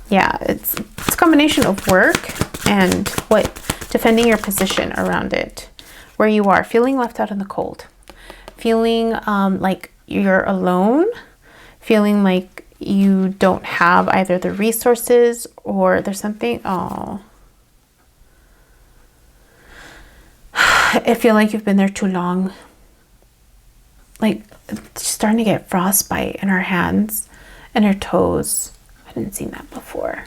Yeah, it's a combination of work and defending your position around it, where you are feeling left out in the cold, feeling like you're alone, feeling like you don't have either the resources or there's something. Oh, I feel like you've been there too long. Like starting to get frostbite in her hands and her toes. I hadn't seen that before.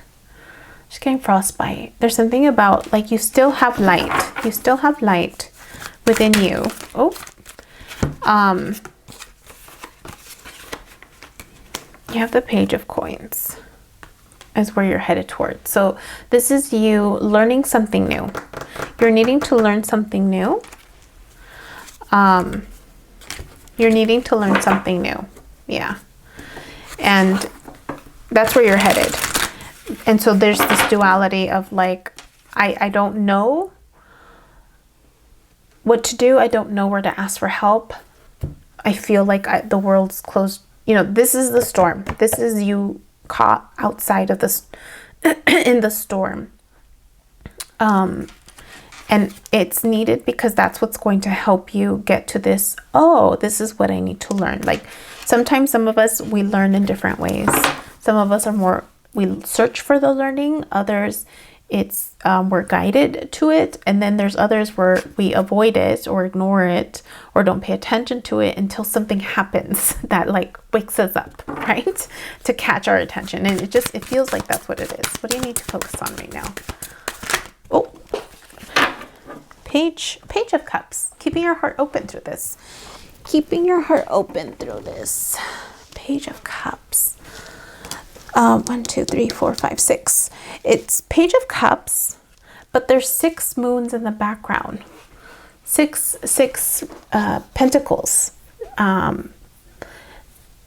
Just getting frostbite. There's something about like you still have light. You still have light within you. Oh, you have the Page of Coins is where you're headed towards. So this is you learning something new. You're needing to learn something new. You're needing to learn something new. Yeah. And that's where you're headed. And so there's this duality of like, I don't know what to do. I don't know where to ask for help. I feel like the world's closed. You know, this is the storm. This is you caught outside of this in the storm. And it's needed because that's what's going to help you get to this. Oh, this is what I need to learn. Like sometimes some of us, we learn in different ways. Some of us are more, we search for the learning. Others, it's we're guided to it. And then there's others where we avoid it or ignore it or don't pay attention to it until something happens that like wakes us up, right? To catch our attention. And it feels like that's what it is. What do you need to focus on right now? Oh, Page of Cups. Keeping your heart open through this. Keeping your heart open through this. Page of Cups. 1, 2, 3, 4, 5, 6. It's Page of Cups, but there's 6 moons in the background. Six pentacles. And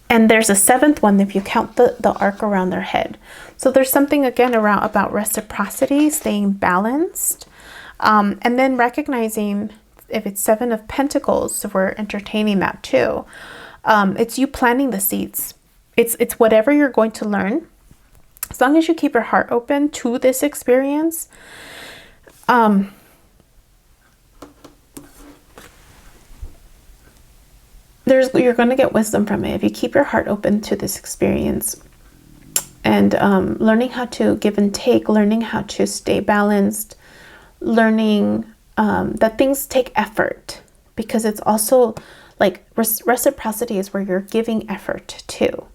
there's a 7th one if you count the arc around their head. So there's something again about reciprocity, staying balanced. And then recognizing if it's 7 of Pentacles, so we're entertaining that too. It's you planting the seeds. It's whatever you're going to learn. As long as you keep your heart open to this experience, you're going to get wisdom from it. If you keep your heart open to this experience and learning how to give and take, learning how to stay balanced, learning that things take effort, because it's also like reciprocity is where you're giving effort too.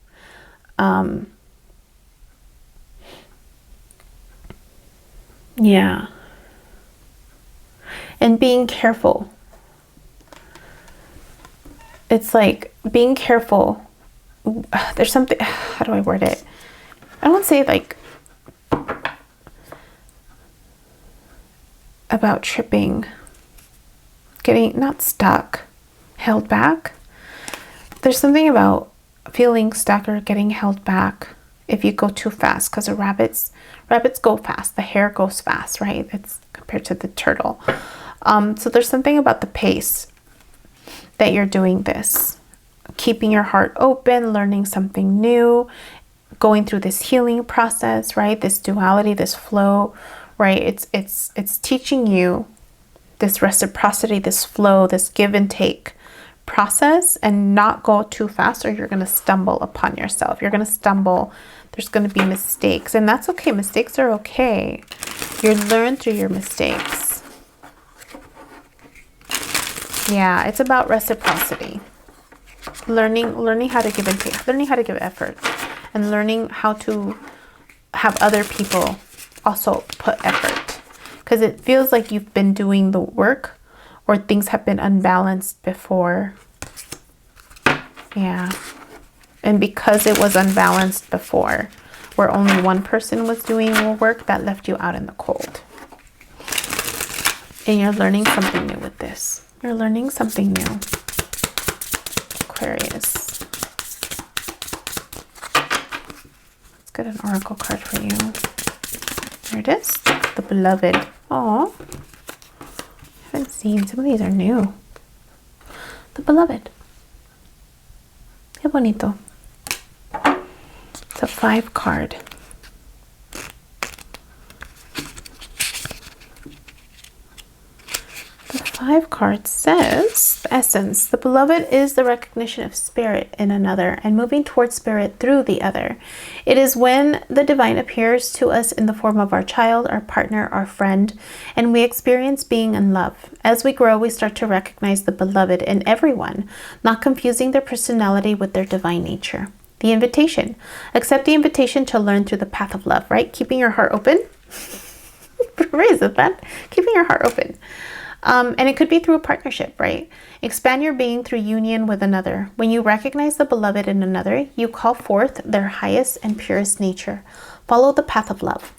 Yeah. And being careful. It's like being careful. There's something, how do I word it? I don't want to say like about tripping, getting not stuck, held back. There's something about feeling stuck or getting held back if you go too fast, because rabbits go fast, the hare goes fast, right? It's compared to the turtle. So there's something about the pace that you're doing this, keeping your heart open, learning something new, going through this healing process, right? This duality, this flow, right? It's teaching you this reciprocity, this flow, this give and take process, and not go too fast or you're going to stumble upon yourself. You're going to stumble. There's going to be mistakes, and that's okay. Mistakes are okay. You learn through your mistakes. Yeah, it's about reciprocity. Learning how to give and take, learning how to give effort, and learning how to have other people also put effort, because it feels like you've been doing the work or things have been unbalanced before. Yeah. And because it was unbalanced before, where only one person was doing your work, that left you out in the cold. And you're learning something new with this. You're learning something new. Aquarius. Let's get an oracle card for you. There it is. The Beloved. Oh, I haven't seen. Some of these are new. The Beloved. Qué bonito. It's a 5 card. The 5 card says, the essence, the beloved is the recognition of spirit in another and moving towards spirit through the other. It is when the divine appears to us in the form of our child, our partner, our friend, and we experience being in love. As we grow, we start to recognize the beloved in everyone, not confusing their personality with their divine nature. The invitation. Accept the invitation to learn through the path of love, right? Keeping your heart open. Raise it, that. Keeping your heart open. And it could be through a partnership, right? Expand your being through union with another. When you recognize the beloved in another, you call forth their highest and purest nature. Follow the path of love.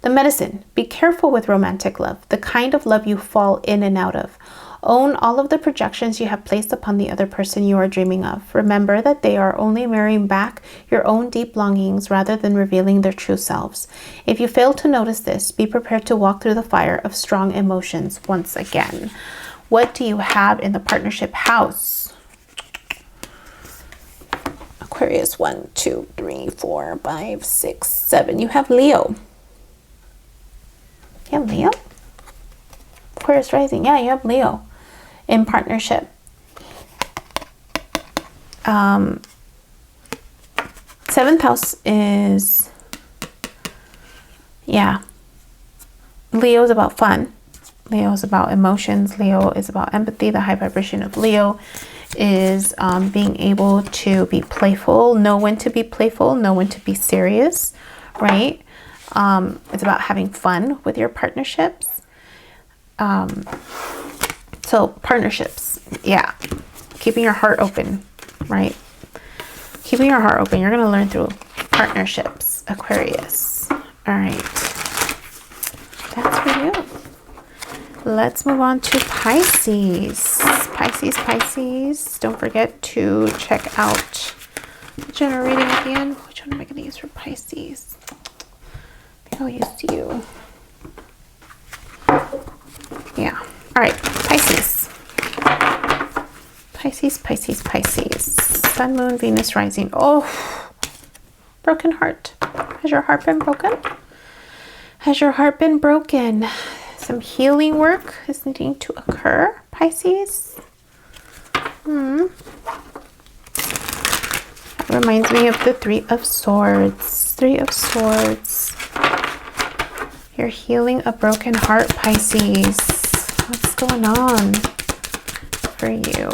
The medicine. Be careful with romantic love, the kind of love you fall in and out of. Own all of the projections you have placed upon the other person you are dreaming of. Remember that they are only mirroring back your own deep longings rather than revealing their true selves. If you fail to notice this, be prepared to walk through the fire of strong emotions once again. What do you have in the partnership house? Aquarius 1, 2, 3, 4, 5, 6, 7. You have Leo. You have Leo? Aquarius rising. Yeah, you have Leo in partnership. 7th house is, yeah, Leo is about fun. Leo is about emotions. Leo is about empathy. The high vibration of Leo is being able to be playful, know when to be playful, know when to be serious, right? It's about having fun with your partnerships. So partnerships, yeah, keeping your heart open, right? Keeping your heart open. You're going to learn through partnerships, Aquarius. All right, that's for you. Let's move on to Pisces. Pisces. Don't forget to check out the general reading at the end. Which one am I going to use for Pisces? I think I'll use you. Yeah. All right, Pisces. Pisces. Sun, Moon, Venus, rising. Oh, broken heart. Has your heart been broken? Has your heart been broken? Some healing work is needing to occur, Pisces. That reminds me of the 3 of Swords. 3 of Swords. You're healing a broken heart, Pisces. What's going on for you?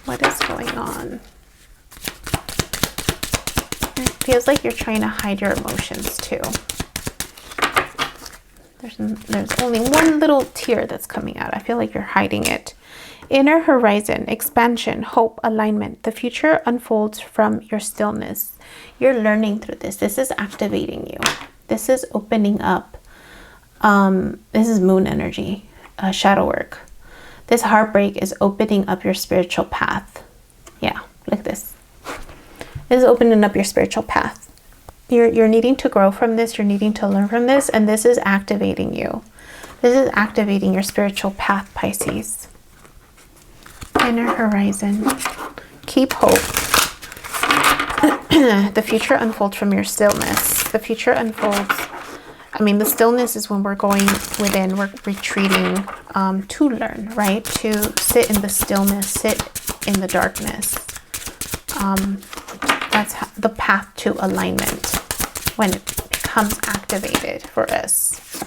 What is going on? It feels like you're trying to hide your emotions too. There's only one little tear that's coming out. I feel like you're hiding it. Inner horizon, expansion, hope, alignment. The future unfolds from your stillness. You're learning through this. This is activating you. This is opening up. This is moon energy, shadow work. This heartbreak is opening up your spiritual path. Yeah, like this. This is opening up your spiritual path. You're needing to grow from this. You're needing to learn from this. And this is activating you. This is activating your spiritual path, Pisces. Inner horizon. Keep hope. The future unfolds from your stillness. The future unfolds. I mean, the stillness is when we're going within, we're retreating to learn, right? To sit in the stillness, sit in the darkness. That's the path to alignment when it becomes activated for us.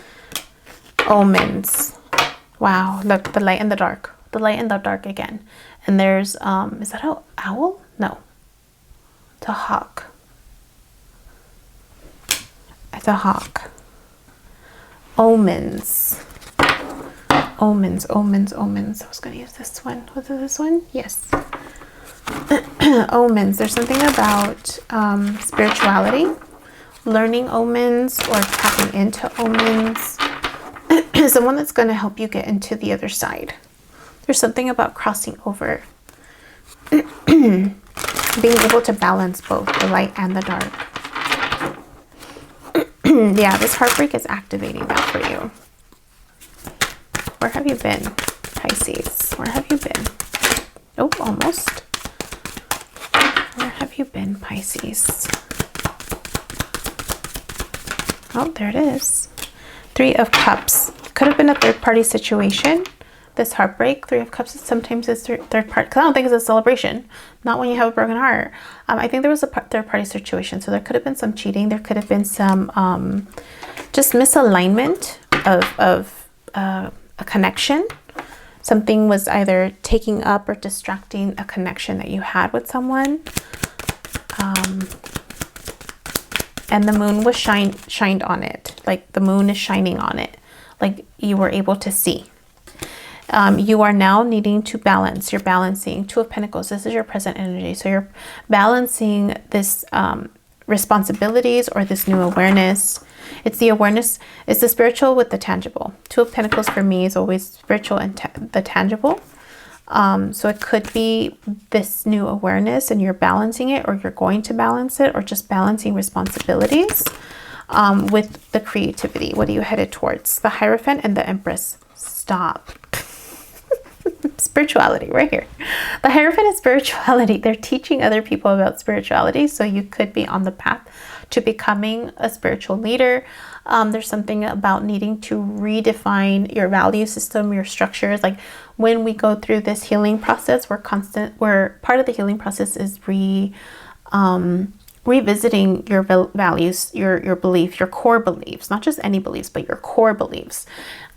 Omens. Wow, look, the light and the dark. The light and the dark again. And there's, is that an owl? No. It's a hawk. It's a hawk. Omens. Omens. I was going to use this one. Was it this one? Yes. Omens. There's something about spirituality, learning omens or tapping into omens. Someone that's going to help you get into the other side. There's something about crossing over. Being able to balance both the light and the dark. Yeah, this heartbreak is activating that for you. Where have you been, Pisces? Where have you been? Oh, almost. Where have you been, Pisces? Oh, there it is. 3 of Cups. Could have been a third-party situation. This heartbreak, 3 of Cups, sometimes is third party. Because I don't think it's a celebration. Not when you have a broken heart. I think there was a third-party situation. So there could have been some cheating. There could have been some just misalignment of a connection. Something was either taking up or distracting a connection that you had with someone. And the moon was shined on it. Like the moon is shining on it. Like you were able to see. You are now needing to balance. You're balancing 2 of Pentacles. This is your present energy. So you're balancing this responsibilities or this new awareness. It's the awareness. It's the spiritual with the tangible. 2 of Pentacles for me is always spiritual and the tangible. So it could be this new awareness and you're balancing it, or you're going to balance it, or just balancing responsibilities with the creativity. What are you headed towards? The Hierophant and the Empress. Stop. Spirituality right here. The Hierophant is spirituality. They're teaching other people about spirituality. So you could be on the path to becoming a spiritual leader. There's something about needing to redefine your value system, your structures. Like when we go through this healing process, we're part of the healing process is revisiting your values, your belief, your core beliefs, not just any beliefs, but your core beliefs,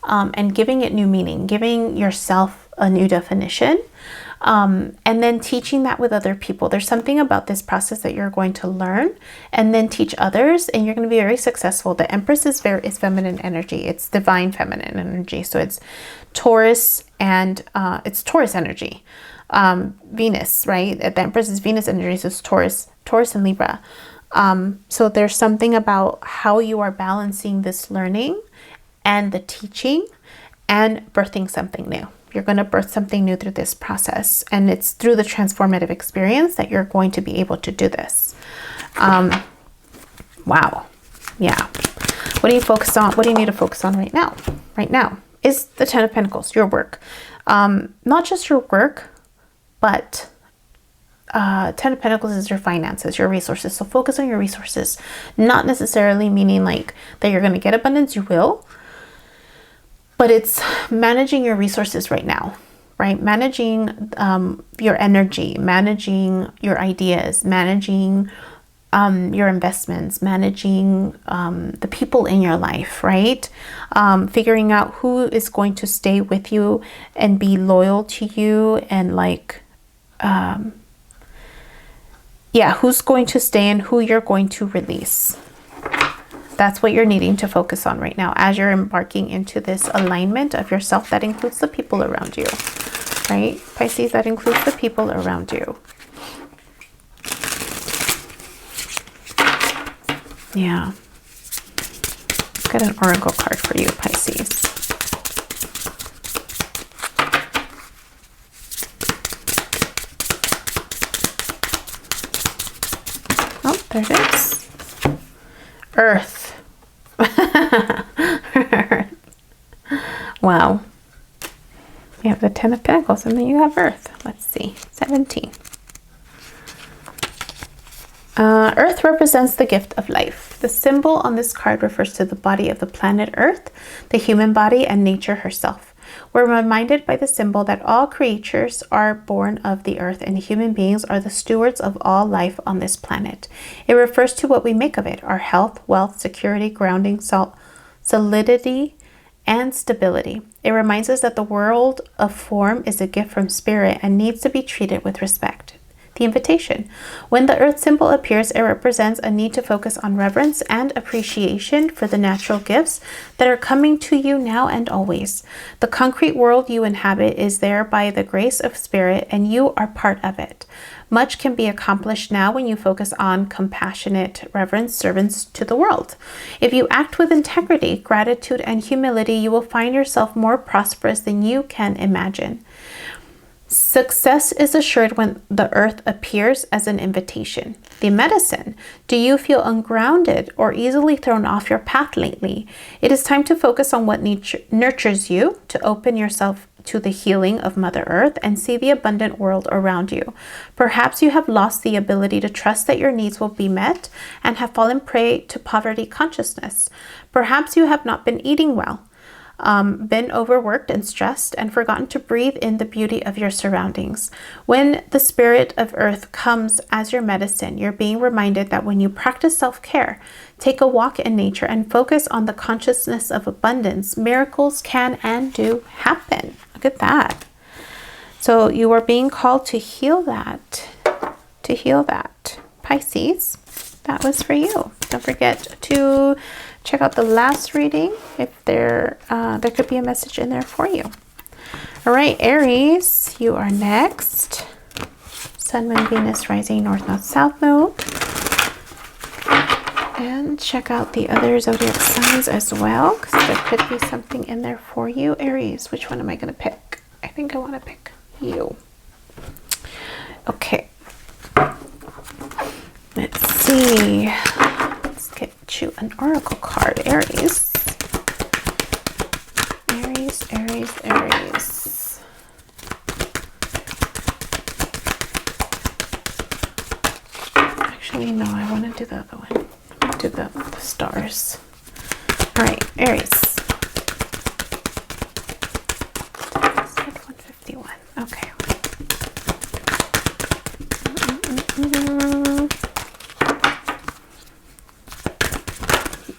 and giving it new meaning, giving yourself a new definition, and then teaching that with other people. There's something about this process that you're going to learn and then teach others, and you're going to be very successful. The Empress is feminine energy. It's divine feminine energy. So it's Taurus and it's Taurus energy. Venus, right? The Empress is Venus energy. So it's Taurus and Libra. So there's something about how you are balancing this learning and the teaching and birthing something new. You're going to birth something new through this process. And it's through the transformative experience that you're going to be able to do this. Wow. Yeah. What do you focus on? What do you need to focus on right now? Right now is the 10 of Pentacles, your work. Not just your work, but 10 of Pentacles is your finances, your resources. So focus on your resources. Not necessarily meaning like that you're going to get abundance. You will. But it's managing your resources right now, right? Managing your energy, managing your ideas, managing your investments, managing the people in your life, right? Figuring out who is going to stay with you and be loyal to you, and like, yeah, who's going to stay and who you're going to release. That's what you're needing to focus on right now as you're embarking into this alignment of yourself. That includes the people around you, right? Pisces, that includes the people around you. Yeah. Got an oracle card for you, Pisces. Oh, there it is. Earth. Wow. You have the 10 of Pentacles and then you have Earth. Let's see. 17. Earth represents the gift of life. The symbol on this card refers to the body of the planet Earth, the human body, and nature herself. We're reminded by the symbol that all creatures are born of the earth, and human beings are the stewards of all life on this planet. It refers to what we make of it, our health, wealth, security, grounding, solidity, and stability. It reminds us that the world of form is a gift from spirit and needs to be treated with respect. The invitation. When the earth symbol appears, it represents a need to focus on reverence and appreciation for the natural gifts that are coming to you now and always. The concrete world you inhabit is there by the grace of spirit, and you are part of it. Much can be accomplished now when you focus on compassionate reverence servants to the world. If you act with integrity, gratitude, and humility, you will find yourself more prosperous than you can imagine. Success is assured when the earth appears as an invitation. The medicine. Do you feel ungrounded or easily thrown off your path lately? It is time to focus on what nurtures you, to open yourself to the healing of Mother Earth and see the abundant world around you. Perhaps you have lost the ability to trust that your needs will be met and have fallen prey to poverty consciousness. Perhaps you have not been eating well, been overworked and stressed, and forgotten to breathe in the beauty of your surroundings. When the spirit of earth comes as your medicine, you're being reminded that when you practice self-care, take a walk in nature, and focus on the consciousness of abundance, miracles can and do happen. Look at that. So you are being called to heal that, Pisces, that was for you. Don't forget to check out the last reading if there could be a message in there for you. All right, Aries, you are next. Sun, Moon, Venus, Rising, North, North, South Node. And check out the other zodiac signs as well, because there could be something in there for you. Aries, which one am I going to pick? I think I want to pick you. Okay. Let's see. Let's get you an oracle card, Aries. Aries, Aries, Aries. Actually, no, I want to do the other one. Do the stars. All right, Aries. 151. Okay.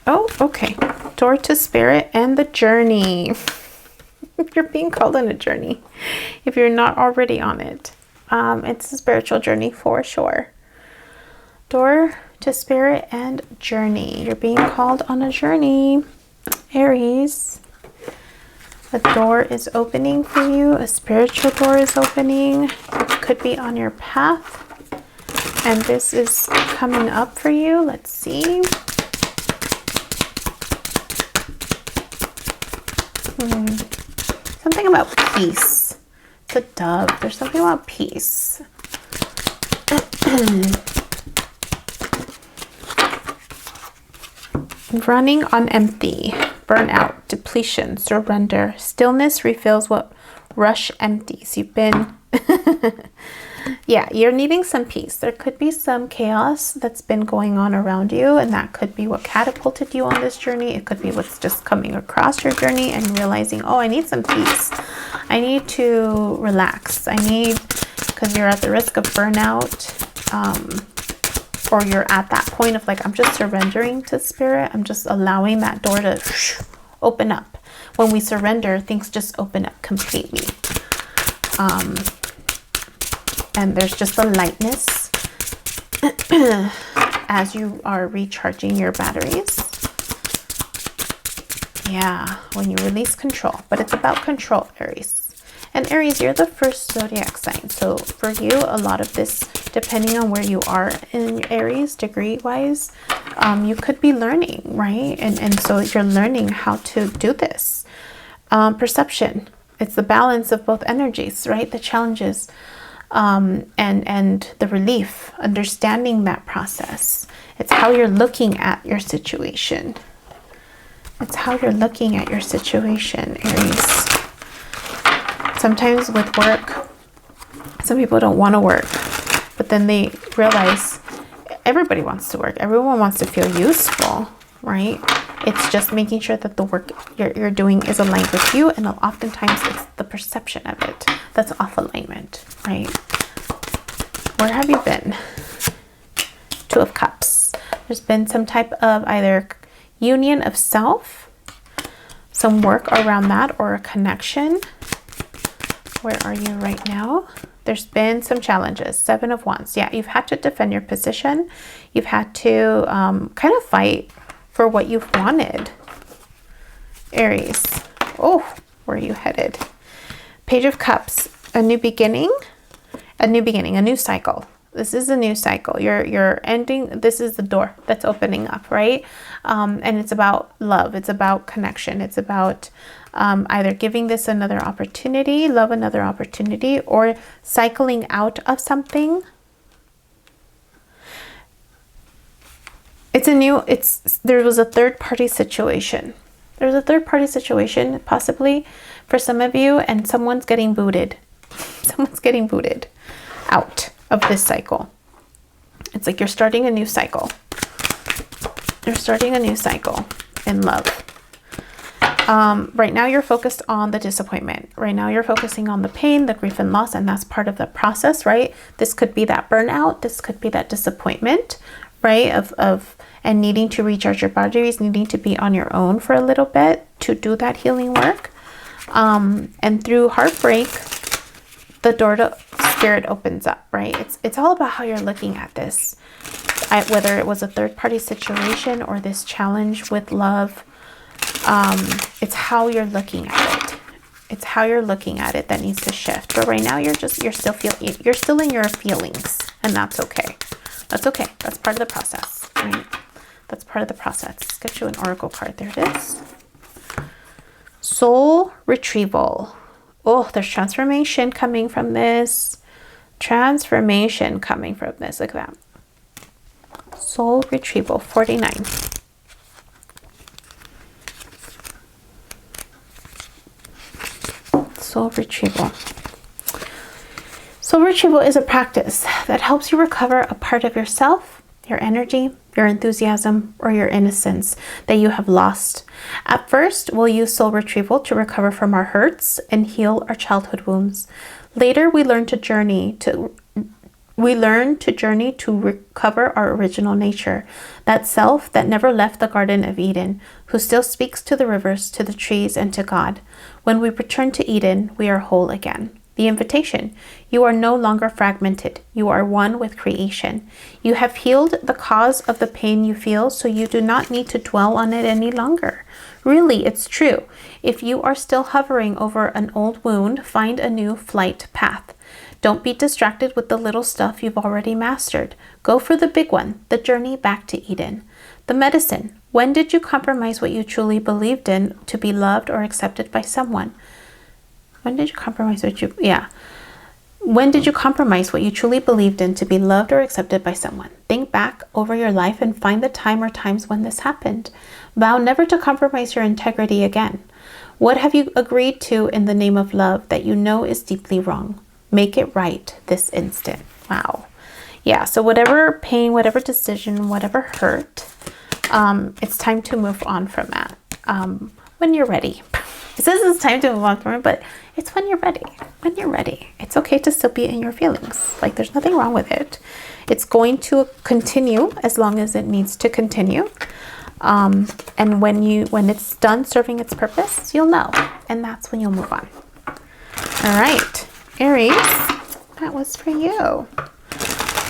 Oh, okay. Door to spirit and the journey. You're being called on a journey if you're not already on it. It's a spiritual journey for sure. Door to spirit and journey. You're being called on a journey, Aries. A door is opening for you. A spiritual door is opening. It could be on your path, and this is coming up for you. Let's see. Something about peace. It's a dove. There's something about peace. Running on empty, burnout, depletion, surrender. Stillness refills what rush empties. You've been, yeah, you're needing some peace. There could be some chaos that's been going on around you, and that could be what catapulted you on this journey. It could be what's just coming across your journey and realizing, oh, I need some peace. I need to relax. Because you're at the risk of burnout. Or you're at that point of like, I'm just surrendering to spirit. I'm just allowing that door to open up. When we surrender, things just open up completely. And there's just a lightness as you are recharging your batteries. Yeah, when you release control. But it's about control, Aries. And Aries, you're the first zodiac sign. So for you, a lot of this, depending on where you are in Aries, degree-wise, you could be learning, right? And so you're learning how to do this. Perception. It's the balance of both energies, right? The challenges and the relief, understanding that process. It's how you're looking at your situation. It's how you're looking at your situation, Aries. Sometimes with work, some people don't want to work, but then they realize everybody wants to work. Everyone wants to feel useful, right? It's just making sure that the work you're doing is aligned with you, and oftentimes it's the perception of it that's off alignment, right? Where have you been? Two of Cups. There's been some type of either union of self, some work around that, or a connection. Where are you right now? There's been some challenges. 7 of Wands. Yeah, you've had to defend your position. You've had to kind of fight for what you've wanted. Aries. Oh, where are you headed? Page of Cups. A new beginning. A new beginning. A new cycle. This is a new cycle. You're ending. This is the door that's opening up, right? And it's about love. It's about connection. It's about either giving this another opportunity, love another opportunity, or cycling out of something. There was a third-party situation. There's a third-party situation, possibly for some of you, and someone's getting booted. Someone's getting booted out of this cycle. It's like you're starting a new cycle. You're starting a new cycle in love. Right now you're focused on the disappointment. Right now you're focusing on the pain, the grief and loss, and that's part of the process, right? This could be that burnout. This could be that disappointment, right? And needing to recharge your batteries, needing to be on your own for a little bit to do that healing work. And through heartbreak, the door to spirit opens up, right? It's all about how you're looking at this. Whether it was a third-party situation or this challenge with love, it's how you're looking at it. It's how you're looking at it that needs to shift. But right now you're still in your feelings, and that's okay. That's okay. That's part of the process, right? That's part of the process. Let's get you an oracle card. There it is. Soul retrieval. Oh, there's transformation coming from this. Transformation coming from this. Look at that. Soul retrieval, 49. Soul retrieval. Soul retrieval is a practice that helps you recover a part of yourself, your energy, your enthusiasm, or your innocence that you have lost. At first, we'll use soul retrieval to recover from our hurts and heal our childhood wounds. Later, we learn to journey to recover our original nature, that self that never left the Garden of Eden, who still speaks to the rivers, to the trees, and to God. When we return to Eden, we are whole again. The invitation: you are no longer fragmented. You are one with creation. You have healed the cause of the pain you feel, so you do not need to dwell on it any longer. Really, it's true. If you are still hovering over an old wound, find a new flight path. Don't be distracted with the little stuff you've already mastered. Go for the big one, the journey back to Eden. The medicine: when did you compromise what you truly believed in to be loved or accepted by someone? When did you compromise When did you compromise what you truly believed in to be loved or accepted by someone? Think back over your life and find the time or times when this happened. Vow never to compromise your integrity again. What have you agreed to in the name of love that you know is deeply wrong? Make it right this instant. Wow. Yeah, so whatever pain, whatever decision, whatever hurt, it's time to move on from that. When you're ready. It says it's time to move on from it, but it's when you're ready. When you're ready. It's okay to still be in your feelings. Like, there's nothing wrong with it. It's going to continue as long as it needs to continue. And when it's done serving its purpose, you'll know. And that's when you'll move on. All right, Aries, that was for you.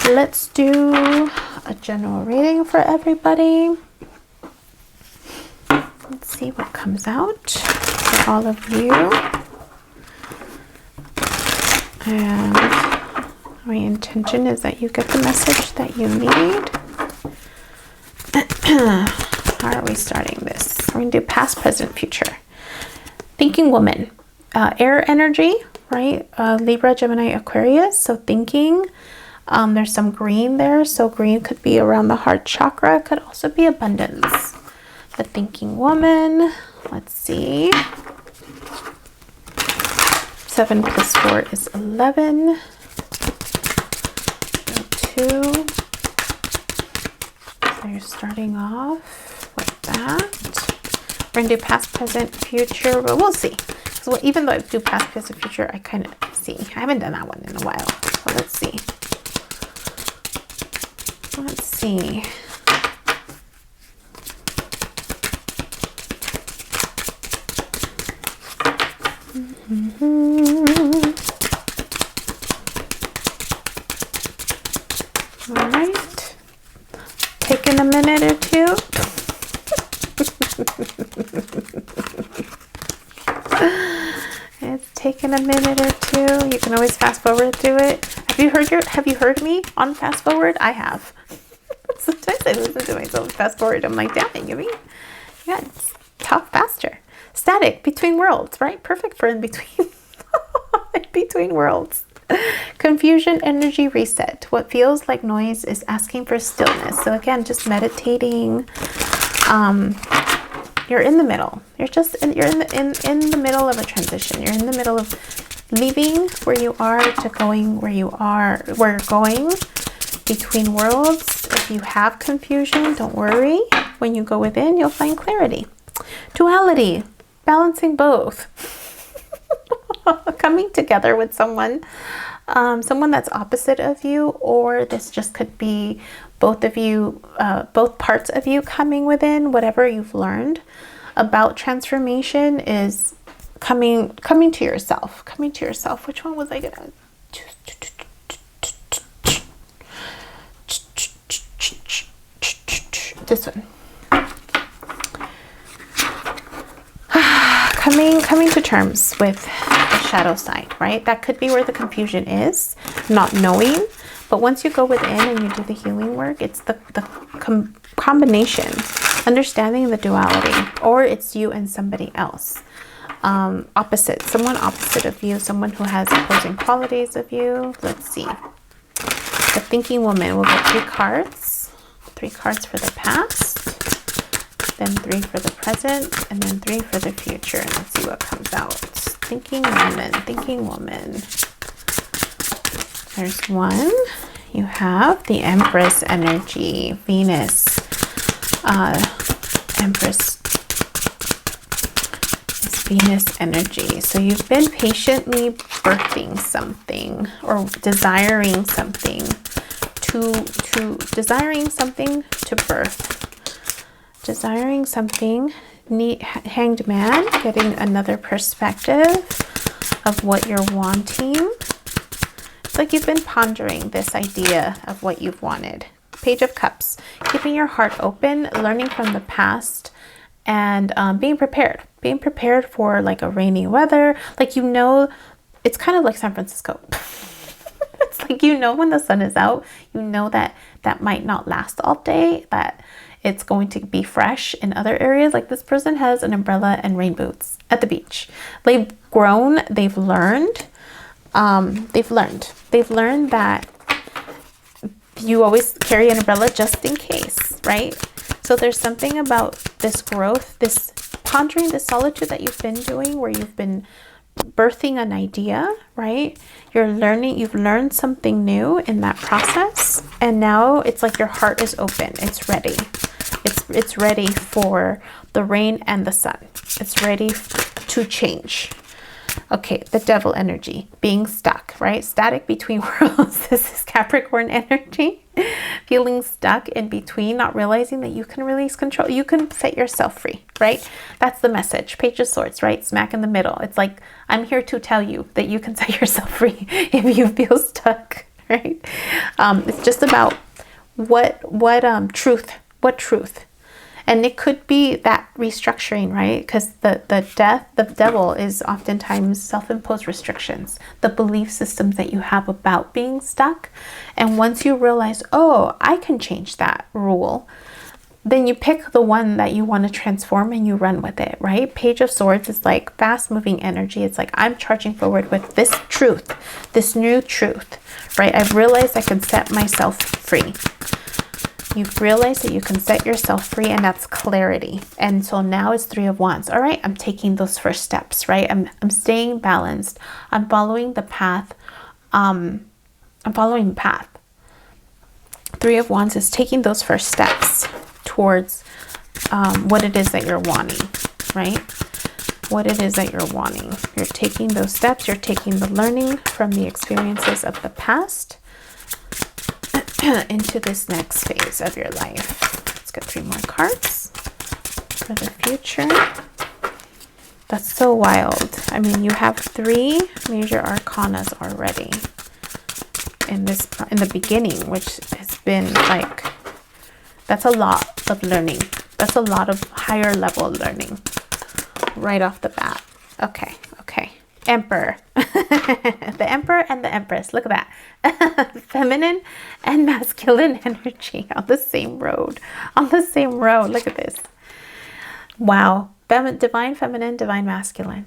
Let's do a general reading for everybody. Let's see what comes out for all of you. And my intention is that you get the message that you need. How are we starting this? We're going to do past, present, future. Thinking woman. Air energy, right? Libra, Gemini, Aquarius. So thinking. There's some green there. So green could be around the heart chakra. It could also be abundance. The thinking woman. Let's see. 7 plus 4 is 11. 2. So you're starting off with that. We're going to do past, present, future, but we'll see. So even though I do past, present, future, I kind of see. I haven't done that one in a while. So let's see. Let's see. can always fast forward through it. Have you heard me on fast forward? I have. Sometimes I listen to myself fast forward. I'm like, damn it, Yubi. Yeah, it's talk faster. Static, between worlds, right? Perfect for in between. In between worlds. Confusion, energy reset. What feels like noise is asking for stillness. So again, just meditating. You're in the middle. You're in the middle of a transition. You're in the middle of leaving where you are to going where you are. Where you're going between worlds. If you have confusion, don't worry. When you go within, you'll find clarity. Duality, balancing both. Coming together with someone, someone that's opposite of you, or this just could be both of you, both parts of you coming within. Whatever you've learned about transformation is coming to yourself. Coming to yourself. Which one was I gonna? This one. Coming to terms with the shadow side, right? That could be where the confusion is, not knowing. But once you go within and you do the healing work, it's the combination, understanding the duality, or it's you and somebody else. Opposite, someone opposite of you, someone who has opposing qualities of you. Let's see. The thinking woman will get 3 cards. 3 cards for the past. Then 3 for the present, and then 3 for the future. And let's see what comes out. Thinking woman, thinking woman. There's 1. You have the Empress energy, Venus, Empress is Venus energy. So you've been patiently birthing something or desiring something desiring something to birth. Desiring something, Hanged Man, getting another perspective of what you're wanting. It's like you've been pondering this idea of what you've wanted. Page of Cups, keeping your heart open, learning from the past, and being prepared for like a rainy weather. Like, you know, it's kind of like San Francisco. It's like, you know, when the sun is out, you know that might not last all day, that it's going to be fresh in other areas. Like, this person has an umbrella and rain boots at the beach. They've grown, they've learned. They've learned that you always carry an umbrella just in case, right? So there's something about this growth, this pondering, this solitude that you've been doing, where you've been birthing an idea, right? You've learned something new in that process, and now it's like your heart is open. It's ready. It's ready for the rain and the sun. It's ready to change. Okay, the Devil energy, being stuck, right? Static between worlds. This is Capricorn energy. Feeling stuck in between, not realizing that you can release control. You can set yourself free, right? That's the message. Page of Swords, right? Smack in the middle. It's like, I'm here to tell you that you can set yourself free if you feel stuck, right? It's just about what truth. And it could be that restructuring, right? Because the devil is oftentimes self-imposed restrictions, the belief systems that you have about being stuck. And once you realize, oh, I can change that rule, then you pick the one that you want to transform and you run with it, right? Page of Swords is like fast-moving energy. It's like, I'm charging forward with this truth, this new truth, right? I've realized I can set myself free. You've realized that you can set yourself free, and that's clarity. And so now it's 3 of Wands. All right, I'm taking those first steps, right? I'm staying balanced. I'm following the path. I'm following the path. 3 of Wands is taking those first steps towards what it is that you're wanting, right? What it is that you're wanting. You're taking those steps. You're taking the learning from the experiences of the past into this next phase of your life. Let's get 3 more cards for the future. That's so wild. I mean, you have 3 major arcanas already in the beginning, which has been like, that's a lot of learning. That's a lot of higher level learning right off the bat. Okay. Emperor. The Emperor and the Empress. Look at that. Feminine and masculine energy on the same road. On the same road. Look at this. Wow. Divine feminine, divine masculine.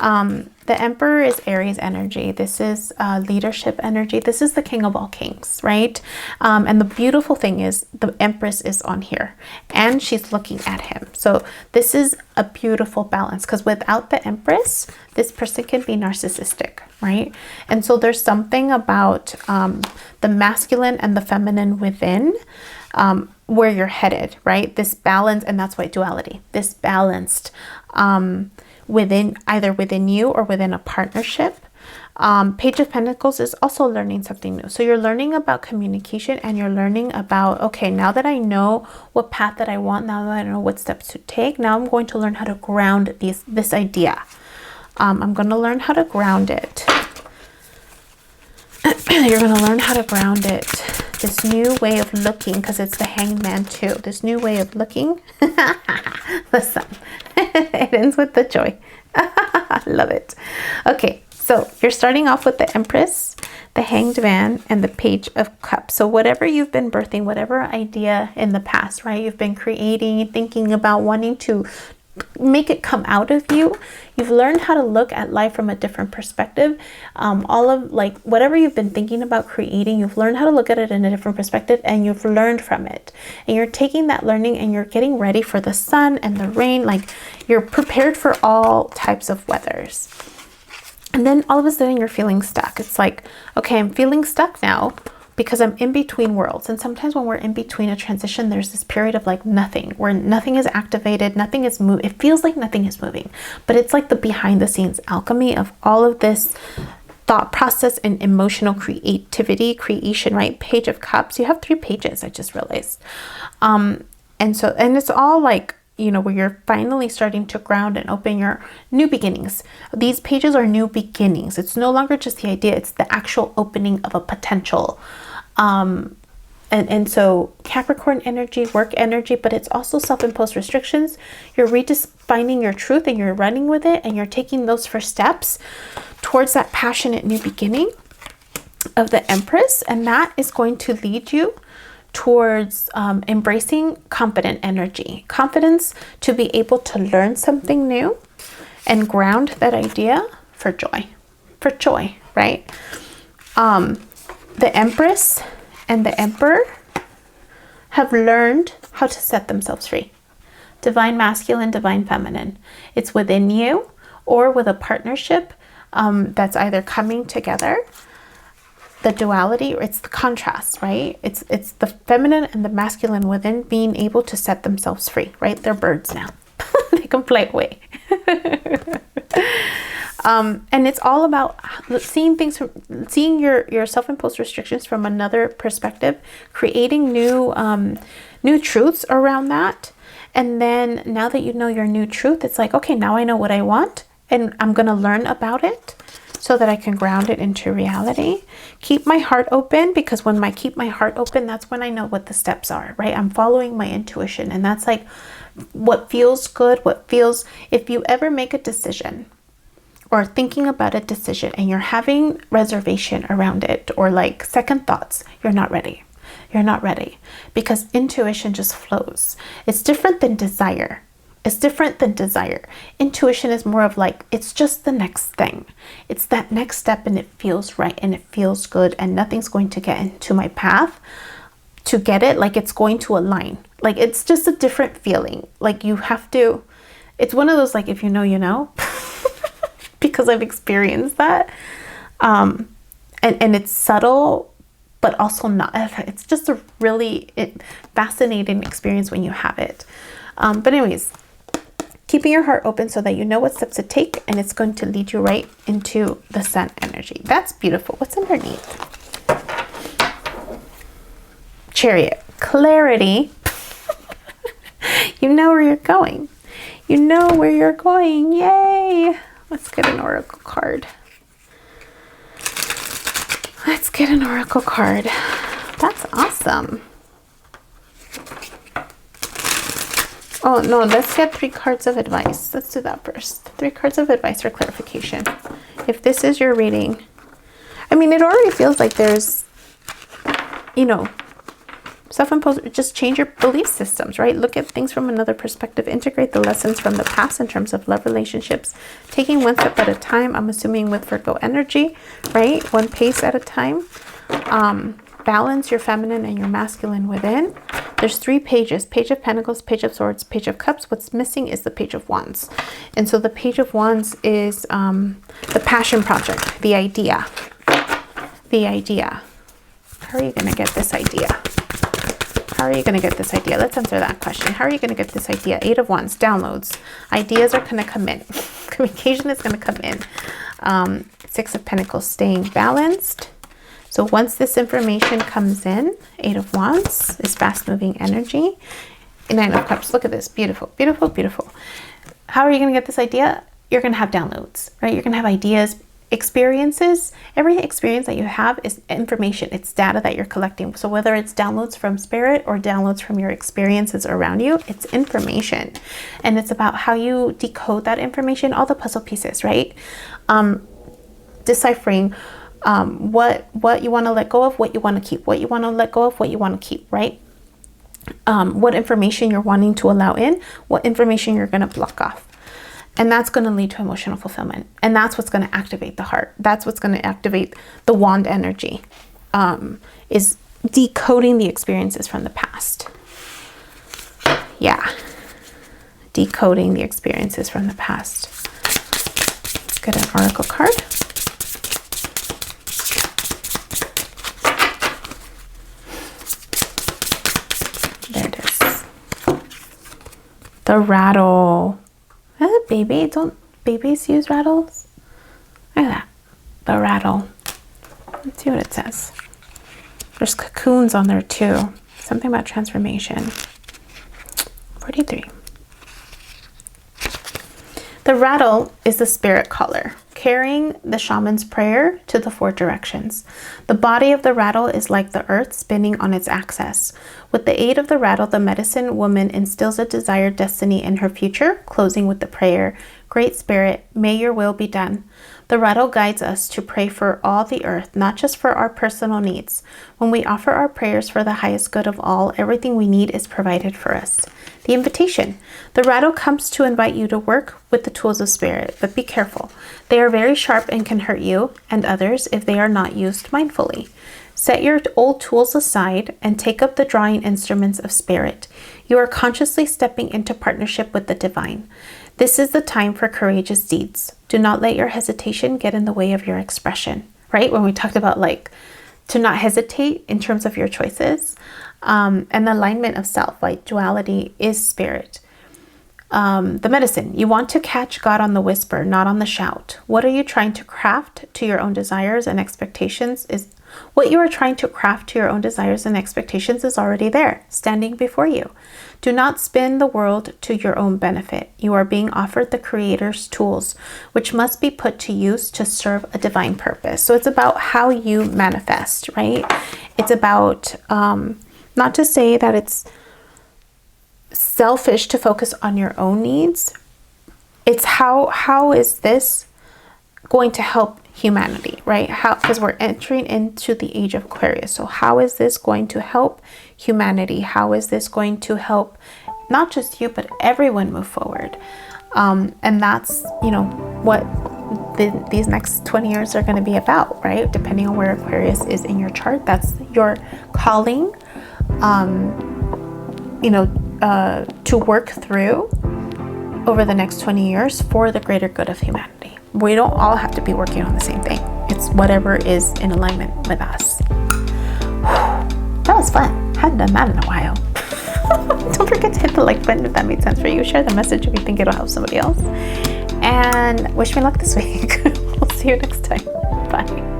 The Emperor is Aries energy. This is leadership energy. This is the king of all kings, right? And the beautiful thing is the Empress is on here and she's looking at him. So this is a beautiful balance, because without the Empress, this person can be narcissistic, right? And so there's something about the masculine and the feminine within where you're headed, right? This balance, and that's why duality, this balanced within, either within you or within a partnership. Page of Pentacles is also learning something new. So you're learning about communication, and you're learning about, okay, now that I know what path that I want, now that I know what steps to take, now I'm going to learn how to ground this idea. I'm going to learn how to ground it. You're going to learn how to ground it. This new way of looking, because it's the Hanged Man too. This new way of looking. The sun. It ends with the joy. Love it. Okay, so you're starting off with the Empress, the Hanged Man, and the Page of Cups. So whatever you've been birthing, whatever idea in the past, right? You've been creating, thinking about, wanting to make it come out of you. You've learned how to look at life from a different perspective. All of, like, whatever you've been thinking about creating, you've learned how to look at it in a different perspective, and you've learned from it. And you're taking that learning and you're getting ready for the sun and the rain. Like, you're prepared for all types of weathers. And then all of a sudden you're feeling stuck. It's like, okay, I'm feeling stuck now because I'm in between worlds. And sometimes when we're in between a transition, there's this period of like nothing, where nothing is activated, nothing is moving. It feels like nothing is moving, but it's like the behind the scenes alchemy of all of this thought process and emotional creativity, creation, right? Page of Cups. You have 3 pages, I just realized. And it's all like, you know, where you're finally starting to ground and open your new beginnings. These pages are new beginnings. It's no longer just the idea, it's the actual opening of a potential. And so Capricorn energy, work energy, but it's also self-imposed restrictions. You're redefining your truth and you're running with it, and you're taking those first steps towards that passionate new beginning of the Empress. And that is going to lead you towards embracing confident energy, confidence to be able to learn something new and ground that idea for joy, right? The Empress and the Emperor have learned how to set themselves free. Divine masculine, divine feminine. It's within you or with a partnership that's either coming together. The duality, or it's the contrast, right? It's the feminine and the masculine within being able to set themselves free, right? They're birds now. They can fly away. And it's all about seeing things, seeing your self-imposed restrictions from another perspective, creating new truths around that. And then now that you know your new truth, it's like, okay, now I know what I want, and I'm going to learn about it so that I can ground it into reality. Keep my heart open, because when I keep my heart open, that's when I know what the steps are, right? I'm following my intuition, and that's like what feels good, if you ever make a decision or thinking about a decision and you're having reservation around it or like second thoughts, you're not ready. You're not ready, because intuition just flows. It's different than desire. Intuition is more of like, it's just the next thing. It's that next step, and it feels right and it feels good, and nothing's going to get into my path to get it. Like, it's going to align. Like, it's just a different feeling. Like, you have to, it's one of those, like, if you know, you know, because I've experienced that. And it's subtle, but also not, it's just a really fascinating experience when you have it. But anyways, keeping your heart open so that you know what steps to take, and it's going to lead you right into the sun energy. That's beautiful. What's underneath? Chariot. Clarity. You know where you're going. You know where you're going. Yay. Let's get an oracle card. Let's get an oracle card. That's awesome. Oh, no, let's get 3 cards of advice. Let's do that first. 3 cards of advice or clarification. If this is your reading, I mean, it already feels like there's, you know, self-imposed, just change your belief systems, right? Look at things from another perspective. Integrate the lessons from the past in terms of love relationships. Taking one step at a time, I'm assuming with Virgo energy, right? One pace at a time. Balance your feminine and your masculine within. There's 3 pages: Page of Pentacles, Page of Swords, Page of Cups. What's missing is the Page of Wands. And so the Page of Wands is the passion project, the idea. The idea. How are you going to get this idea? How are you going to get this idea? Let's answer that question. How are you going to get this idea? 8 of Wands, downloads. Ideas are going to come in. Communication is going to come in. 6 of Pentacles, staying balanced. So once this information comes in, 8 of Wands is fast-moving energy. 9 of Cups, look at this. Beautiful, beautiful, beautiful. How are you going to get this idea? You're going to have downloads, right? You're going to have ideas, experiences. Every experience that you have is information. It's data that you're collecting. So whether it's downloads from spirit or downloads from your experiences around you, it's information. And it's about how you decode that information, all the puzzle pieces, right? Deciphering what you want to let go of, what you want to keep, what you want to let go of, what you want to keep, right? What information you're wanting to allow in, what information you're going to block off. And that's going to lead to emotional fulfillment. And that's what's going to activate the heart. That's what's going to activate the wand energy, is decoding the experiences from the past. Yeah. Decoding the experiences from the past. Let's get an oracle card. There it is. The rattle. Baby, don't babies use rattles? Look at that. The rattle. Let's see what it says. There's cocoons on there too. Something about transformation. 43. The rattle is the spirit caller, carrying the shaman's prayer to the 4 directions. The body of the rattle is like the earth spinning on its axis. With the aid of the rattle, the medicine woman instills a desired destiny in her future, closing with the prayer, Great Spirit, may your will be done. The rattle guides us to pray for all the earth, not just for our personal needs. When we offer our prayers for the highest good of all, everything we need is provided for us. The invitation. The rattle comes to invite you to work with the tools of spirit, but be careful. They are very sharp and can hurt you and others if they are not used mindfully. Set your old tools aside and take up the drawing instruments of spirit. You are consciously stepping into partnership with the divine. This is the time for courageous deeds. Do not let your hesitation get in the way of your expression, right? When we talked about like to not hesitate in terms of your choices, and the alignment of self, like duality is spirit. The medicine. You want to catch God on the whisper, not on the shout. What are you trying to craft to your own desires and expectations is what you are trying to craft to your own desires and expectations is already there, standing before you. Do not spin the world to your own benefit. You are being offered the Creator's tools, which must be put to use to serve a divine purpose. So it's about how you manifest, right? It's about not to say that it's selfish to focus on your own needs. It's how is this going to help humanity, right? How, because we're entering into the age of Aquarius. So how is this going to help humanity? How is this going to help not just you, but everyone move forward? And that's, you know, what these next 20 years are going to be about, right? Depending on where Aquarius is in your chart, that's your calling, you know, to work through over the next 20 years for the greater good of humanity. We don't all have to be working on the same thing. It's whatever is in alignment with us. That was fun. Hadn't done that in a while. Don't forget to hit the like button if that made sense for you. Share the message if you think it'll help somebody else. And wish me luck this week. We'll see you next time. Bye.